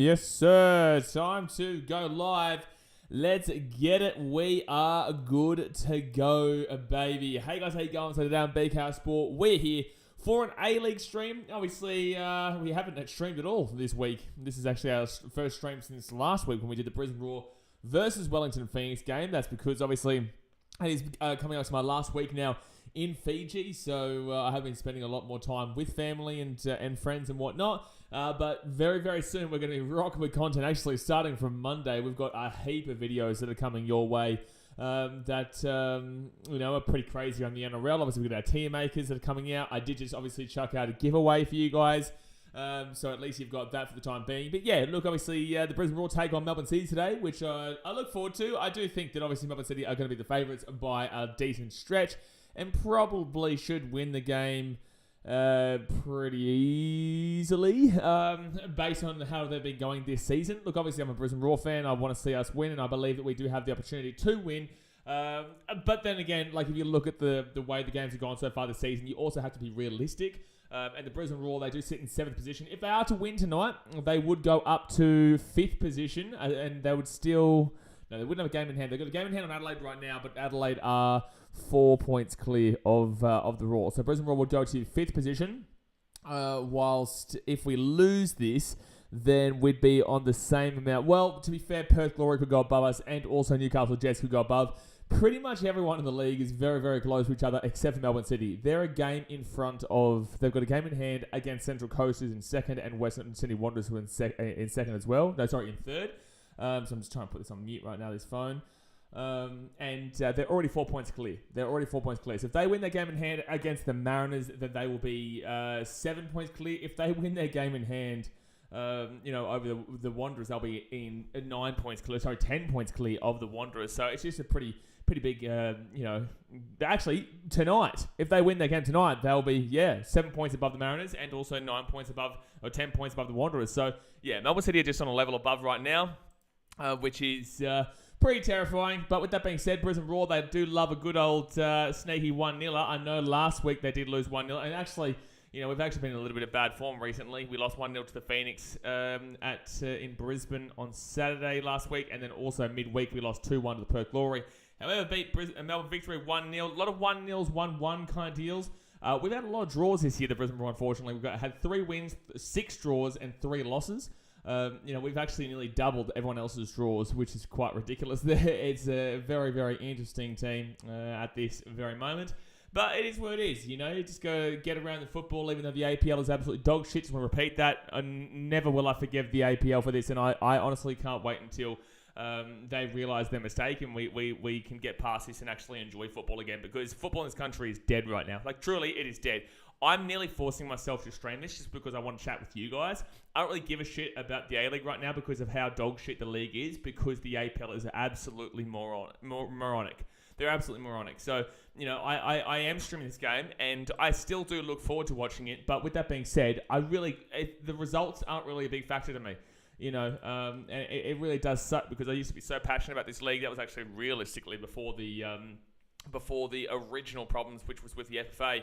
Yes, sir. Time to go live. Let's get it. We are good to go, baby. Hey, guys. How you going? So today on BKR Sport, we're here for an A-League stream. Obviously, we haven't streamed at all this week. This is actually our first stream since last week when we did the Brisbane Roar versus Wellington Phoenix game. That's because, obviously, it is coming up to my last week now in Fiji, so I have been spending a lot more time with family and friends and whatnot. But very, very soon we're going to be rocking with content. Actually, starting from Monday, we've got a heap of videos that are coming your way that are pretty crazy on the NRL. Obviously, we've got our tier makers that are coming out. I did just obviously chuck out a giveaway for you guys. So at least you've got that for the time being. But yeah, look, obviously the Brisbane Roar take on Melbourne City today, which I look forward to. I do think that obviously Melbourne City are going to be the favourites by a decent stretch and probably should win the game pretty easily based on how they've been going this season. Look, obviously I'm a Brisbane Roar fan. I want to see us win, and I believe that we do have the opportunity to win. But then again, like if you look at the way the games have gone so far this season, you also have to be realistic. And the Brisbane Roar, they do sit in 7th position. If they are to win tonight, they would go up to 5th position, and they would still... No, they wouldn't have a game in hand. They've got a game in hand on Adelaide right now, but Adelaide are 4 points clear of the Roar. So Brisbane Roar would go to 5th position, whilst if we lose this, then we'd be on the same amount. Well, to be fair, Perth Glory could go above us, and also Newcastle Jets could go above. Pretty much everyone in the league is very, very close to each other, except for Melbourne City. They're a game in front of... They've got a game in hand against Central Coast, who's in 2nd, and Western Sydney Wanderers, who are in 2nd as well. No, sorry, in 3rd. So I'm just trying to put this on mute right now, this phone. And they're already 4 points clear. So if they win their game in hand against the Mariners, then they will be 7 points clear. If they win their game in hand, over the Wanderers, they'll be in 9 points clear. Sorry, 10 points clear of the Wanderers. So it's just a pretty big, actually, tonight, if they win their game tonight, they'll be, 7 points above the Mariners and also 9 points above, or 10 points above the Wanderers. So, Melbourne City are just on a level above right now, which is pretty terrifying. But with that being said, Brisbane Roar, they do love a good old sneaky 1-0. I know last week they did lose 1-0, and actually... we've actually been in a little bit of bad form recently. We lost 1-0 to the Phoenix in Brisbane on Saturday last week, and then also midweek we lost 2-1 to the Perth Glory. However, beat Melbourne Victory 1-0. A lot of 1-0s, 1-1 kind of deals. We've had a lot of draws this year, the Brisbane Roar, unfortunately. We've had 3 wins, 6 draws, and 3 losses. We've actually nearly doubled everyone else's draws, which is quite ridiculous. It's a very, very interesting team at this very moment. But it is what it is, you just go get around the football, even though the APL is absolutely dog shit. Just want to repeat that. And never will I forgive the APL for this. And I honestly can't wait until they realise their mistake and we can get past this and actually enjoy football again. Because football in this country is dead right now. Like, truly, it is dead. I'm nearly forcing myself to stream this just because I want to chat with you guys. I don't really give a shit about the A-League right now because of how dog shit the league is, because the APL is absolutely moronic. They're absolutely moronic. So, I am streaming this game, and I still do look forward to watching it. But with that being said, the results aren't really a big factor to me. And it really does suck because I used to be so passionate about this league. That was actually realistically before the original problems, which was with the FFA.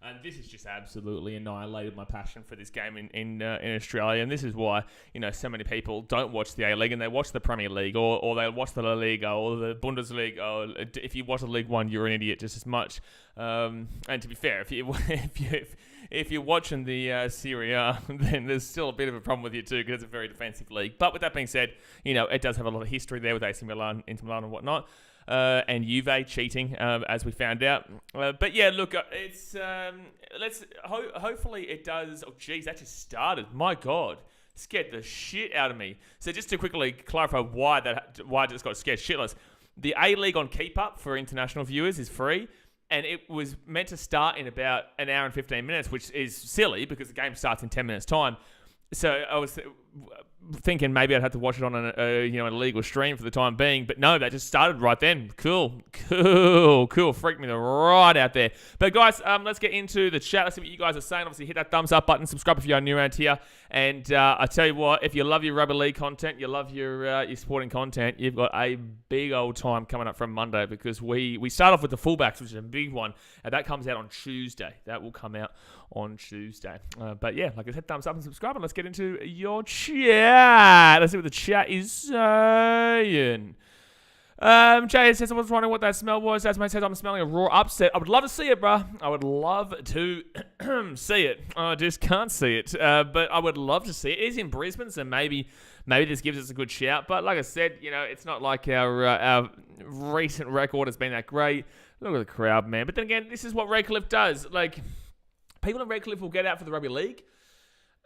And this has just absolutely annihilated my passion for this game in Australia. And this is why, so many people don't watch the A-League and they watch the Premier League or they watch the La Liga or the Bundesliga. Or if you watch the League One, you're an idiot just as much. And to be fair, if you're watching the Serie A, then there's still a bit of a problem with you too because it's a very defensive league. But with that being said, it does have a lot of history there with AC Milan, Inter Milan and whatnot. And Juve cheating, as we found out. But yeah, look, it's hopefully it does. Oh, geez, that just started. My God, scared the shit out of me. So just to quickly clarify why I just got scared shitless. The A-League on Keep Up for international viewers is free, and it was meant to start in about an hour and 15 minutes, which is silly because the game starts in 10 minutes time. So I was thinking maybe I'd have to watch it on an illegal stream for the time being, but no, that just started right then. Cool. Freaked me right out there. But guys, let's get into the chat. Let's see what you guys are saying. Obviously, hit that thumbs up button, subscribe if you're new around here, And I tell you what, if you love your rugby league content, you love your sporting content, you've got a big old time coming up from Monday, because we start off with the fullbacks, which is a big one, and that comes out on Tuesday. That will come out on Tuesday. But yeah, like I said, thumbs up and subscribe, and let's get into your chat. Let's see what the chat is saying. Jay says, I was wondering what that smell was. As mate says, I'm smelling a raw upset. I would love to see it, bruh. I would love to see it. I just can't see it. But I would love to see it. It is in Brisbane, so maybe this gives us a good shout. But like I said, it's not like our recent record has been that great. Look at the crowd, man. But then again, this is what Redcliffe does. Like, people in Redcliffe will get out for the rugby league.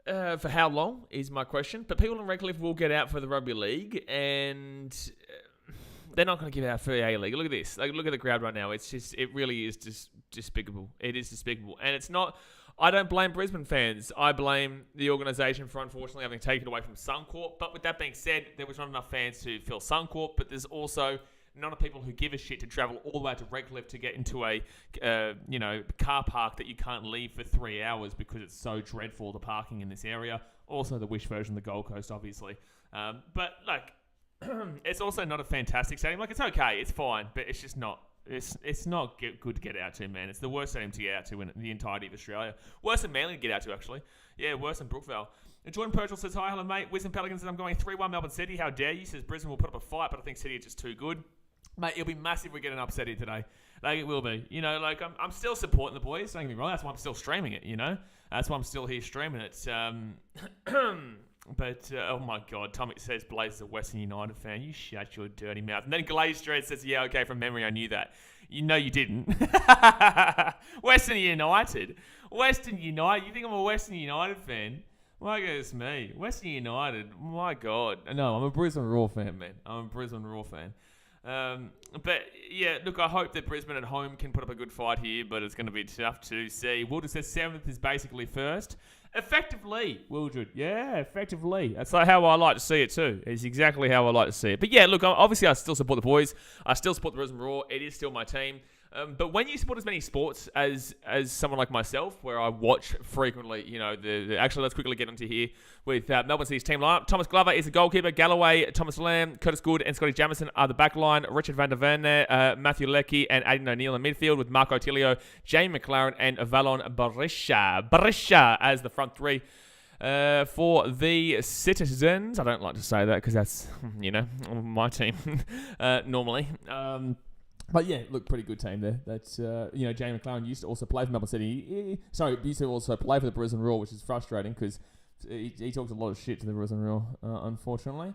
For how long is my question. But people in Redcliffe will get out for the rugby league, and they're not going to give out for the A-League. Look at this. Like, look at the crowd right now. It really is just despicable. It is despicable. And it's not, I don't blame Brisbane fans. I blame the organisation for unfortunately having taken it away from Suncorp. But with that being said, there was not enough fans to fill Suncorp. But there's also not enough people who give a shit to travel all the way to Redcliffe to get into a, car park that you can't leave for 3 hours because it's so dreadful, the parking in this area. Also the Wish version of the Gold Coast, obviously. But, like, it's also not a fantastic stadium. Like, it's okay, it's fine, but it's just not. It's not good to get out to, man. It's the worst stadium to get out to in the entirety of Australia. Worse than Manly to get out to, actually. Yeah, worse than Brookvale. And Jordan Purcell says, hi, hello, mate. Wisdom Pelicans says, I'm going 3-1 Melbourne City. How dare you? Says, Brisbane will put up a fight, but I think City are just too good. Mate, it'll be massive if we get an upset here today. Like, it will be. I'm still supporting the boys. Don't get me wrong. That's why I'm still streaming it, That's why I'm still here streaming it. But, oh my God, Tommy says Blaze is a Western United fan. You shut your dirty mouth. And then Glazed Dread says, yeah, okay, from memory, I knew that. You didn't. Western United. Western United. You think I'm a Western United fan? My goodness me. Western United. My God. No, I'm a Brisbane Roar fan, man. I'm a Brisbane Roar fan. But yeah, look, I hope that Brisbane at home can put up a good fight here, but it's going to be tough to see. Wilder says 7th is basically first. Effectively, Wildred. Yeah, effectively. That's like how I like to see it too. It's exactly how I like to see it. But yeah, look, obviously I still support the boys. I still support the Brisbane Roar. It is still my team. But when you support as many sports as someone like myself, where I watch frequently, actually, let's quickly get into here with Melbourne City's team lineup. Thomas Glover is the goalkeeper. Galloway, Thomas Lamb, Curtis Good, and Scotty Jamieson are the back line. Richard van der Verne, Matthew Leckie, and Aidan O'Neill in midfield, with Marco Tilio, Jamie McLaren, and Valon Barisha as the front three. For the Citizens, I don't like to say that because that's, my team normally. But yeah, look, pretty good team there. That's, Jamie McLaren used to also play for Melbourne City. Used to also play for the Brisbane Roar, which is frustrating because he talks a lot of shit to the Brisbane Roar, unfortunately.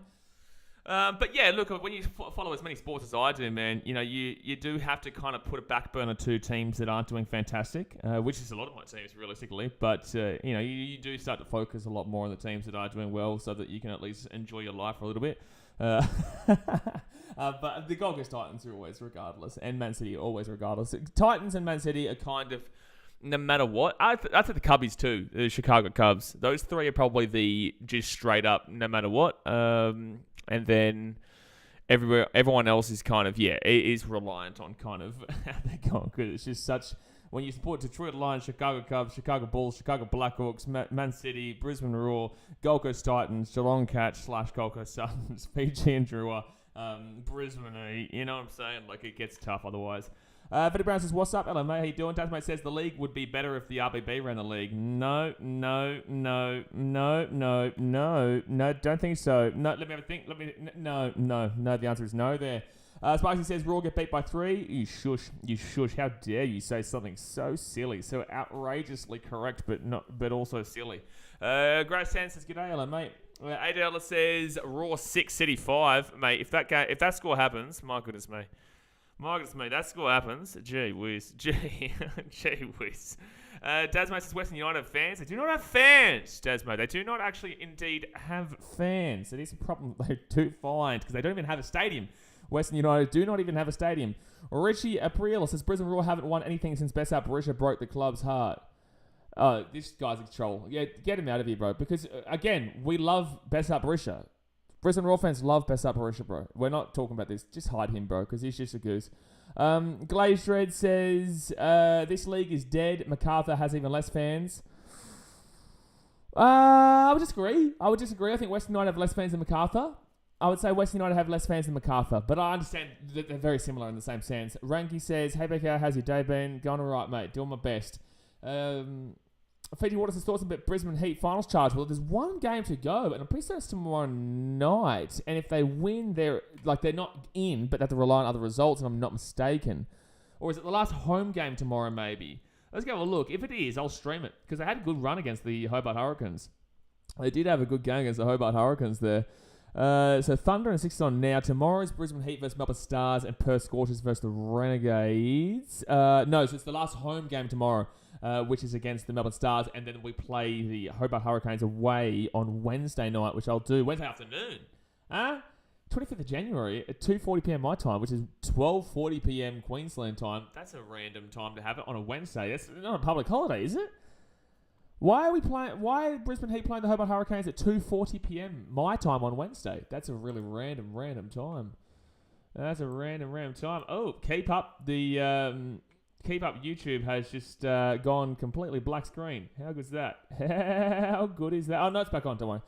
But yeah, look, when you follow as many sports as I do, man, you do have to kind of put a back burner to teams that aren't doing fantastic, which is a lot of my teams, realistically. But, you do start to focus a lot more on the teams that are doing well so that you can at least enjoy your life for a little bit. But the Gold Coast Titans are always regardless, and Man City always regardless. Titans and Man City are kind of, no matter what. I think the Cubbies too, the Chicago Cubs. Those three are probably the just straight up, no matter what. And then everyone else is kind of, it is reliant on kind of how they go. Because it's just such, when you support Detroit Lions, Chicago Cubs, Chicago Bulls, Chicago Blackhawks, Man City, Brisbane Roar, Gold Coast Titans, Geelong Cats / Gold Coast Suns, Fiji and Drua, Brisbane, you know what I'm saying? Like, it gets tough otherwise. Betty Brown says, what's up, hello mate, how you doing? Tasmate says the league would be better if the RBB ran the league. No, don't think so. No, let me have a think. No, the answer is no there. Sparksy says, Raw get beat by 3. You shush. How dare you say something so silly, so outrageously correct, but also silly. Grace Sand says, g'day, hello mate. ADL says, Raw 6, City 5. Mate, if that score happens, my goodness me, that score happens. Gee whiz. Dasmate says Western United fans. They do not have fans, Dasmate. They do not actually indeed have fans. It is a problem they do find because they don't even have a stadium. Western United do not even have a stadium. Richie Apriel says Brisbane Roar haven't won anything since Bessap Barisha broke the club's heart. Oh, this guy's a troll. Yeah, get him out of here, bro. Because, again, we love Bessap Barisha. Brisbane Roar fans love Bessap Barisha, bro. We're not talking about this. Just hide him, bro, because he's just a goose. Glazed Red says, this league is dead. MacArthur has even less fans. I would disagree. I think Western United have less fans than MacArthur. I would say Western United have less fans than MacArthur, but I understand that they're very similar in the same sense. Ranky says, "Hey Becker, how's your day been? Going all right, mate. Doing my best." Fiji Waters' thoughts about Brisbane Heat finals charge. Well, there's one game to go, and I'm pretty sure it's tomorrow night. And if they win, they're not in, but they have to rely on other results, and I'm not mistaken. Or is it the last home game tomorrow, maybe? Let's go have a look. If it is, I'll stream it, because they had a good run against the Hobart Hurricanes. They did have a good game against the Hobart Hurricanes there. So Thunder and 6 on now. Tomorrow's Brisbane Heat versus Melbourne Stars and Perth Scorchers versus the Renegades. So it's the last home game tomorrow, which is against the Melbourne Stars, and then we play the Hobart Hurricanes away on Wednesday night, which I'll do Wednesday afternoon. 25th of January at 2:40pm my time, which is 12:40pm Queensland time. That's a random time to have it on a Wednesday. That's not a public holiday, is it? Why are Brisbane Heat playing the Hobart Hurricanes at 2:40pm my time on Wednesday? That's a really random time. That's a random time. Oh, keep up YouTube has just gone completely black screen. How good is that? How good is that? Oh, no, it's back on, don't worry.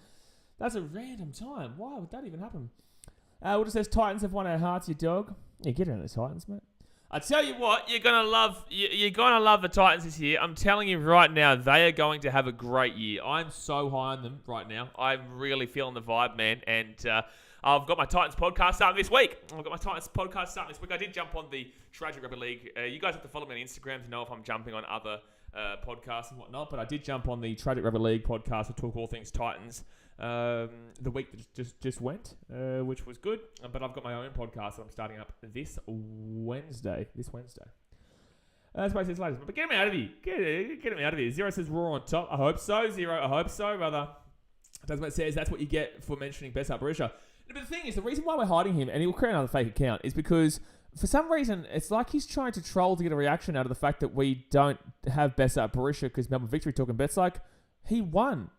That's a random time. Why would that even happen? What it says, Titans have won our hearts, you dog. Yeah, get out of the Titans, mate. I tell you what, you're gonna love the Titans this year. I'm telling you right now, they are going to have a great year. I'm so high on them right now. I'm really feeling the vibe, man. And I've got my Titans podcast starting this week. I did jump on the Tragic Rugby League. You guys have to follow me on Instagram to know if I'm jumping on other podcasts and whatnot. But I did jump on the Tragic Rugby League podcast to talk all things Titans. The week that just went, which was good. But I've got my own podcast that I'm starting up this Wednesday. That's why it says latest. But get him out of here. Get him out of here. Zero says Roar on top. I hope so, Zero. I hope so, brother. That's what it says. That's what you get for mentioning Best Up Barisha. But the thing is, the reason why we're hiding him, and he will create another fake account, is because for some reason, it's like he's trying to troll to get a reaction out of the fact that we don't have Best Up Barisha because Melbourne Victory took him. But it's like, he won,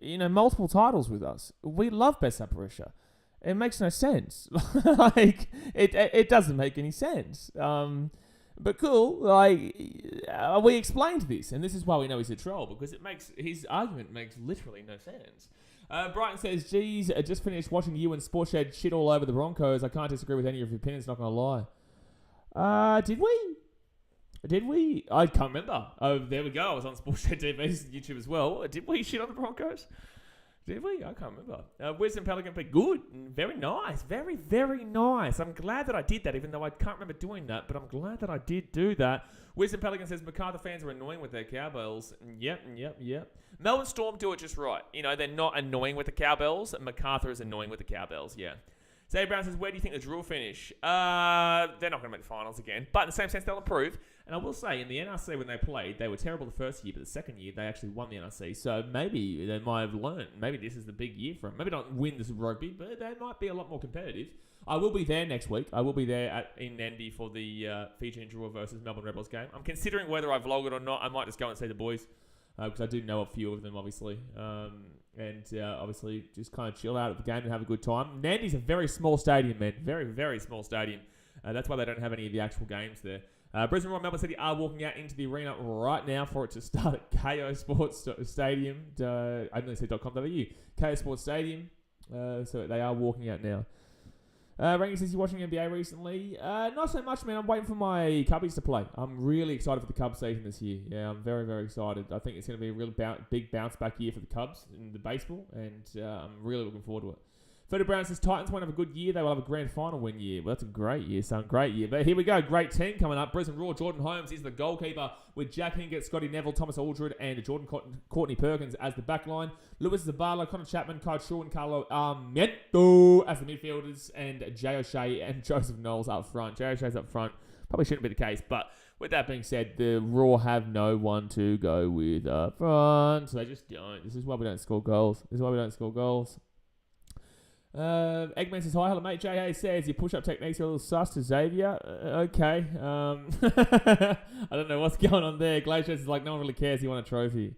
multiple titles with us. We love Best Up Barisha. It makes no sense. It doesn't make any sense. But cool, we explained this, and this is why we know he's a troll, because his argument makes literally no sense. Brighton says, geez, I just finished watching you and Sportshed shit all over the Broncos. I can't disagree with any of your opinions, not going to lie. Did we? I can't remember. Oh, there we go. I was on Sportshed TV's YouTube as well. Did we shit on the Broncos? Did we? I can't remember. Wisdom Pelican, but good. Very nice. Very, very nice. I'm glad that I did that, even though I can't remember doing that, but I'm glad that I did do that. Wisdom Pelican says, MacArthur fans are annoying with their cowbells. Yep. Melbourne Storm do it just right. They're not annoying with the cowbells. MacArthur is annoying with the cowbells, yeah. Zay Brown says, where do you think the Drew will finish? They're not going to make the finals again. But in the same sense, they'll improve. And I will say, in the NRC when they played, they were terrible the first year, but the second year, they actually won the NRC. So maybe they might have learned. Maybe this is the big year for them. Maybe not win this rugby, but they might be a lot more competitive. I will be there next week. I will be there in Nandi for the Fiji Roar versus Melbourne Rebels game. I'm considering whether I vlog it or not. I might just go and see the boys, because I do know a few of them, obviously. And obviously just kind of chill out at the game and have a good time. Nandi's a very small stadium, man. Very, very small stadium. That's why they don't have any of the actual games there. Brisbane Roar and Melbourne City are walking out into the arena right now for it to start at KO Sports Stadium. I didn't say .com.au. KO Sports Stadium. So they are walking out now. Rangy says, you watching NBA recently? Not so much, man. I'm waiting for my Cubbies to play. I'm really excited for the Cubs season this year. Yeah, I'm very, very excited. I think it's going to be a real big bounce back year for the Cubs in the baseball, and I'm really looking forward to it. Fede Brown says, Titans won't have a good year. They will have a grand final win year. Well, that's a great year, son. Great year. But here we go. Great team coming up. Brisbane Roar. Jordan Holmes is the goalkeeper with Jack Hingett, Scotty Neville, Thomas Aldred, and Jordan Courtney Perkins as the backline. Lewis Zavala, Connor Chapman, Kyle Shaw, and Carlo Armiento as the midfielders, and Jay O'Shea and Joseph Knowles up front. Jay O'Shea's up front. Probably shouldn't be the case, but with that being said, the Raw have no one to go with up front. So they just don't. This is why we don't score goals. Eggman says, hi, hello mate. J.A. says, your push-up techniques are a little sus to Xavier. Okay. I don't know what's going on there. Glacier is like, no one really cares. You want a trophy.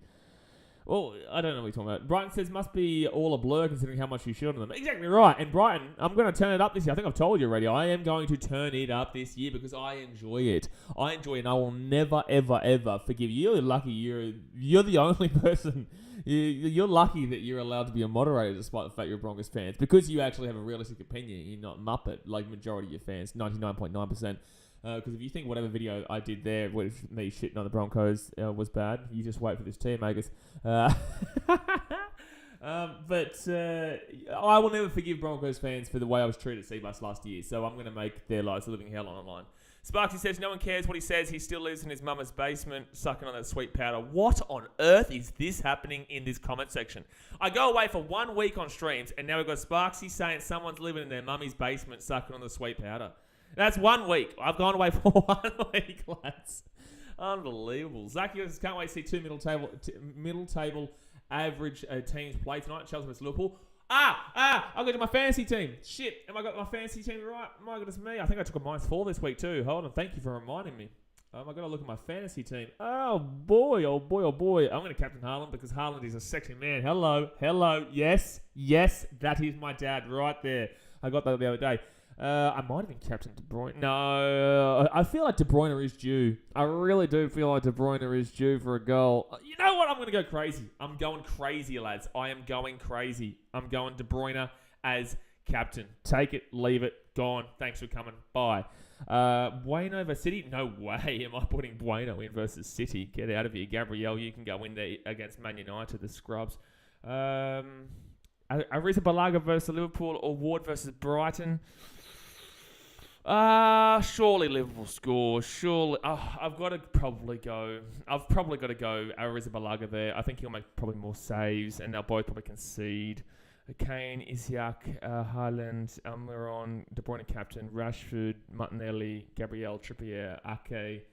Well, I don't know what you're talking about. Brighton says must be all a blur considering how much you shit on them. Exactly right. And Brighton, I'm going to turn it up this year. I think I've told you already. I am going to turn it up this year because I enjoy it. I enjoy it, and I will never, ever, ever forgive you. You're lucky. You're the only person. You're lucky that you're allowed to be a moderator despite the fact you're Broncos fans because you actually have a realistic opinion. You're not Muppet like majority of your fans, 99.9%. Because if you think whatever video I did there with me shitting on the Broncos was bad, you just wait for this team, Agus. But I will never forgive Broncos fans for the way I was treated at Seabus last year, so I'm going to make their lives a living hell online. Sparksy says, no one cares what he says. He still lives in his mama's basement, sucking on that sweet powder. What on earth is this happening in this comment section? I go away for 1 week on streams, and now we've got Sparksy saying someone's living in their mummy's basement, sucking on the sweet powder. That's 1 week. I've gone away for 1 week, lads. Unbelievable. Zaki can't wait to see two middle table average teams play tonight. Chelsea vs Liverpool. I'll go to my fantasy team. Shit, have I got my fantasy team right? My goodness me. I think I took a -4 this week too. Hold on. Thank you for reminding me. I got to look at my fantasy team. Oh boy, oh boy, oh boy. I'm going to captain Haaland because Haaland is a sexy man. Hello. Yes, that is my dad right there. I got that the other day. I might have been captain De Bruyne. No, I feel like De Bruyne is due. I really do feel like De Bruyne is due for a goal. You know what? I'm going to go crazy. I'm going crazy, lads. I am going crazy. I'm going De Bruyne as captain. Take it, leave it, gone. Thanks for coming. Bye. Bueno versus City? No way am I putting Bueno in versus City. Get out of here. Gabriel, you can go in there against Man United, the scrubs. Arrizabalaga versus Liverpool or Ward versus Brighton? Surely Liverpool score. Surely. I've got to probably go Arrizabalaga there. I think he'll make probably more saves, and they'll both probably concede. Kane, Isiak, Haaland, Almiron, De Bruyne captain, Rashford, Martinelli, Gabriel, Trippier, Ake.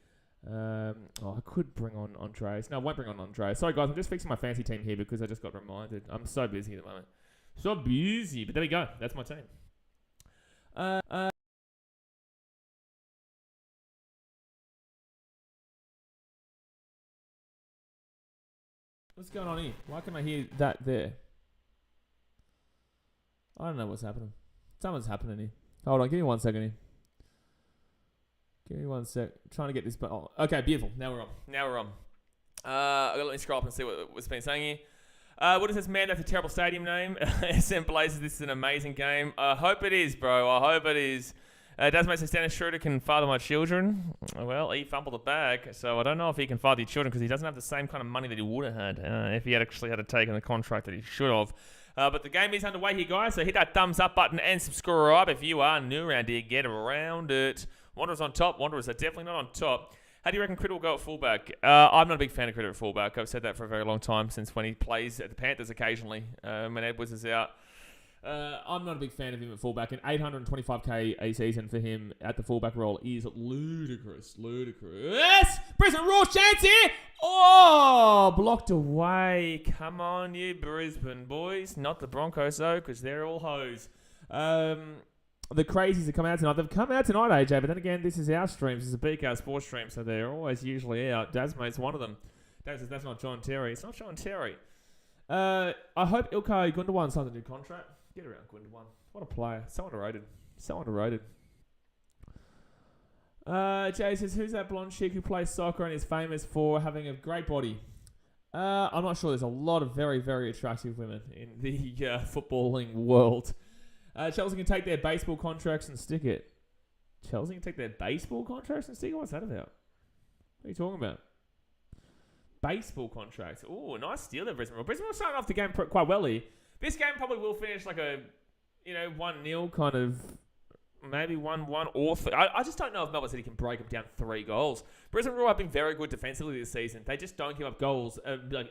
I could bring on Andreas. No, I won't bring on Andreas. Sorry, guys. I'm just fixing my fancy team here because I just got reminded. I'm so busy at the moment. So busy. But there we go. That's my team. What's going on here? Why can I hear that there? I don't know what's happening. Something's happening here. Hold on, give me 1 second here. Give me 1 sec. Trying to get this. Oh, okay, beautiful. Now we're on. I gotta let me scroll up and see what's been saying here. What is this, man? That's a terrible stadium name. SM Blazers, this is an amazing game. I hope it is, bro. I hope it is. Does make sense Dennis Schroeder can father my children? Well, he fumbled the bag, so I don't know if he can father your children because he doesn't have the same kind of money that he would have had if he had actually had to take on the contract that he should have. But the game is underway here, guys, so hit that thumbs up button and subscribe if you are new around here. Get around it. Wanderers on top. Wanderers are definitely not on top. How do you reckon Critter will go at fullback? I'm not a big fan of Critter at fullback. I've said that for a very long time since when he plays at the Panthers occasionally when Edwards is out. I'm not a big fan of him at fullback, and 825k a season for him at the fullback role is ludicrous. Yes! Brisbane Roar chance here! Oh! Blocked away. Come on, you Brisbane boys. Not the Broncos, though, because they're all hoes. The crazies have come out tonight. They've come out tonight, AJ, but then again, this is our stream. This is a BKR sports stream, so they're always usually out. Dasmate's one of them. Daz says, that's not John Terry. It's not John Terry. I hope Ilkay Gundogan signs a new contract. Get around Gundogan. What a player. So underrated. Jay says, who's that blonde chick who plays soccer and is famous for having a great body? I'm not sure. There's a lot of very, very attractive women in the footballing world. Chelsea can take their baseball contracts and stick it. Chelsea can take their baseball contracts and stick it? What's that about? What are you talking about? Baseball contracts. Oh, nice steal there, Brisbane. Brisbane will start off the game quite well here. This game probably will finish like a, 1-0 kind of, maybe 1-1 or... I just don't know if Melbourne City can break them down 3 goals. Brisbane Roar have been very good defensively this season. They just don't give up goals,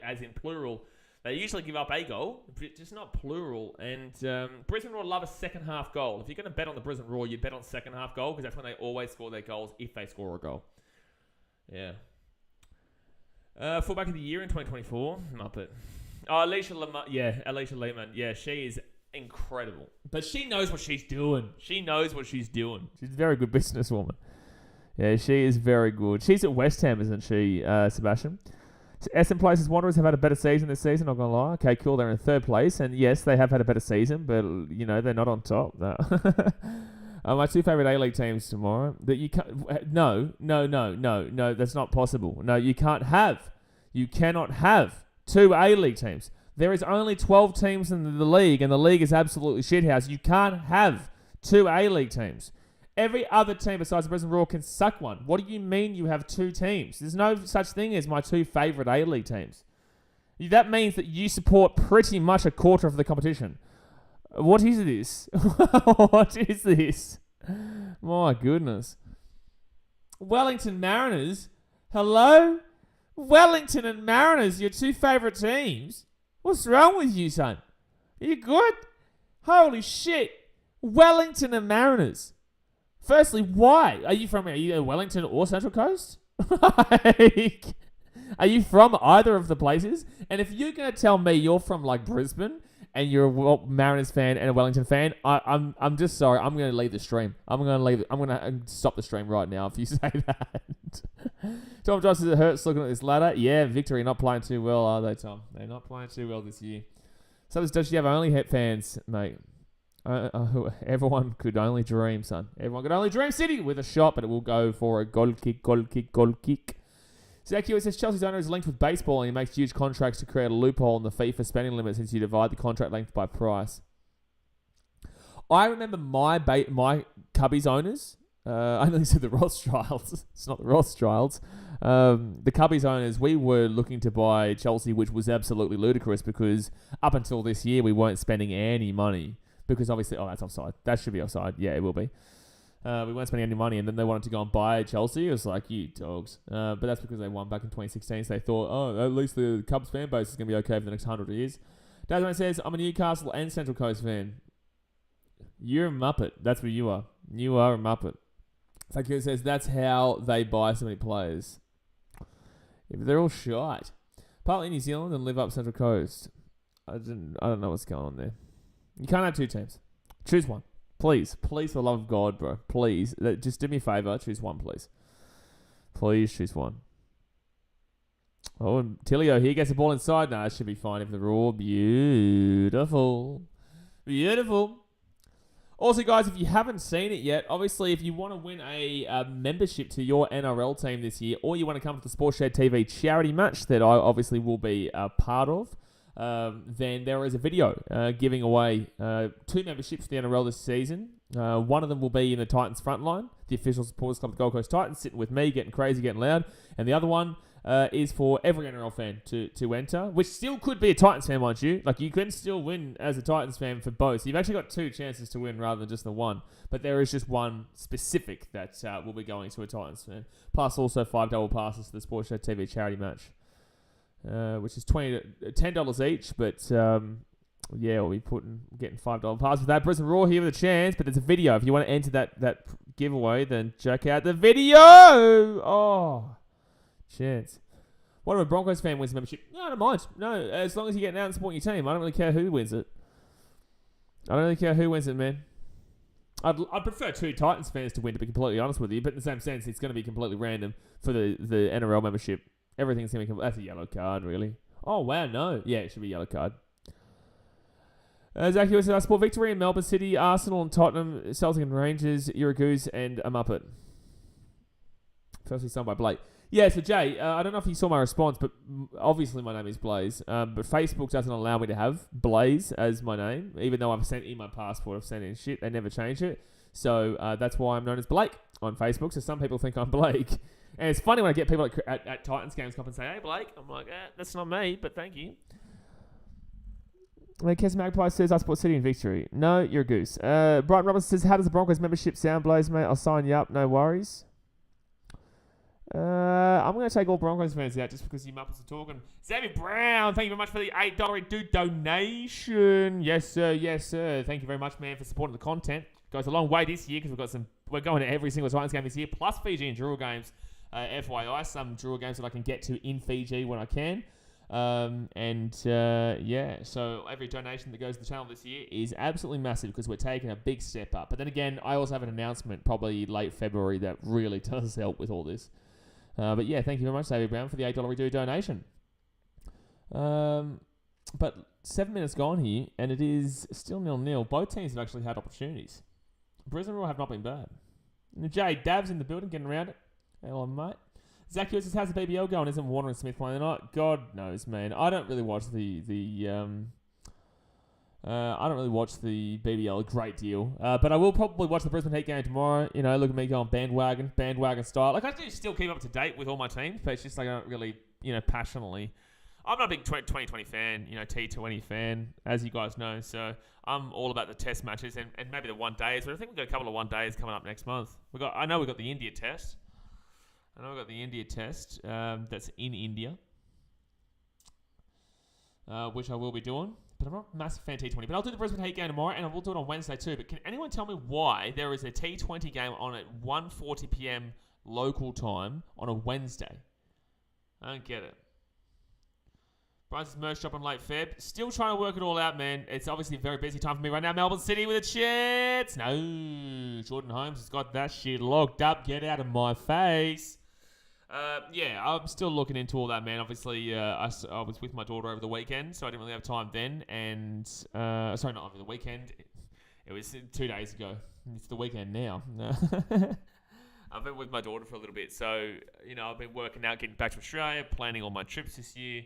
as in plural. They usually give up a goal, but just not plural. And Brisbane Roar love a second half goal. If you're going to bet on the Brisbane Roar, you bet on second half goal because that's when they always score their goals if they score a goal. Yeah. Fullback of the year in 2024, Muppet. Oh, Alicia Lehmann. Yeah, she is incredible. But she knows what she's doing. She's a very good businesswoman. Yeah, she is very good. She's at West Ham, isn't she, Sebastian? Essendon Places Wanderers have had a better season this season, not going to lie. Okay, cool, they're in third place. And yes, they have had a better season, but, they're not on top. No. My two favourite A-League teams tomorrow. That you can't... No, that's not possible. No, you can't have. You cannot have two A-League teams. There is only 12 teams in the league, and the league is absolutely shithouse. You can't have two A-League teams. Every other team besides the Brisbane Roar can suck one. What do you mean you have two teams? There's no such thing as my two favourite A-League teams. That means that you support pretty much a quarter of the competition. What is this? What is this? My goodness. Wellington Mariners? Hello? Wellington and Mariners, your two favourite teams? What's wrong with you, son? Are you good? Holy shit. Wellington and Mariners. Firstly, why? Are you Wellington or Central Coast? Are you from either of the places? And if you're going to tell me you're from Brisbane and you're a Mariners fan and a Wellington fan, I'm just sorry. I'm going to leave the stream. I'm going to stop the stream right now if you say that. Tom Josh says it hurts looking at this ladder. Yeah, Victory not playing too well, are they, Tom? They're not playing too well this year. So does you have only hit fans, mate? Everyone could only dream, son. Everyone could only dream City with a shot, but it will go for a goal kick. Zacchio says Chelsea's owner is linked with baseball and he makes huge contracts to create a loophole in the FIFA spending limit since you divide the contract length by price. I remember my Cubbies owners. I nearly said the Rothschilds. It's not the Rothschilds. The Cubbies owners, we were looking to buy Chelsea, which was absolutely ludicrous because up until this year we weren't spending any money. Because obviously, that's offside. That should be offside. Yeah, it will be. We weren't spending any money, and then they wanted to go and buy Chelsea. It was like, you dogs. But that's because they won back in 2016, so they thought, at least the Cubs fan base is going to be okay for the next 100 years. Desmond says, I'm a Newcastle and Central Coast fan. You're a Muppet. That's what you are. You are a Muppet. Fakir says, that's how they buy so many players. Yeah, but they're all shite. Partly New Zealand and live up Central Coast. I don't know what's going on there. You can't have two teams. Choose one. Please. Please, for the love of God, bro. Please. Just do me a favour. Choose one, please. Please choose one. Oh, and Tilio here gets the ball inside. No, it should be fine if the Roar. Beautiful. Beautiful. Also, guys, if you haven't seen it yet, obviously, if you want to win a membership to your NRL team this year, or you want to come to the Sportshed TV charity match that I obviously will be a part of, then there is a video giving away 2 memberships to the NRL this season. One of them will be in the Titans frontline, the official supporters club of the Gold Coast Titans, sitting with me, getting crazy, getting loud. And the other one is for every NRL fan to enter, which still could be a Titans fan, mind you. You can still win as a Titans fan for both. So you've actually got 2 chances to win rather than just the one. But there is just one specific that will be going to a Titans fan. Plus also 5 double passes to the Sportshed TV charity match. Which is $10 each, but we'll be getting $5 pass with that. Brisbane Roar here with a chance, but there's a video. If you want to enter that giveaway, then check out the video. Oh, chance. What if a Broncos fan wins the membership? No, I don't mind. No, as long as you get out and support your team, I don't really care who wins it. I don't really care who wins it, man. I'd prefer 2 Titans fans to win, to be completely honest with you, but in the same sense, it's going to be completely random for the NRL membership. Everything's going to be... That's a yellow card, really. Oh, wow, no. Yeah, it should be a yellow card. Zachy said, I support Victory in Melbourne City, Arsenal and Tottenham, Celtic and Rangers, Uragoos and a Muppet. Firstly signed by Blake. Yeah, so Jay, I don't know if you saw my response, but obviously my name is Blaze. But Facebook doesn't allow me to have Blaze as my name, even though I've sent in my passport, I've sent in shit. They never change it. So that's why I'm known as Blake on Facebook. So some people think I'm Blake. And it's funny when I get people at Titans games come up and say, hey, Blake. I'm like, that's not me, but thank you. Kes Magpie says, I support City and Victory. No, you're a goose. Brighton Robinson says, how does the Broncos membership sound, Blaze, mate? I'll sign you up, no worries. I'm going to take all Broncos fans out just because you Muppets are talking. Xavier Brown, thank you very much for the $8 donation. Yes, sir. Yes, sir. Thank you very much, man, for supporting the content. Goes a long way this year because we're going to every single Titans game this year, plus Fiji and Drua games. FYI, some Drua games that I can get to in Fiji when I can. So every donation that goes to the channel this year is absolutely massive because we're taking a big step up. But then again, I also have an announcement probably late February that really does help with all this. But yeah, thank you very much, Xavier Brown, for the $8 redo donation. But 7 minutes gone here, and it is still 0-0. Both teams have actually had opportunities. Brisbane Roar have not been bad. And Jay Dav's in the building, getting around it. Hello, mate. Zach Hughes says, how's the BBL going? Isn't Warner and Smith playing tonight? God knows, man. I don't really watch the BBL a great deal. But I will probably watch the Brisbane Heat game tomorrow. You know, look at me going bandwagon style. Like, I do still keep up to date with all my teams, but it's just like I don't really, passionately. I'm not a big 2020 fan, T20 fan, as you guys know. So I'm all about the test matches and maybe the one days. But I think we've got a couple of one days coming up next month. I know we've got the India test. That's in India, which I will be doing. But I'm not a massive fan of T20. But I'll do the Brisbane Heat game tomorrow, and I will do it on Wednesday too. But can anyone tell me why there is a T20 game on at 1:40 p.m. local time on a Wednesday? I don't get it. Bryce's merch shop on late Feb. Still trying to work it all out, man. It's obviously a very busy time for me right now. Melbourne City with a chance. No. Jordan Holmes has got that shit locked up. Get out of my face. I'm still looking into all that, man. Obviously, I was with my daughter over the weekend, so I didn't really have time then. And, sorry, not over the weekend. It was 2 days ago. It's the weekend now. I've been with my daughter for a little bit. So, I've been working out, getting back to Australia, planning all my trips this year.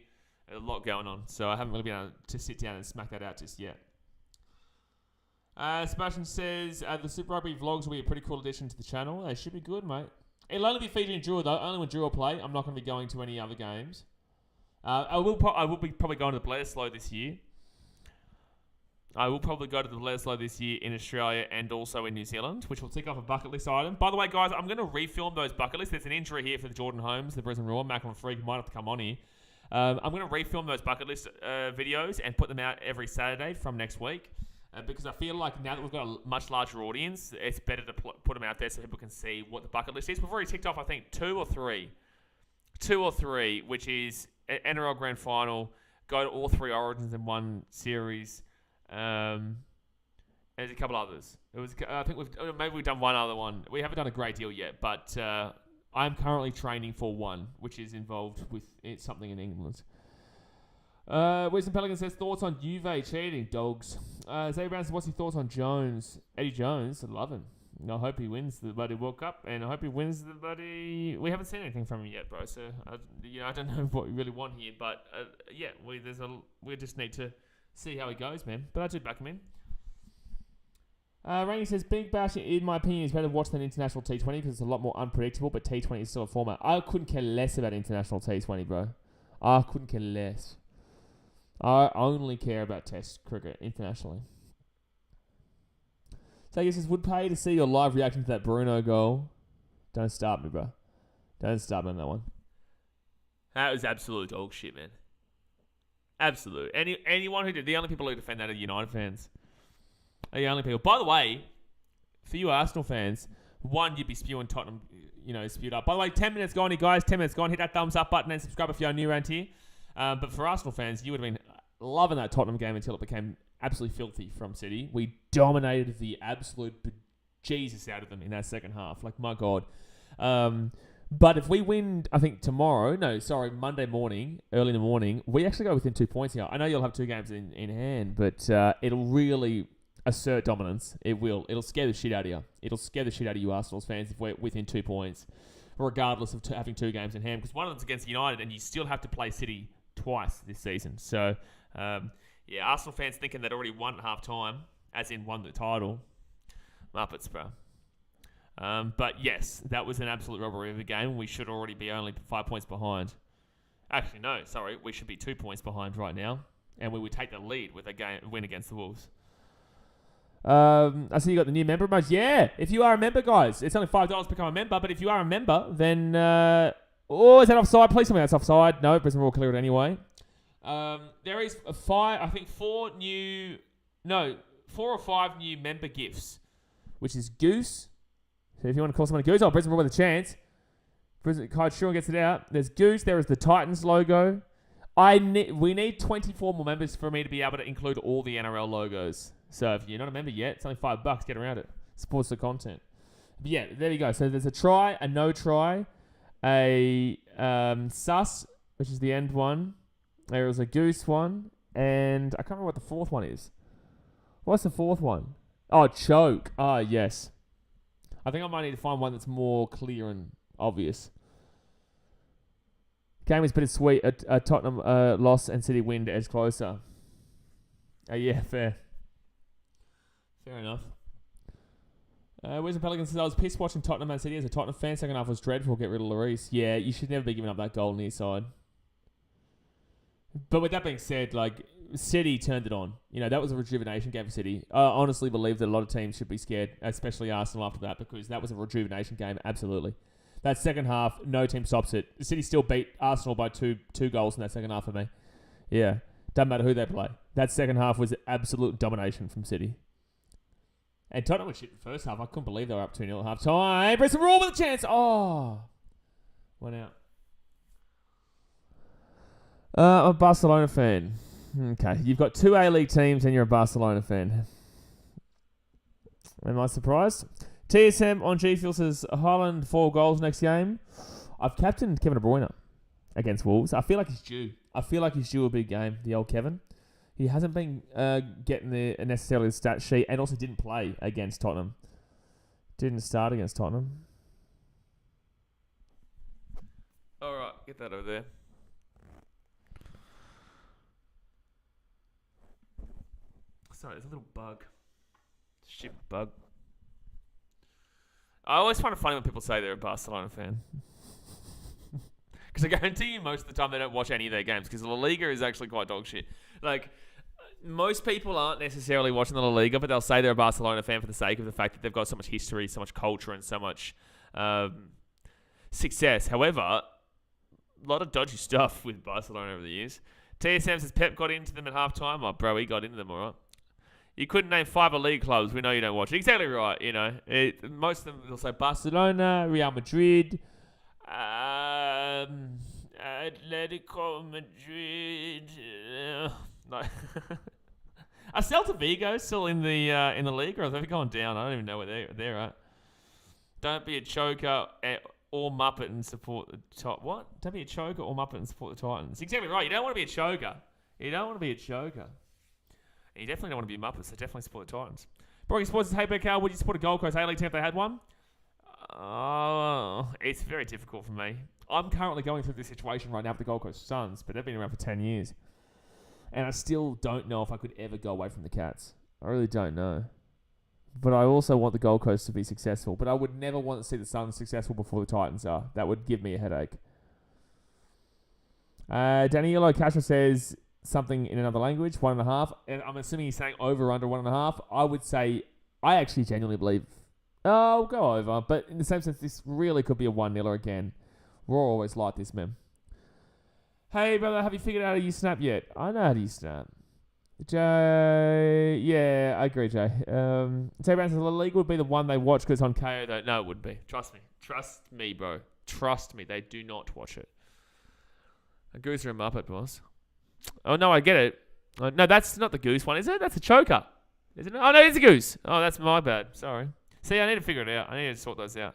A lot going on, so I haven't really been able to sit down and smack that out just yet. Sebastian says, the Super Rugby vlogs will be a pretty cool addition to the channel. They should be good, mate. It'll only be featuring Drua, though. Only when Drua play. I'm not going to be going to any other games. I will be probably going to the Bledisloe this year. I will probably go to the Bledisloe this year in Australia and also in New Zealand, which will tick off a bucket list item. By the way, guys, I'm going to refilm those bucket lists. There's an injury here for the Jordan Holmes, the Brisbane Roar. Macklin Freak might have to come on here. I'm going to refilm those bucket list videos and put them out every Saturday from next week because I feel like now that we've got a much larger audience, it's better to put them out there so people can see what the bucket list is. We've already ticked off, I think, two or three, which is NRL Grand Final, go to all three Origins in one series. There's a couple others. I think we've done one other one. We haven't done a great deal yet, but I'm currently training for one, which is involved with something in England. Wisdom Pelican says, thoughts on Juve cheating, dogs. Zay Brown says, what's your thoughts on Jones? Eddie Jones, I love him. I hope he wins the bloody World Cup, and I hope he wins the bloody... We haven't seen anything from him yet, bro, so I don't know what we really want here, but we just need to see how he goes, man. But I do back him in. Rainey says, Big Bash, in my opinion, is better to watch than International T20 because it's a lot more unpredictable, but T20 is still a format. I couldn't care less about International T20, bro. I couldn't care less. I only care about Test cricket internationally. So I guess it would pay to see your live reaction to that Bruno goal. Don't start me, bro. Don't start me on that one. That was absolute dog shit, man. Absolute. Anyone who did, the only people who defend that are United fans. Are the only people. By the way, for you Arsenal fans, one, you'd be spewing Tottenham, spewed up. By the way, 10 minutes gone here, guys. 10 minutes gone. Hit that thumbs up button and subscribe if you're new around here. But for Arsenal fans, you would have been loving that Tottenham game until it became absolutely filthy from City. We dominated the absolute Jesus out of them in that second half. Like, my God. But if we win, I think Monday morning, early in the morning, we actually go within 2 points here. I know you'll have two games in hand, but it'll really assert dominance. It will. It'll scare the shit out of you. It'll scare the shit out of you Arsenal fans if we're within 2 points, regardless of having two games in hand, because one of them's against United, and you still have to play City twice this season. So, Arsenal fans thinking they'd already won at half time, as in won the title. Muppets, bro. But yes, that was an absolute robbery of a game. We should already be only 5 points behind. Actually, no, sorry. We should be 2 points behind right now, and we would take the lead with a win against the Wolves. I see you got the new member emoji. Yeah, if you are a member, guys, it's only $5 to become a member. But if you are a member, then is that offside? Please tell me that's offside. No, Brisbane Roar clear it anyway. There is four or five new member gifts, which is Goose. So if you want to call someone a Goose, Brisbane Roar with a chance. Kai Schuren gets it out. There's Goose. There is the Titans logo. We need 24 more members for me to be able to include all the NRL logos. So if you're not a member yet, it's only $5. Get around it. Supports the content. But yeah, there you go. So there's a try, a no try, a sus, which is the end one, There was a Goose one, and I can't remember what the fourth one is. What's the fourth one? Oh, Choke. Ah, yes. I think I might need to find one that's more clear and obvious. Game was bittersweet. A Tottenham loss and City win to edge closer. Yeah, fair. Fair enough. Wisdom Pelicans says, I was pissed watching Tottenham Man City as a Tottenham fan. Second half was dreadful. Get rid of Lloris. Yeah, you should never be giving up that goal near side. But with that being said, like, City turned it on. You know, that was a rejuvenation game for City. I honestly believe that a lot of teams should be scared, especially Arsenal after that, because that was a rejuvenation game, absolutely. That second half, no team stops it. City still beat Arsenal by two goals in that second half for me. Yeah, doesn't matter who they play. That second half was absolute domination from City. And Tottenham was shit in the first half. I couldn't believe they were up 2-0 at half time. Brisbane Roar with a chance. Oh, went out. I'm a Barcelona fan. Okay, you've got two A-League teams and you're a Barcelona fan. Am I surprised? TSM on G Fuel says Haaland 4 goals next game. I've captained Kevin De Bruyne against Wolves. I feel like he's due. A big game, the old Kevin. He hasn't been getting necessarily the stat sheet and also didn't play against Tottenham. Didn't start against Tottenham. All right, get that over there. Sorry, there's a little bug. Shit bug. I always find it funny when people say they're a Barcelona fan. Because I guarantee you most of the time they don't watch any of their games because La Liga is actually quite dog shit. Like, most people aren't necessarily watching the La Liga, but they'll say they're a Barcelona fan for the sake of the fact that they've got so much history, so much culture, and so much success. However, a lot of dodgy stuff with Barcelona over the years. TSM says Pep got into them at halftime. Oh, bro, he got into them, all right. You couldn't name 5 league clubs. We know you don't watch it. Exactly right. You know, most of them will say Barcelona, Real Madrid, Atletico Madrid. Like, are Celta Vigo still in the league, or are they going down? I don't even know where they're at. Don't be a choker or muppet and support the top. What? Don't be a choker or muppet and support the Titans. Exactly right. You don't want to be a choker. You definitely don't want to be a Muppet, so definitely support the Titans. Brocky Sports says, hey, BKR, would you support a Gold Coast A-League team if they had one? It's very difficult for me. I'm currently going through this situation right now with the Gold Coast Suns, but they've been around for 10 years. And I still don't know if I could ever go away from the Cats. I really don't know. But I also want the Gold Coast to be successful. But I would never want to see the Suns successful before the Titans are. That would give me a headache. Danielo Castro says something in another language, 1.5. And I'm assuming he's saying over under 1.5. I would say, I actually genuinely believe, I'll go over. But in the same sense, this really could be a 1-0 again. We're always like this, man. Hey, brother, have you figured out how to use Snap yet? I know how to use Snap. Jay, yeah, I agree, Jay. Jay Brown says the league would be the one they watch because on KO, though. No, it would be. Trust me, bro. Trust me, they do not watch it. A goose or a muppet, boss. Oh, no, I get it. No, that's not the goose one, is it? That's a choker. Isn't it? Oh, no, it's a goose. Oh, that's my bad. Sorry. See, I need to figure it out. I need to sort those out.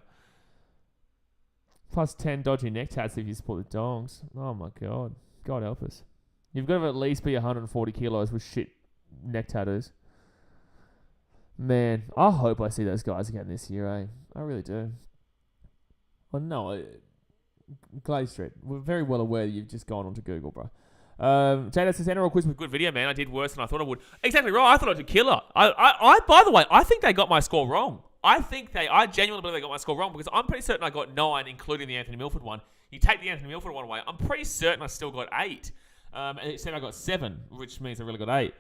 Plus 10 dodgy neck tats if you support the Dongs. Oh, my God. God help us. You've got to at least be 140 kilos with shit neck tattoos. Man, I hope I see those guys again this year, eh? I really do. Oh, no. Glaze Street. We're very well aware that you've just gone onto Google, bro. Jada says, NRL quiz with good video, man. I did worse than I thought I would. Exactly right. I thought I did killer. I by the way, I think they got my score wrong. I genuinely believe they got my score wrong because I'm pretty certain I got 9, including the Anthony Milford one. You take the Anthony Milford one away, I'm pretty certain I still got 8. And it said I got 7, which means I really got 8.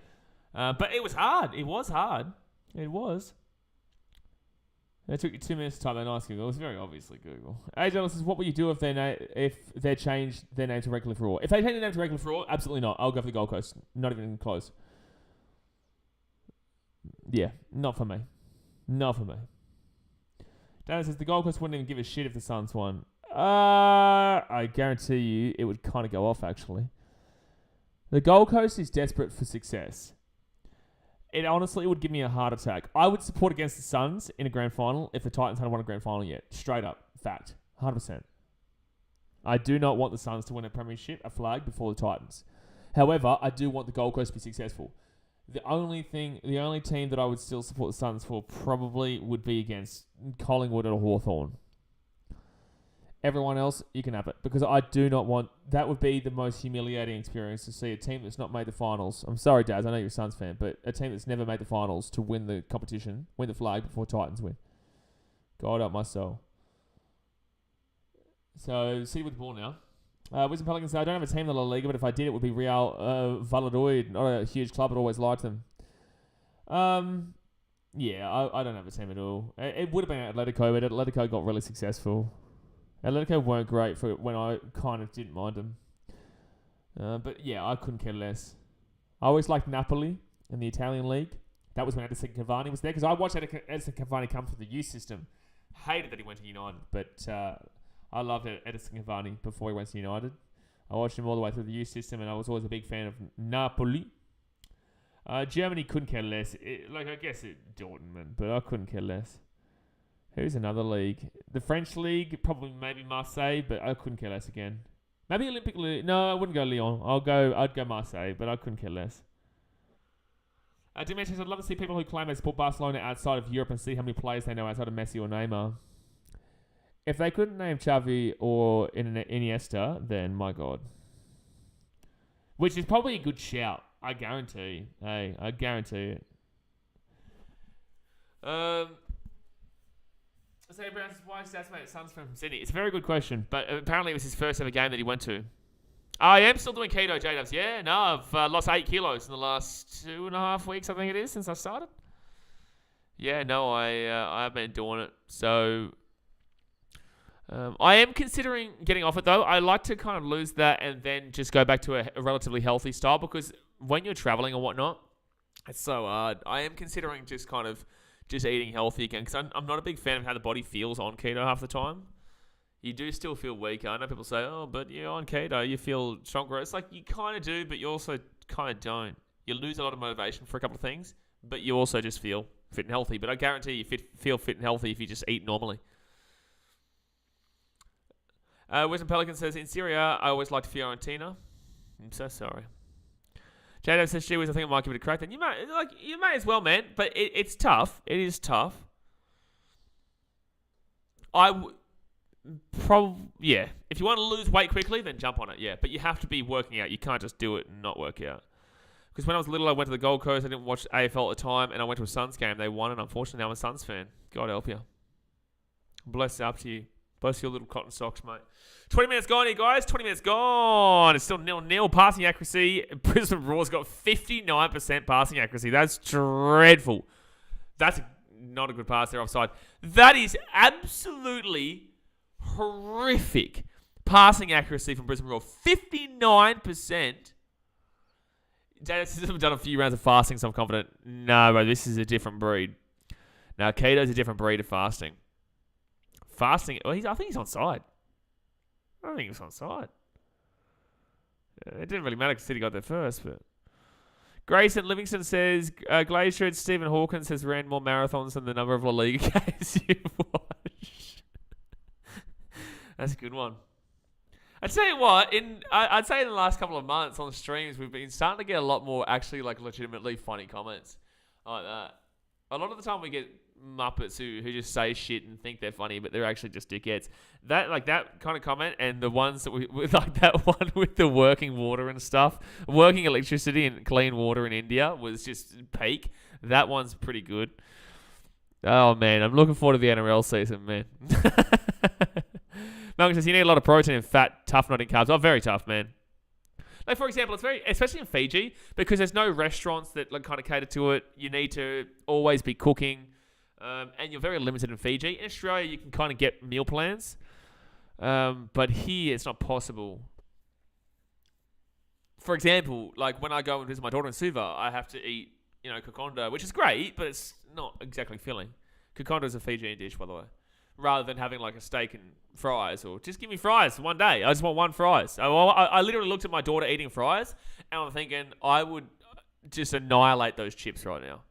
But it was hard. It was hard. It was. It took you 2 minutes to type that nice Google. It was very obviously Google. AJ says, what will you do if they change their name to Regular for All? If they change their name to Regular for All, absolutely not. I'll go for the Gold Coast. Not even close. Yeah, not for me. Not for me. Dan says, the Gold Coast wouldn't even give a shit if the Suns won. I guarantee you it would kind of go off, actually. The Gold Coast is desperate for success. It honestly would give me a heart attack. I would support against the Suns in a grand final if the Titans hadn't won a grand final yet. Straight up. Fact. 100%. I do not want the Suns to win a premiership, a flag, before the Titans. However, I do want the Gold Coast to be successful. The only team that I would still support the Suns for probably would be against Collingwood or Hawthorn. Everyone else, you can have it. Because I do not want... That would be the most humiliating experience to see a team that's not made the finals. I'm sorry, Daz, I know you're a Suns fan, but a team that's never made the finals to win the competition, win the flag before Titans win. God up my soul. So, City with the ball now. Wisdom Pelicans say, I don't have a team in the La Liga, but if I did, it would be Real Valladolid. Not a huge club, but always liked them. Yeah, I don't have a team at all. It would have been Atletico, but Atletico got really successful. Atletico weren't great for when I kind of didn't mind them. But yeah, I couldn't care less. I always liked Napoli in the Italian league. That was when Edison Cavani was there, because I watched Edison Cavani come through the youth system. Hated that he went to United, but I loved Edison Cavani before he went to United. I watched him all the way through the youth system, and I was always a big fan of Napoli. Germany couldn't care less. I guess Dortmund, but I couldn't care less. Who's another league? The French league, probably maybe Marseille, but I couldn't care less again. Maybe Olympic Lyon. No, I wouldn't go Lyon. I'd go Marseille, but I couldn't care less. Dimitri says, I'd love to see people who claim they support Barcelona outside of Europe and see how many players they know outside of Messi or Neymar. If they couldn't name Xavi or Iniesta, then my God. Which is probably a good shout. I guarantee. Hey, I guarantee it. So Brown says, why is Dad's mate Suns from Sydney? It's a very good question, but apparently it was his first ever game that he went to. I am still doing keto, J-Dubs. Yeah, no, I've lost 8 kilos in the last 2.5 weeks, I think it is, since I started. Yeah, no, I've been doing it. So I am considering getting off it, though. I like to kind of lose that and then just go back to a relatively healthy style, because when you're traveling or whatnot, it's so hard. I am considering just kind of just eating healthy again, because I'm not a big fan of how the body feels on keto half the time. You do still feel weaker. I know people say, oh, but you're on keto, you feel stronger. It's like you kind of do, but you also kind of don't. You lose a lot of motivation for a couple of things, but you also just feel fit and healthy. But I guarantee you feel fit and healthy if you just eat normally. Wisdom Pelican says, in Serie A, I always liked Fiorentina. I'm so sorry. J-Dub says, gee whiz, I think I might give it a crack. Then you may as well, man. But it's tough. It is tough. Yeah. If you want to lose weight quickly, then jump on it. Yeah, but you have to be working out. You can't just do it and not work out. Because when I was little, I went to the Gold Coast. I didn't watch AFL at the time, and I went to a Suns game. They won, and unfortunately, now I'm a Suns fan. God help you. Bless up to you. Bless your little cotton socks, mate. 20 minutes gone here, guys. 20 minutes gone. It's still 0-0 passing accuracy. Brisbane Roar's got 59% passing accuracy. That's dreadful. That's not a good pass there offside. That is absolutely horrific passing accuracy from Brisbane Roar. 59%. I've done a few rounds of fasting, so I'm confident. No, bro, this is a different breed. Now, keto's a different breed of fasting. Fasting, well, I think he's onside. I don't think he was onside. It didn't really matter because City got there first, but... Grayson Livingston says, Glacier and Stephen Hawkins has ran more marathons than the number of La Liga games you've watched. That's a good one. I tell you what, I'd say in the last couple of months on the streams, we've been starting to get a lot more actually like legitimately funny comments like that. A lot of the time we get Muppets who just say shit and think they're funny, but they're actually just dickheads. That kind of comment, and the ones that we like, that one with the working water and stuff, working electricity and clean water in India was just peak. That one's pretty good. Oh man, I'm looking forward to the NRL season, man. Malcolm says you need a lot of protein and fat, tough, not in carbs. Oh, very tough, man. Like, for example, it's very, especially in Fiji, because there's no restaurants that like kind of cater to it. You need to always be cooking. And you're very limited in Fiji. In Australia, you can kind of get meal plans. But here, it's not possible. For example, like when I go and visit my daughter in Suva, I have to eat, kokonda, which is great, but it's not exactly filling. Kokonda is a Fijian dish, by the way. Rather than having like a steak and fries, or just give me fries one day. I just want one fries. I literally looked at my daughter eating fries, and I'm thinking I would just annihilate those chips right now.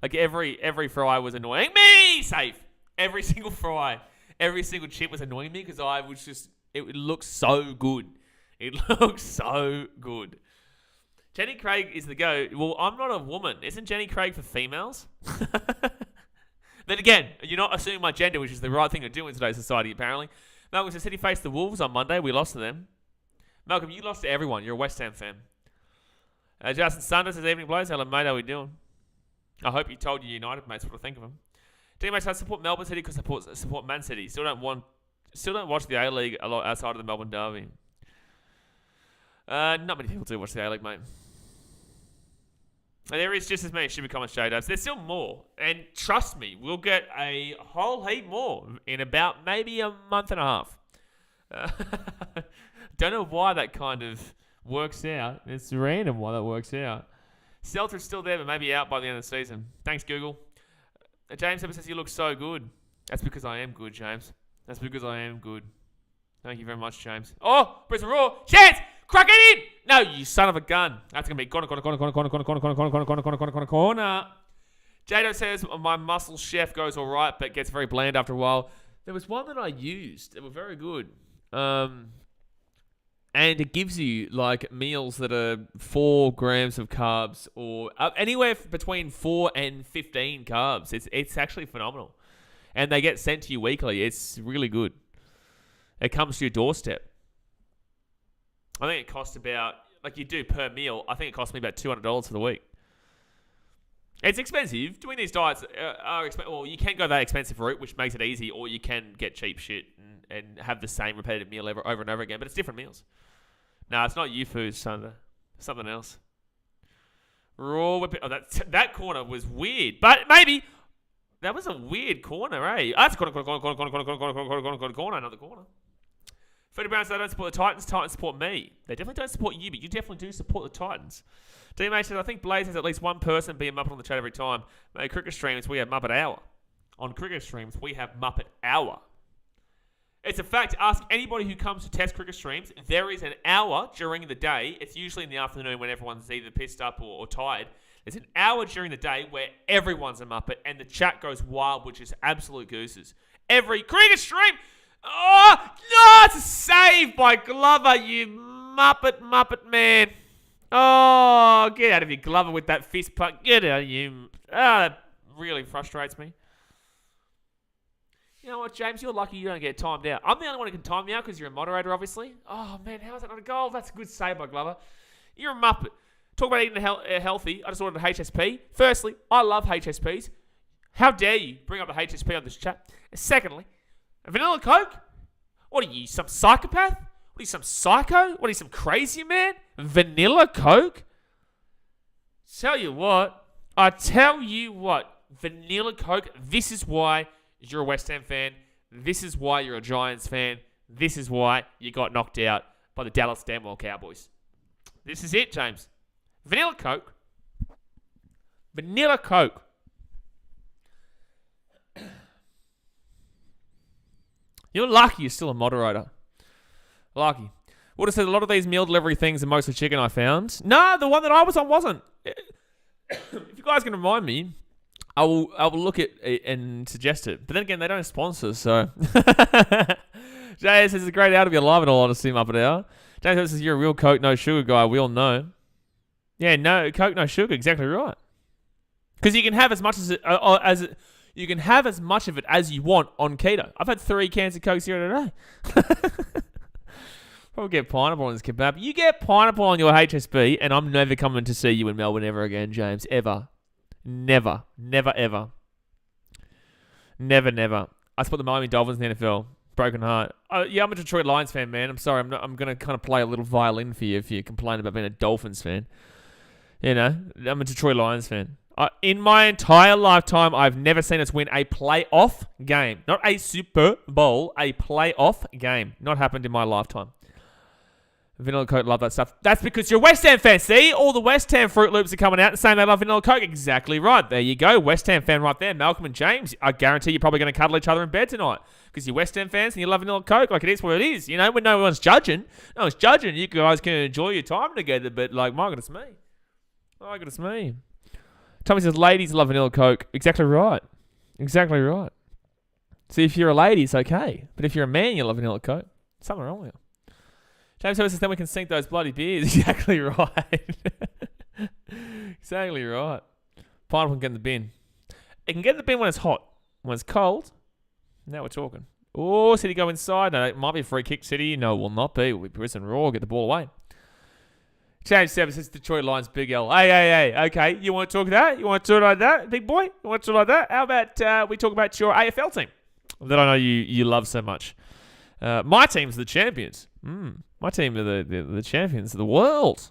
Like every fry was annoying me. Safe. Every single fry, every single chip was annoying me because I was just. It looked so good. It looked so good. Jenny Craig is the go. Well, I'm not a woman. Isn't Jenny Craig for females? Then again, you're not assuming my gender, which is the right thing to do in today's society, apparently. Melbourne City faced the Wolves on Monday. We lost to them. Malcolm, you lost to everyone. You're a West Ham fan. Justin Sanders says, evening, blows. Hello, mate. How we doing? I hope you told your United mates what to think of them. Teammates, I support Melbourne City because I support Man City. Still don't watch the A-League a lot outside of the Melbourne Derby. Not many people do watch the A-League, mate. And there is just as many stupid comments, J-Dubs. There's still more. And trust me, we'll get a whole heap more in about maybe a month and a half. Don't know why that kind of works out. It's random why that works out. Celta's still there, but maybe out by the end of the season. Thanks, Google. James ever says you look so good. That's because I am good, James. That's because I am good. Thank you very much, James. Oh, Brisbane Roar. Chance! Crack it in! No, you son of a gun. That's going to be corner. Jado says, my muscle chef goes all right, but gets very bland after a while. There was one that I used. They were very good. And it gives you like meals that are 4 grams of carbs or anywhere between 4 and 15 carbs. It's actually phenomenal. And they get sent to you weekly. It's really good. It comes to your doorstep. I think it costs about, like you do per meal, I think it costs me about $200 for the week. It's expensive. Doing these diets are expensive. Well, you can go that expensive route, which makes it easy, or you can get cheap shit and have the same repetitive meal over and over again, but it's different meals. No, it's not YouFood, Sandra. Something else. Raw whip. Oh, that corner was weird, but maybe that was a weird corner, eh? That's corner, another corner. Freddie Brown says, I don't support the Titans. Titans support me. They definitely don't support you, but you definitely do support the Titans. DMA says, I think Blaze has at least one person being Muppet on the chat every time. Mate, cricket streams, we have Muppet Hour. On cricket streams, we have Muppet Hour. It's a fact. Ask anybody who comes to test cricket streams. There is an hour during the day. It's usually in the afternoon when everyone's either pissed up or tired. There's an hour during the day where everyone's a Muppet and the chat goes wild, which is absolute gooses. Every cricket stream... Oh, no, it's a save by Glover, you Muppet man. Oh, get out of here, Glover, with that fist pump. Get out of you. That really frustrates me. You know what, James? You're lucky you don't get timed out. I'm the only one who can time you out because you're a moderator, obviously. Oh, man, how is that not a goal? That's a good save by Glover. You're a Muppet. Talk about eating healthy. I just ordered a HSP. Firstly, I love HSPs. How dare you bring up the HSP on this chat? Secondly, a vanilla Coke? What are you, some psychopath? What are you, some psycho? What are you, some crazy man? Vanilla Coke? I tell you what, vanilla Coke, this is why you're a West Ham fan. This is why you're a Giants fan. This is why you got knocked out by the Dallas Stanwell Cowboys. This is it, James. Vanilla Coke. Vanilla Coke. You're lucky you're still a moderator. Lucky. Would have said a lot of these meal delivery things are mostly chicken, I found. No, the one that I was on wasn't. If you guys can remind me, I will look at it and suggest it. But then again, they don't sponsor, so... Jay says it's a great out of your life and all honesty, Muppet Hour. Jay says you're a real Coke, no sugar guy. We all know. Yeah, no, Coke, no sugar. Exactly right. Because you can have as much you can have as much of it as you want on keto. I've had 3 cans of Coke Zero today. Probably get pineapple on this kebab. You get pineapple on your HSB, and I'm never coming to see you in Melbourne ever again, James. Ever. Never. Never, ever. Never, never. I support the Miami Dolphins in the NFL. Broken heart. Yeah, I'm a Detroit Lions fan, man. I'm sorry. I'm going to kind of play a little violin for you if you complain about being a Dolphins fan. You know, I'm a Detroit Lions fan. In my entire lifetime, I've never seen us win a playoff game. Not a Super Bowl, a playoff game. Not happened in my lifetime. Vanilla Coke, love that stuff. That's because you're a West Ham fan. See? All the West Ham Fruit Loops are coming out and saying they love Vanilla Coke. Exactly right. There you go. West Ham fan right there. Malcolm and James. I guarantee you're probably going to cuddle each other in bed tonight because you're West Ham fans and you love Vanilla Coke. Like, it is what it is. You know, when no one's judging. No one's judging. You guys can enjoy your time together, but like, my goodness me. My goodness me. Tommy says, ladies love Vanilla Coke. Exactly right. Exactly right. See, if you're a lady, it's okay. But if you're a man, you love Vanilla Coke. Something wrong with you. James says, then we can sink those bloody beers. Exactly right. Exactly right. Pineapple can get in the bin. It can get in the bin when it's hot. When it's cold, now we're talking. Oh, City go inside. No, it might be a free kick, City. No, it will not be. It will be Brisbane Roar. Get the ball away. Change 7 says Detroit Lions, Big L. Hey. Okay, you want to talk that? You want to talk like that, big boy? You want to talk like that? How about we talk about your AFL team that I know you love so much? My team's the champions. My team are the champions of the world.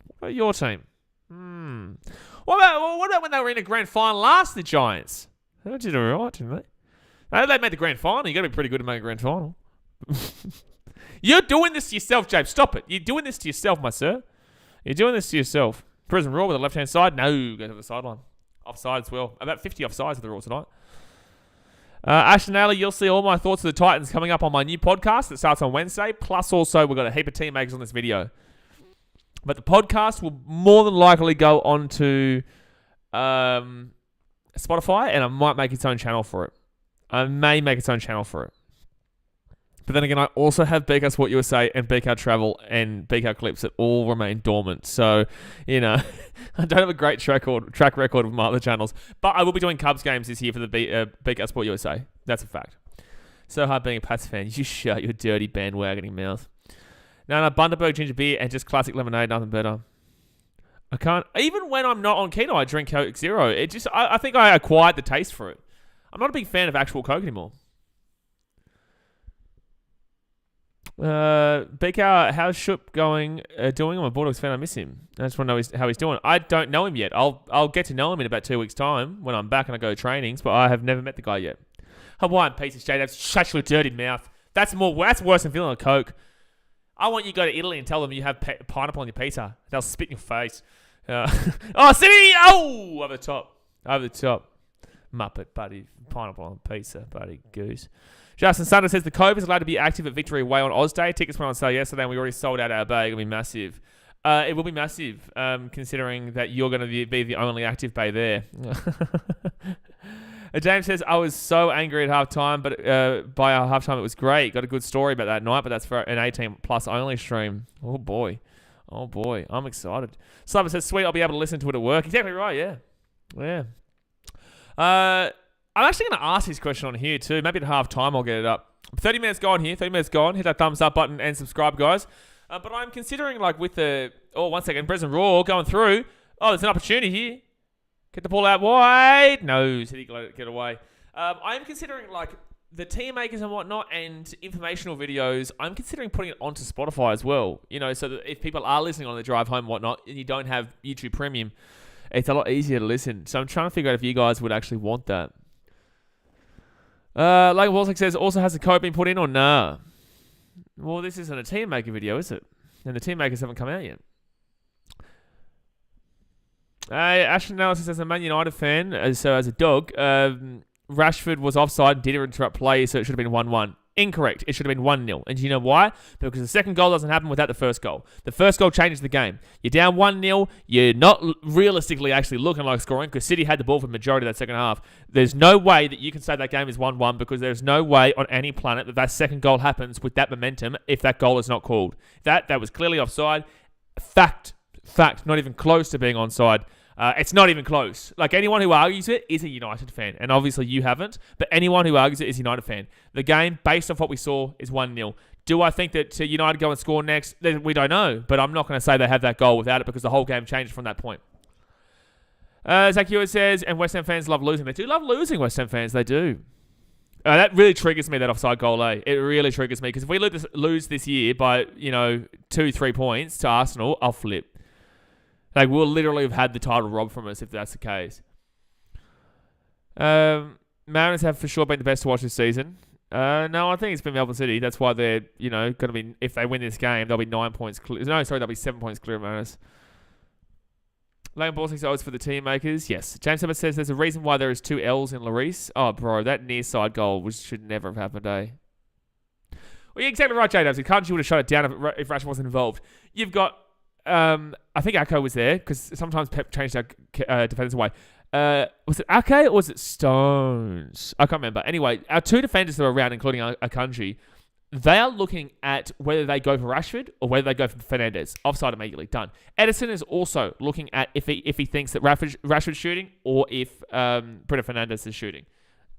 What about your team? What about when they were in a grand final last, the Giants? They did all right, didn't they? They made the grand final. You got to be pretty good to make a grand final. You're doing this to yourself, James. Stop it. You're doing this to yourself, my sir. You're doing this to yourself. Brisbane Roar with the left-hand side. No, go to the sideline. Offside as well. About 50 offsides with the Roar tonight. Ashton Naylor, you'll see all my thoughts of the Titans coming up on my new podcast that starts on Wednesday. Plus, also, we've got a heap of team makers on this video. But the podcast will more than likely go on to Spotify, and I might make its own channel for it. I may make its own channel for it. But then again, I also have BK Sport USA and BK Travel and BK Clips that all remain dormant. So, I don't have a great track record with my other channels. But I will be doing Cubs games this year for the BK Sport USA. That's a fact. So hard being a Pats fan. You shut your dirty bandwagoning mouth. No, Bundaberg ginger beer and just classic lemonade, nothing better. I can't. Even when I'm not on keto, I drink Coke Zero. I think I acquired the taste for it. I'm not a big fan of actual Coke anymore. BK, how's Shoop doing? I'm a Bulldogs fan. I miss him. I just want to know how he's doing. I don't know him yet. I'll get to know him in about 2 weeks' time when I'm back and I go to trainings, but I have never met the guy yet. Hawaiian pizza, Jade. Shut your dirty mouth. That's worse than feeling a Coke. I want you to go to Italy and tell them you have pineapple on your pizza. They'll spit in your face. City! Oh! Over the top. Muppet, buddy. Pineapple on pizza, buddy. Goose. Justin Sunder says the Cove is allowed to be active at Victory Way on Oz Day. Tickets went on sale yesterday and we already sold out our bay. It'll be massive. It will be massive, considering that you're going to be the only active bay there. James says, I was so angry at halftime, but by halftime it was great. Got a good story about that night, but that's for an 18 plus only stream. Oh boy. I'm excited. Slubber says, sweet, I'll be able to listen to it at work. Exactly right, yeah. I'm actually going to ask this question on here too. Maybe at halftime I'll get it up. 30 minutes gone here. 30 minutes gone. Hit that thumbs up button and subscribe, guys. But I'm considering, with the... Oh, 1 second. Brisbane Roar going through. Oh, there's an opportunity here. Get the ball out wide. No, City get away. I'm considering, the team makers and whatnot and informational videos, I'm considering putting it onto Spotify as well. So that if people are listening on the drive home and whatnot, and you don't have YouTube Premium, it's a lot easier to listen. So I'm trying to figure out if you guys would actually want that. Like Walsick says, also has the code been put in or nah? Well, this isn't a team maker video, is it? And the team makers haven't come out yet. Ashton Analysis says, a Man United fan, so as a dog, Rashford was offside and did interrupt play, so it should have been 1-1. Incorrect. It should have been 1-0. And do you know why? Because the second goal doesn't happen without the first goal. The first goal changes the game. You're down 1-0. You're not realistically actually looking like scoring because City had the ball for the majority of that second half. There's no way that you can say that game is 1-1 because there's no way on any planet that second goal happens with that momentum if that goal is not called. That was clearly offside. Fact. Not even close to being onside. It's not even close. Anyone who argues it is a United fan. And obviously you haven't. But anyone who argues it is a United fan. The game, based off what we saw, is 1-0. Do I think that United go and score next? We don't know. But I'm not going to say they have that goal without it because the whole game changed from that point. Zach Hewitt says, and West Ham fans love losing. They do love losing, West Ham fans. They do. That really triggers me, that offside goal, eh? It really triggers me. Because if we lose this year by, 2-3 points to Arsenal, I'll flip. We'll literally have had the title robbed from us if that's the case. Mariners have for sure been the best to watch this season. No, I think it's been Melbourne City. That's why they're, going to be, if they win this game, they'll be 9 points clear. No, sorry, they'll be 7 points clear of Mariners. Lane Ball 6 odds for the team makers. Yes. James Evans says there's a reason why there is 2 L's in Larice. Oh, bro, that near side goal should never have happened, eh? Well, you're exactly right, J-Dubs. You would have shut it down if Rashford wasn't involved. You've got... I think Ako was there because sometimes Pep changed our defenders away. Was it Ake or was it Stones? I can't remember. Anyway, our 2 defenders that were around, including Akanji, they are looking at whether they go for Rashford or whether they go for Fernandes. Offside immediately, done. Edison is also looking at if he thinks that Rashford's shooting or if Bruno Fernandes is shooting.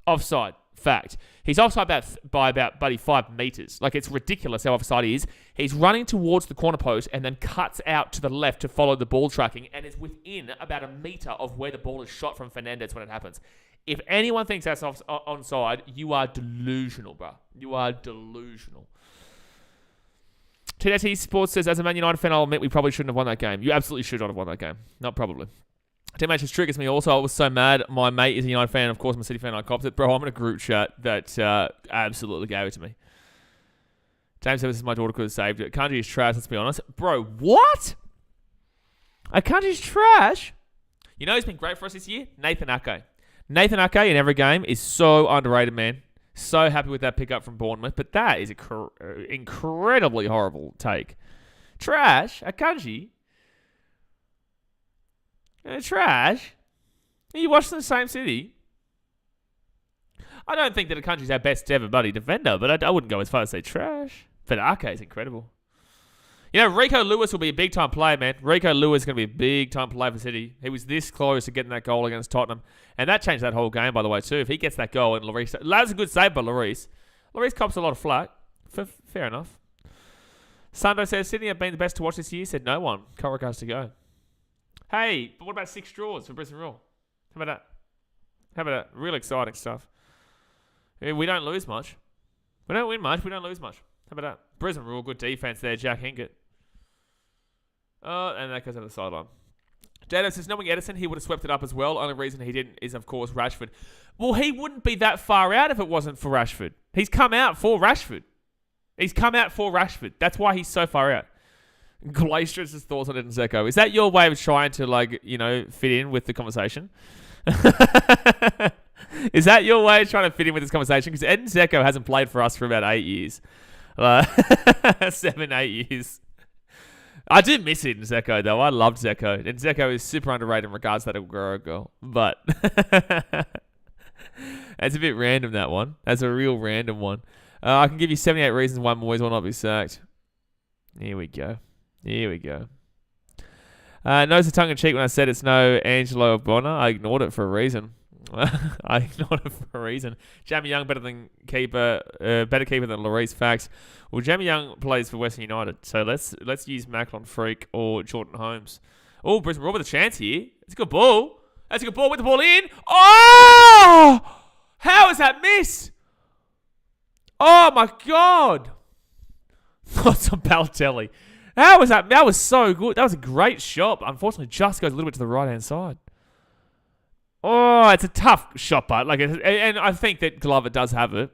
Offside, fact. He's offside by about 5 meters. Like, it's ridiculous how offside he is. He's running towards the corner post and then cuts out to the left to follow the ball tracking and is within about a meter of where the ball is shot from Fernandes when it happens. If anyone thinks that's onside, you are delusional, bro. You are delusional. TDT Sports says, as a Man United fan, I'll admit we probably shouldn't have won that game. You absolutely should not have won that game. Not probably. Teammate just triggers me also. I was so mad. My mate is a United fan. Of course, I'm a City fan. I copped it. Bro, I'm in a group chat that absolutely gave it to me. James says, this is my daughter could have saved it. Kanji is trash, let's be honest. Bro, what? Kanji's trash? You know who's been great for us this year? Nathan Ake. Nathan Ake in every game is so underrated, man. So happy with that pickup from Bournemouth. But that is an incredibly horrible take. Trash? Akanji? Trash? You watched the same City? I don't think that Akanji's our best ever buddy defender, but I wouldn't go as far as say trash. But Ake is incredible. You know, Rico Lewis will be a big-time player, man. Rico Lewis is going to be a big-time player for City. He was this close to getting that goal against Tottenham. And that changed that whole game, by the way, too. If he gets that goal and Lloris... That's a good save by Lloris. Lloris cops a lot of flack. Fair enough. Sando says, Sydney have been the best to watch this year. Said no one. Corrick has to go. Hey, but what about 6 draws for Brisbane Roar? How about that? Real exciting stuff. We don't lose much. We don't win much. We don't lose much. How about that? Brisbane Roar, good defense there. Jack Hinkett. And that goes on the sideline. Dado says, knowing Edison, he would have swept it up as well. Only reason he didn't is, of course, Rashford. Well, he wouldn't be that far out if it wasn't for Rashford. He's come out for Rashford. That's why he's so far out. Glaciers' thoughts on Edin Dzeko. Is that your way of trying to, fit in with the conversation? Is that your way of trying to fit in with this conversation? Because Edin Dzeko hasn't played for us for about 8 years. 7, 8 years. I do miss Edin Dzeko, though. I loved Dzeko. And Dzeko is super underrated in regards to that Aguero goal. But it's a bit random, that one. That's a real random one. I can give you 78 reasons why Moyes will not be sacked. Here we go. No's a tongue-in-cheek when I said it's no Angelo Bonner. I ignored it for a reason. Jamie Young better keeper than Lloris. Facts. Well, Jamie Young plays for Western United, so let's use Macklin Freak or Jordan Holmes. Oh, Brisbane Roar with a chance here. It's a good ball. That's a good ball with the ball in. Oh! How is that missed? Oh my God! Thoughts on Balotelli. How was that? That was so good. That was a great shot. Unfortunately, just goes a little bit to the right-hand side. Oh, it's a tough shot, but and I think that Glover does have it.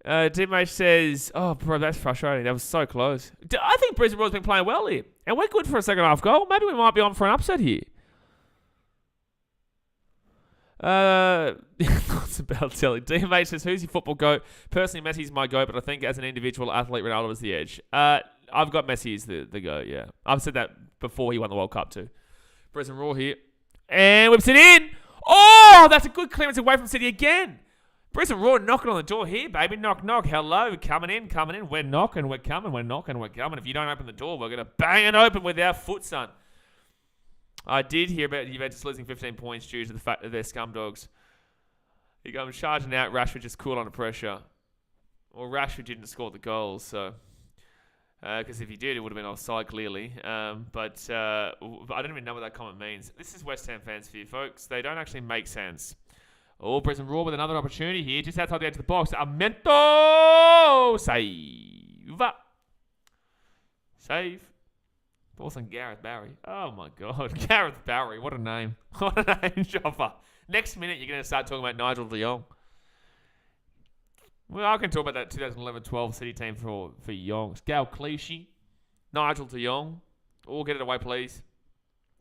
Teammate says, "Oh, bro, that's frustrating. That was so close." I think Brisbane Roar's been playing well here, and we're good for a second half goal. Maybe we might be on for an upset here. What's about telling? Teammate says, "Who's your football goat?" Personally, Messi's my goat, but I think as an individual athlete, Ronaldo is the edge. I've got Messi as the goat. Yeah, I've said that before he won the World Cup too. Brisbane Roar here. And whips it in. Oh, that's a good clearance away from City again. Brisbane Roar knocking on the door here, baby. Knock, knock. Hello. Coming in. We're knocking. We're coming. We're knocking. We're coming. If you don't open the door, we're going to bang it open with our foot, son. I did hear about Juventus losing 15 points due to the fact that they're scum dogs. You go charging out. Rashford just cool under pressure. Well, Rashford didn't score the goals, so... Because if he did, it would have been offside, clearly. But I don't even know what that comment means. This is West Ham fans for you, folks. They don't actually make sense. Oh, Brisbane Roar with another opportunity here. Just outside the edge of the box. Amento! Save. Balls on Gareth Barry. Oh, my God. Gareth Barry. What a name. What a name, Joffa. Next minute, you're going to start talking about Nigel de Jong. Well, I can talk about that 2011-12 City team for Youngs. Gal Clichy, Nigel de Jong. All get it away, please.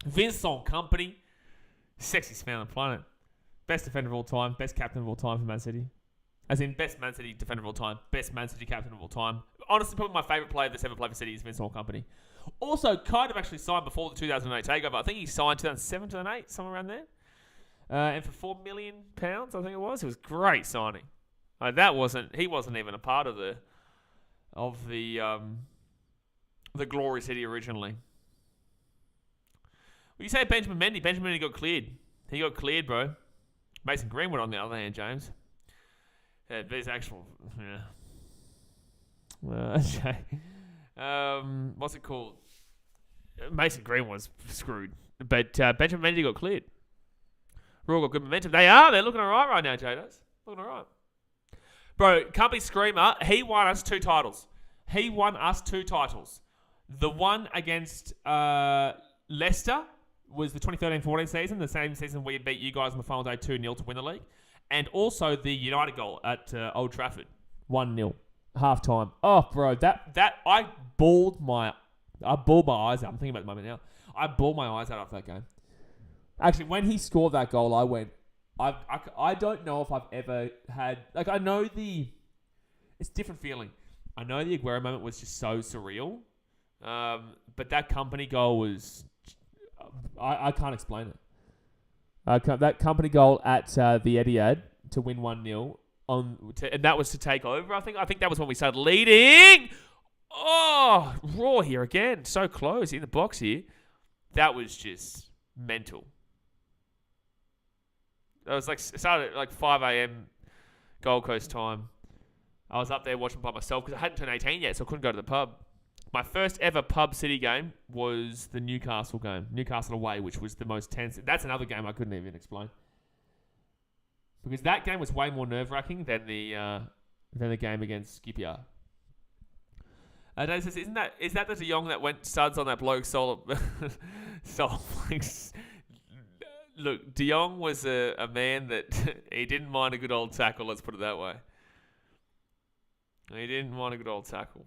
Vincent Kompany. Sexiest man on the planet. Best defender of all time. Best captain of all time for Man City. As in, best Man City defender of all time. Best Man City captain of all time. Honestly, probably my favourite player that's ever played for City is Vincent Kompany. Also, kind of actually signed before the 2008 takeover. I think he signed 2007, 2008, somewhere around there. And for £4 million, I think it was. It was a great signing. He wasn't even a part of the Glory City originally. Well, you say Benjamin Mendy. Benjamin Mendy got cleared. He got cleared, bro. Mason Greenwood, on the other hand, James. There's actual... Yeah. Okay. What's it called? Mason Greenwood's screwed. But Benjamin Mendy got cleared. Roar got good momentum. They're looking alright right now, Jados. Looking alright. Bro, Company Screamer, he won us 2 titles. The one against Leicester was the 2013-14 season, the same season we beat you guys in the final day 2-0 to win the league. And also the United goal at Old Trafford. 1-0. Half time. Oh, bro, that I bawled my eyes out. I'm thinking about the moment now. I bawled my eyes out after that game. Actually, when he scored that goal, I went, I don't know if I've ever had, like, it's a different feeling. I know the Aguero moment was just so surreal. But that Company goal was, I can't explain it. That Company goal at the Etihad to win 1-0, and that was to take over, I think that was when we started leading. Oh, Raw here again. So close in the box here. That was just mental. It was started at like 5 a.m. Gold Coast time. I was up there watching by myself because I hadn't turned 18 yet, so I couldn't go to the pub. My first ever pub city game was the Newcastle game. Newcastle away, which was the most tense. That's another game I couldn't even explain. Because that game was way more nerve-wracking than the game against Skipper. Dave says, is that the De Jong that went studs on that bloke solo? Look, De Jong was a man that he didn't mind a good old tackle, let's put it that way. He didn't mind a good old tackle.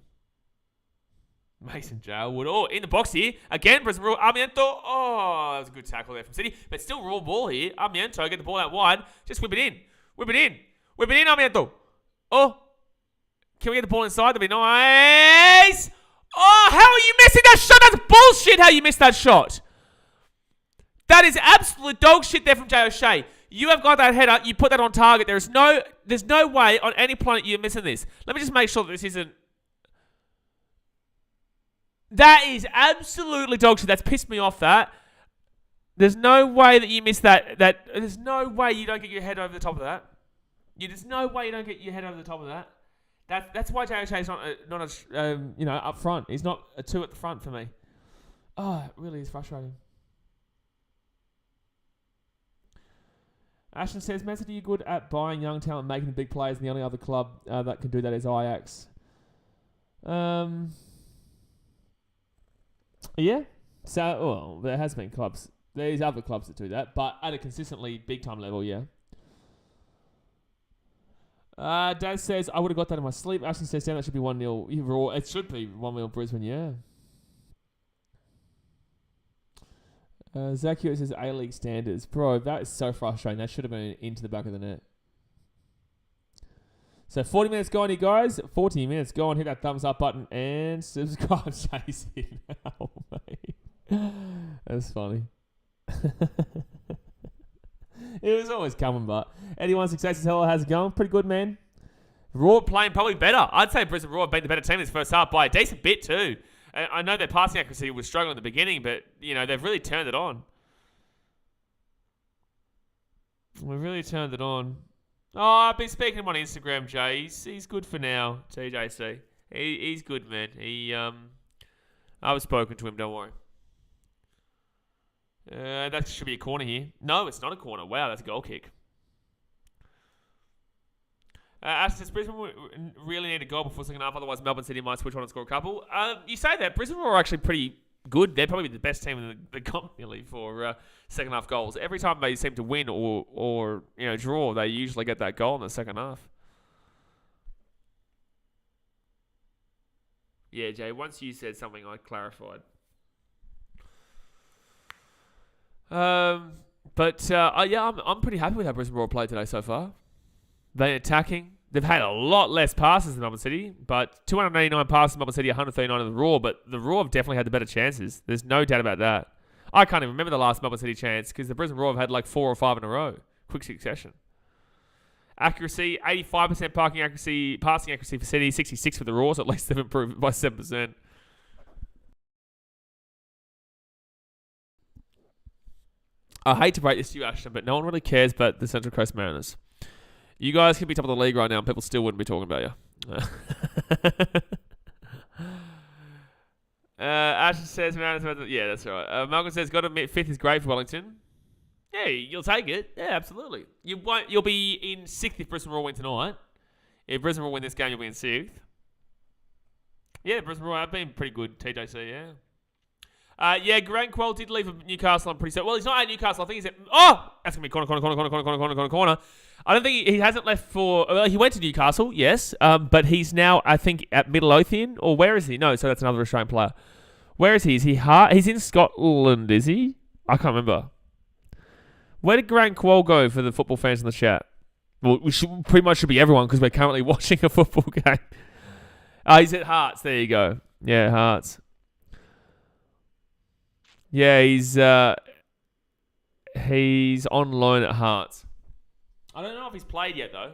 Mason Jailwood. Oh, in the box here. Again, Brisbane Roar. Armiento. Oh, that was a good tackle there from City. But still raw ball here. Armiento, get the ball out wide. Just whip it in. Whip it in, Armiento. Oh. Can we get the ball inside? That'd be nice. Oh, how are you missing that shot? That's bullshit how you missed that shot. That is absolute dog shit there from Jay O'Shea. You have got that header. You put that on target. There's no way on any planet you're missing this. Let me just make sure that this isn't... That is absolutely dog shit. That's pissed me off, that. There's no way that you miss that. There's no way you don't get your head over the top of that. There's no way you don't get your head over the top of that. That's why JHA is not up front. He's not a 2 at the front for me. Oh, it really is frustrating. Ashton says, Man City, are you good at buying young talent, making the big players, and the only other club that can do that is Ajax. Yeah. So, there has been clubs. There's other clubs that do that, but at a consistently big-time level, yeah. Dad says, I would have got that in my sleep. Ashton says, damn, that should be 1-0 Raw. It should be 1-0 Brisbane, yeah. Zach Hewitt says, A-League standards. Bro, that is so frustrating. That should have been into the back of the net. So 40 minutes gone here, guys. 40 minutes gone. Hit that thumbs up button and subscribe. Chase it now, mate. That's funny. It was always coming, but anyone success as hell. How's it going? Pretty good, man. Raw playing probably better. I'd say Brisbane Roar beat the better team this first half by a decent bit too. I know their passing accuracy was struggling at the beginning, but they've really turned it on. We've really turned it on. Oh, I've been speaking to him on Instagram, Jay. He's good for now, TJC. He's good, man. I've spoken to him, don't worry. That should be a corner here. No, it's not a corner. Wow, that's a goal kick. Ash says, Brisbane really need a goal before second half, otherwise Melbourne City might switch on and score a couple. You say that. Brisbane are actually pretty good. They're probably the best team in the company for second half goals. Every time they seem to win or draw, they usually get that goal in the second half. Yeah, Jay, once you said something, I clarified. I'm pretty happy with how Brisbane Roar played today so far. They're attacking. They've had a lot less passes than Melbourne City, but 289 passes in Melbourne City, 139 in the Roar, but the Roar have definitely had the better chances. There's no doubt about that. I can't even remember the last Melbourne City chance because the Brisbane Roar have had like 4 or 5 in a row. Quick succession. Accuracy, 85% passing accuracy for City, 66 for the Roar, so at least they've improved by 7%. I hate to break this to you, Ashton, but no one really cares about the Central Coast Mariners. You guys could be top of the league right now and people still wouldn't be talking about you. Ashton says, Mariners, yeah, that's right. Malcolm says, got to admit, 5th is great for Wellington. Yeah, you'll take it. Yeah, absolutely. You'll be in 6th if Brisbane Roar win tonight. If Brisbane Roar win this game, you'll be in 6th. Yeah, Brisbane Roar have been pretty good, TJC, yeah. Yeah, Grant Quell did leave Newcastle. I'm pretty certain. Well, he's not at Newcastle. I think he's at... Oh! That's going to be corner. I don't think he hasn't left for... Well, he went to Newcastle, yes. But he's now, I think, at Midlothian. Or where is he? No, so that's another Australian player. Where is he? Is he He's in Scotland, is he? I can't remember. Where did Grant Quell go for the football fans in the chat? Well, pretty much should be everyone because we're currently watching a football game. He's at Hearts. There you go. Yeah, Hearts. Yeah, he's on loan at Hearts. I don't know if he's played yet, though.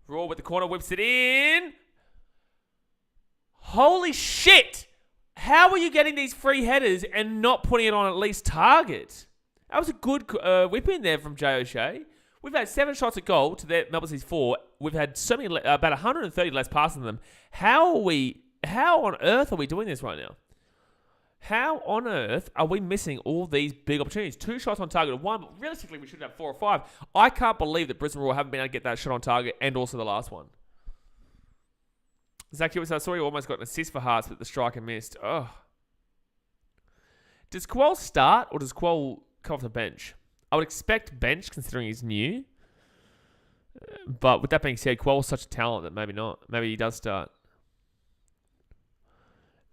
Roar with the corner, whips it in. Holy shit! How are you getting these free headers and not putting it on at least target? That was a good whip in there from Jay O'Shea. We've had 7 shots at goal to their Melbourne City's 4. We've had so many, about 130 less passes than them. How on earth are we doing this right now? How on earth are we missing all these big opportunities? 2 shots on target of 1, but realistically we should have 4 or 5. I can't believe that Brisbane Roar haven't been able to get that shot on target and also the last one. Zach Hewitt, I saw you almost got an assist for Hearts, but the striker missed. Oh. Does Quell start or does Quell come off the bench? I would expect bench considering he's new. But with that being said, Quell's such a talent that maybe not. Maybe he does start.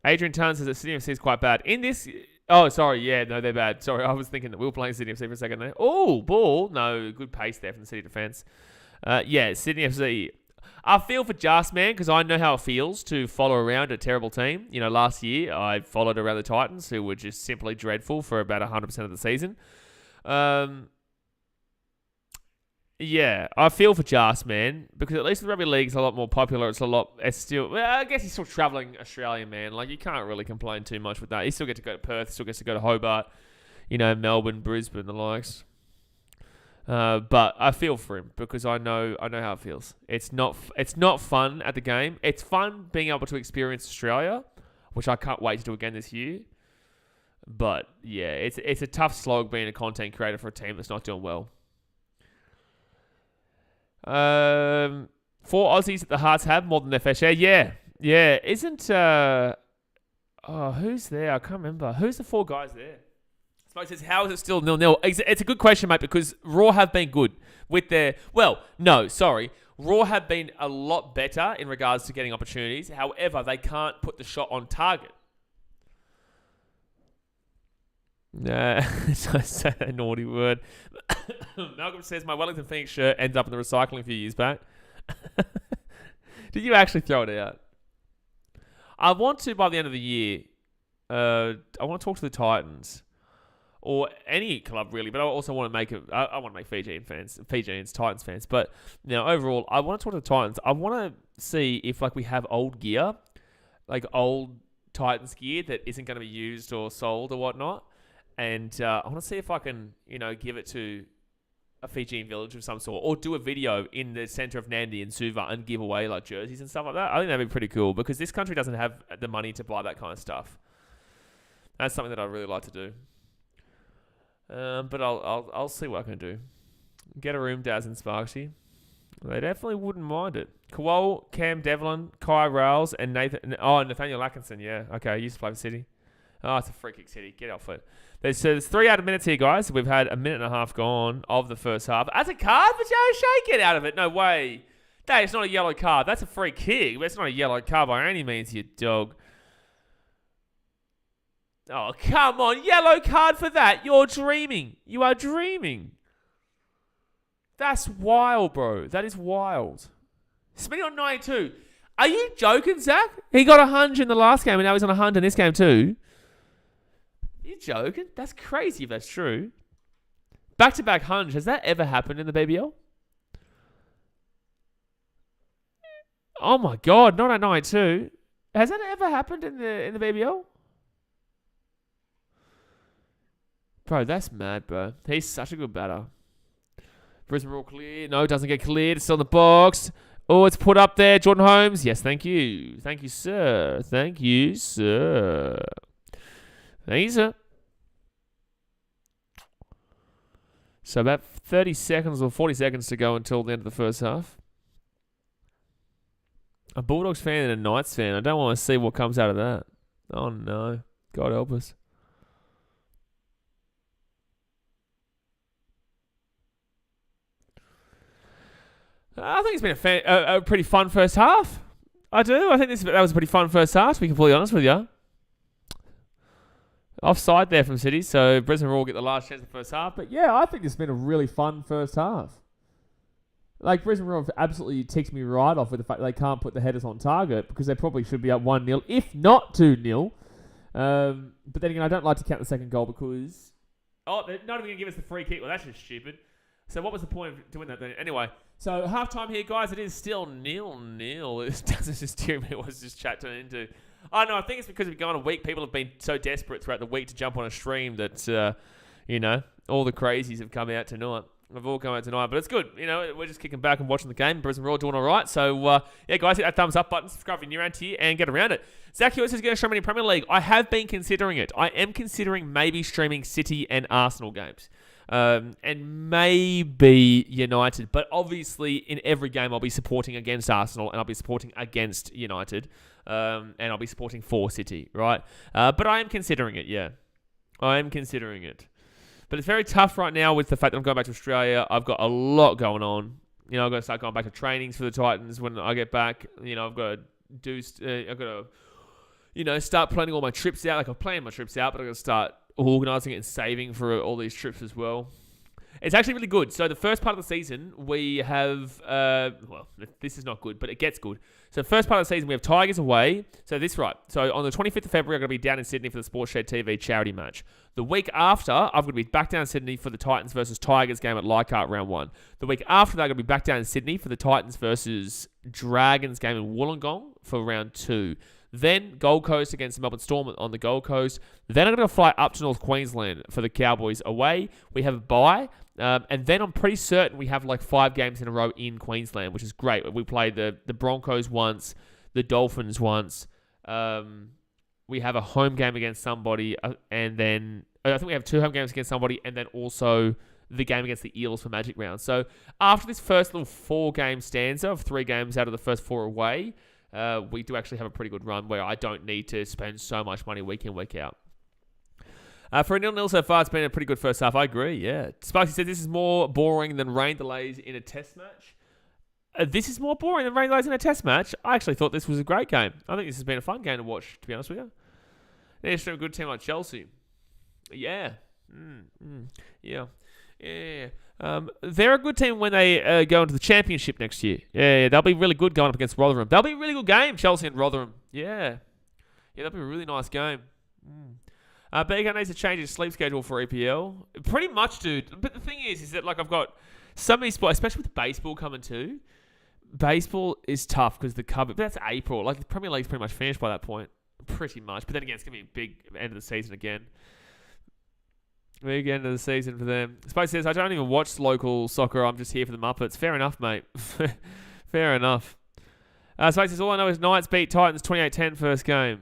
Adrian Tan says that Sydney FC is quite bad. In this... Oh, sorry. Yeah, no, they're bad. Sorry, I was thinking that we were playing Sydney FC for a second there. Oh, ball. No, good pace there from the City defence. Yeah, Sydney FC... I feel for Just, man, because I know how it feels to follow around a terrible team. You know, last year I followed around the Titans, who were just simply dreadful for about 100% of the season. Yeah, I feel for Just, man, because at least the rugby league's a lot more popular. It's still, well, I guess he's still travelling Australian, man. Like, you can't really complain too much with that. He still gets to go to Perth, still gets to go to Hobart, you know, Melbourne, Brisbane, the likes. But I feel for him because I know how it feels. It's not fun at the game. It's fun being able to experience Australia, which I can't wait to do again this year. But yeah, it's a tough slog being a content creator for a team that's not doing well. 4 Aussies that the Hearts have more than their fair share. Yeah. Isn't who's there? I can't remember. Who's the 4 guys there? Smoke says, how is it still 0-0? It's a good question, mate, because Raw have been good with their... Well, no, sorry. Raw have been a lot better in regards to getting opportunities. However, they can't put the shot on target. Nah, that's a naughty word. Malcolm says, my Wellington Phoenix shirt ends up in the recycling a few years back. Did you actually throw it out? I want to, by the end of the year, I want to talk to the Titans. Or any club really, but I also want to make I want to make Fijians, Titans fans. But you know, overall, I want to talk to the Titans. I want to see if we have old gear, like old Titans gear that isn't going to be used or sold or whatnot. And I want to see if I can, give it to a Fijian village of some sort, or do a video in the centre of Nandi and Suva and give away like jerseys and stuff like that. I think that'd be pretty cool because this country doesn't have the money to buy that kind of stuff. That's something that I'd really like to do. But I'll see what I can do. Get a room, Daz and Sparksy. They definitely wouldn't mind it. Kowal, Cam Devlin, Kai Rails, and Nathaniel Atkinson. Yeah, okay. I used to play for City. Oh, it's a free kick City. Get off it. There's 3 out of minutes here, guys. We've had a minute and a half gone of the first half. That's a card for Joe Shea. Get out of it. No way. That is not a yellow card. That's a free kick. But it's not a yellow card by any means, you dog. Oh, come on. Yellow card for that. You're dreaming. You are dreaming. That's wild, bro. That is wild. Smitty on 92. Are you joking, Zach? He got 100 in the last game and now he's on 100 in this game too. Are you joking? That's crazy if that's true. Back-to-back 100. Has that ever happened in the BBL? Oh my God, 1992. Has that ever happened in the BBL? Bro, that's mad, bro. He's such a good batter. Brisbane Roar clear. No, it doesn't get cleared. It's on the box. Oh, it's put up there. Jordan Holmes. Yes, thank you. Thank you, sir. Thank you, sir. Thank you, sir. So about 30 seconds or 40 seconds to go until the end of the first half. A Bulldogs fan and a Knights fan. I don't want to see what comes out of that. Oh, no. God help us. I think it's been a pretty fun first half. I do. I think that was a pretty fun first half, to be completely honest with you. Offside there from City, so Brisbane Roar get the last chance in the first half. But yeah, I think it's been a really fun first half. Like, Brisbane Roar absolutely ticks me right off with the fact they can't put the headers on target because they probably should be up 1-0, if not 2-0. But then again, I don't like to count the second goal because... Oh, they're not even going to give us the free kick. Well, that's just stupid. So what was the point of doing that then? Anyway, so halftime here, guys. It is still 0-0. It doesn't just steer me what's this chat turned into. Oh, no, I think it's because we've gone a week. People have been so desperate throughout the week to jump on a stream that, all the crazies have come out tonight. We've all come out tonight, but it's good. We're just kicking back and watching the game. Brisbane Roar doing all right. So, yeah, guys, hit that thumbs up button, subscribe if you're new around here, and get around it. Zach Hewis is going to stream in Premier League. I have been considering it. I am considering maybe streaming City and Arsenal games. And maybe United. But obviously, in every game, I'll be supporting against Arsenal, and I'll be supporting against United, and I'll be supporting for City, right? But I am considering it, yeah. I am considering it. But it's very tough right now with the fact that I'm going back to Australia. I've got a lot going on. I've got to start going back to trainings for the Titans when I get back. I've got to start planning all my trips out. Like, I've planned my trips out, but I've got to start organising it and saving for all these trips as well. It's actually really good. So the first part of the season, we have... this is not good, but it gets good. So the first part of the season, we have Tigers away. So So on the 25th of February, I'm going to be down in Sydney for the Sports Shed TV charity match. The week after, I'm going to be back down in Sydney for the Titans versus Tigers game at Leichhardt round 1. The week after that, I'm going to be back down in Sydney for the Titans versus Dragons game in Wollongong for round 2. Then Gold Coast against the Melbourne Storm on the Gold Coast. Then I'm going to fly up to North Queensland for the Cowboys away. We have a bye. And then I'm pretty certain we have like 5 games in a row in Queensland, which is great. We played the Broncos once, the Dolphins once. We have a home game against somebody. And then I think we have 2 home games against somebody. And then also the game against the Eels for Magic Round. So after this first little 4-game stanza of 3 games out of the first 4 away... we do actually have a pretty good run where I don't need to spend so much money week in, week out. For a 0-0 so far, it's been a pretty good first half. I agree, yeah. Sparky said this is more boring than rain delays in a test match. This is more boring than rain delays in a test match. I actually thought this was a great game. I think this has been a fun game to watch, to be honest with you. They're a good team like Chelsea. Yeah. Yeah. Yeah. They're a good team when they go into the championship next year. Yeah, they'll be really good going up against Rotherham. That'll be a really good game, Chelsea and Rotherham. Yeah, that'll be a really nice game. BK needs to change his sleep schedule for EPL. Pretty much, dude. But the thing is that like I've got so many sports, especially with baseball coming too. Baseball is tough because the cover. But that's April. Like the Premier League's pretty much finished by that point. Pretty much. But then again, it's gonna be a big end of the season again. Big end of the season for them. Spice says, I don't even watch local soccer. I'm just here for the Muppets. Fair enough, mate. Fair enough. Spice says, all I know is Knights beat Titans 28-10 first game.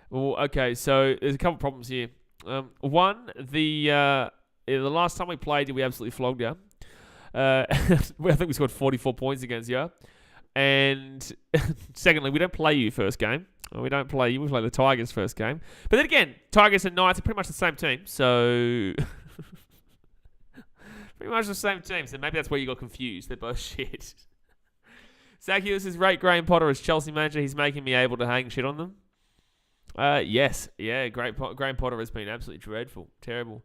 Well, okay, so there's a couple of problems here. One, the last time we played you, we absolutely flogged you. I think we scored 44 points against you. And secondly, we don't play you first game. We don't play you. We play the Tigers first game. But then again, Tigers and Knights are pretty much the same team. So, pretty much the same team. So maybe that's where you got confused. They're both shit. Zach Hughes says, rate Graham Potter as Chelsea manager. He's making me able to hang shit on them. Yes. Yeah, Graham Potter has been absolutely dreadful. Terrible.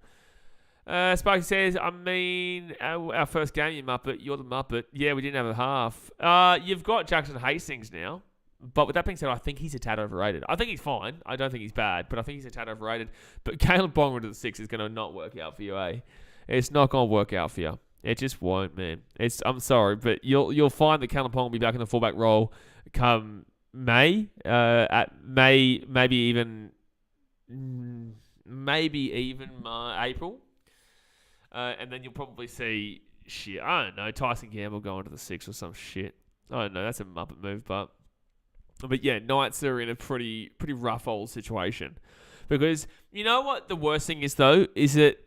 Sparky says, our first game, you Muppet. You're the Muppet. Yeah, we didn't have a half. You've got Jackson Hastings now. But with that being said, I think he's a tad overrated. I think he's fine. I don't think he's bad, but I think he's a tad overrated. But Caleb Bonga to the 6 is going to not work out for you, eh? It's not going to work out for you. It just won't, man. I'm sorry, but you'll find that Callum Pong will be back in the fullback role come May. Maybe even April. And then you'll probably see shit. I don't know, Tyson Gamble going to the 6 or some shit. I don't know. That's a Muppet move, but yeah, Knights are in a pretty rough old situation because you know what the worst thing is though is that,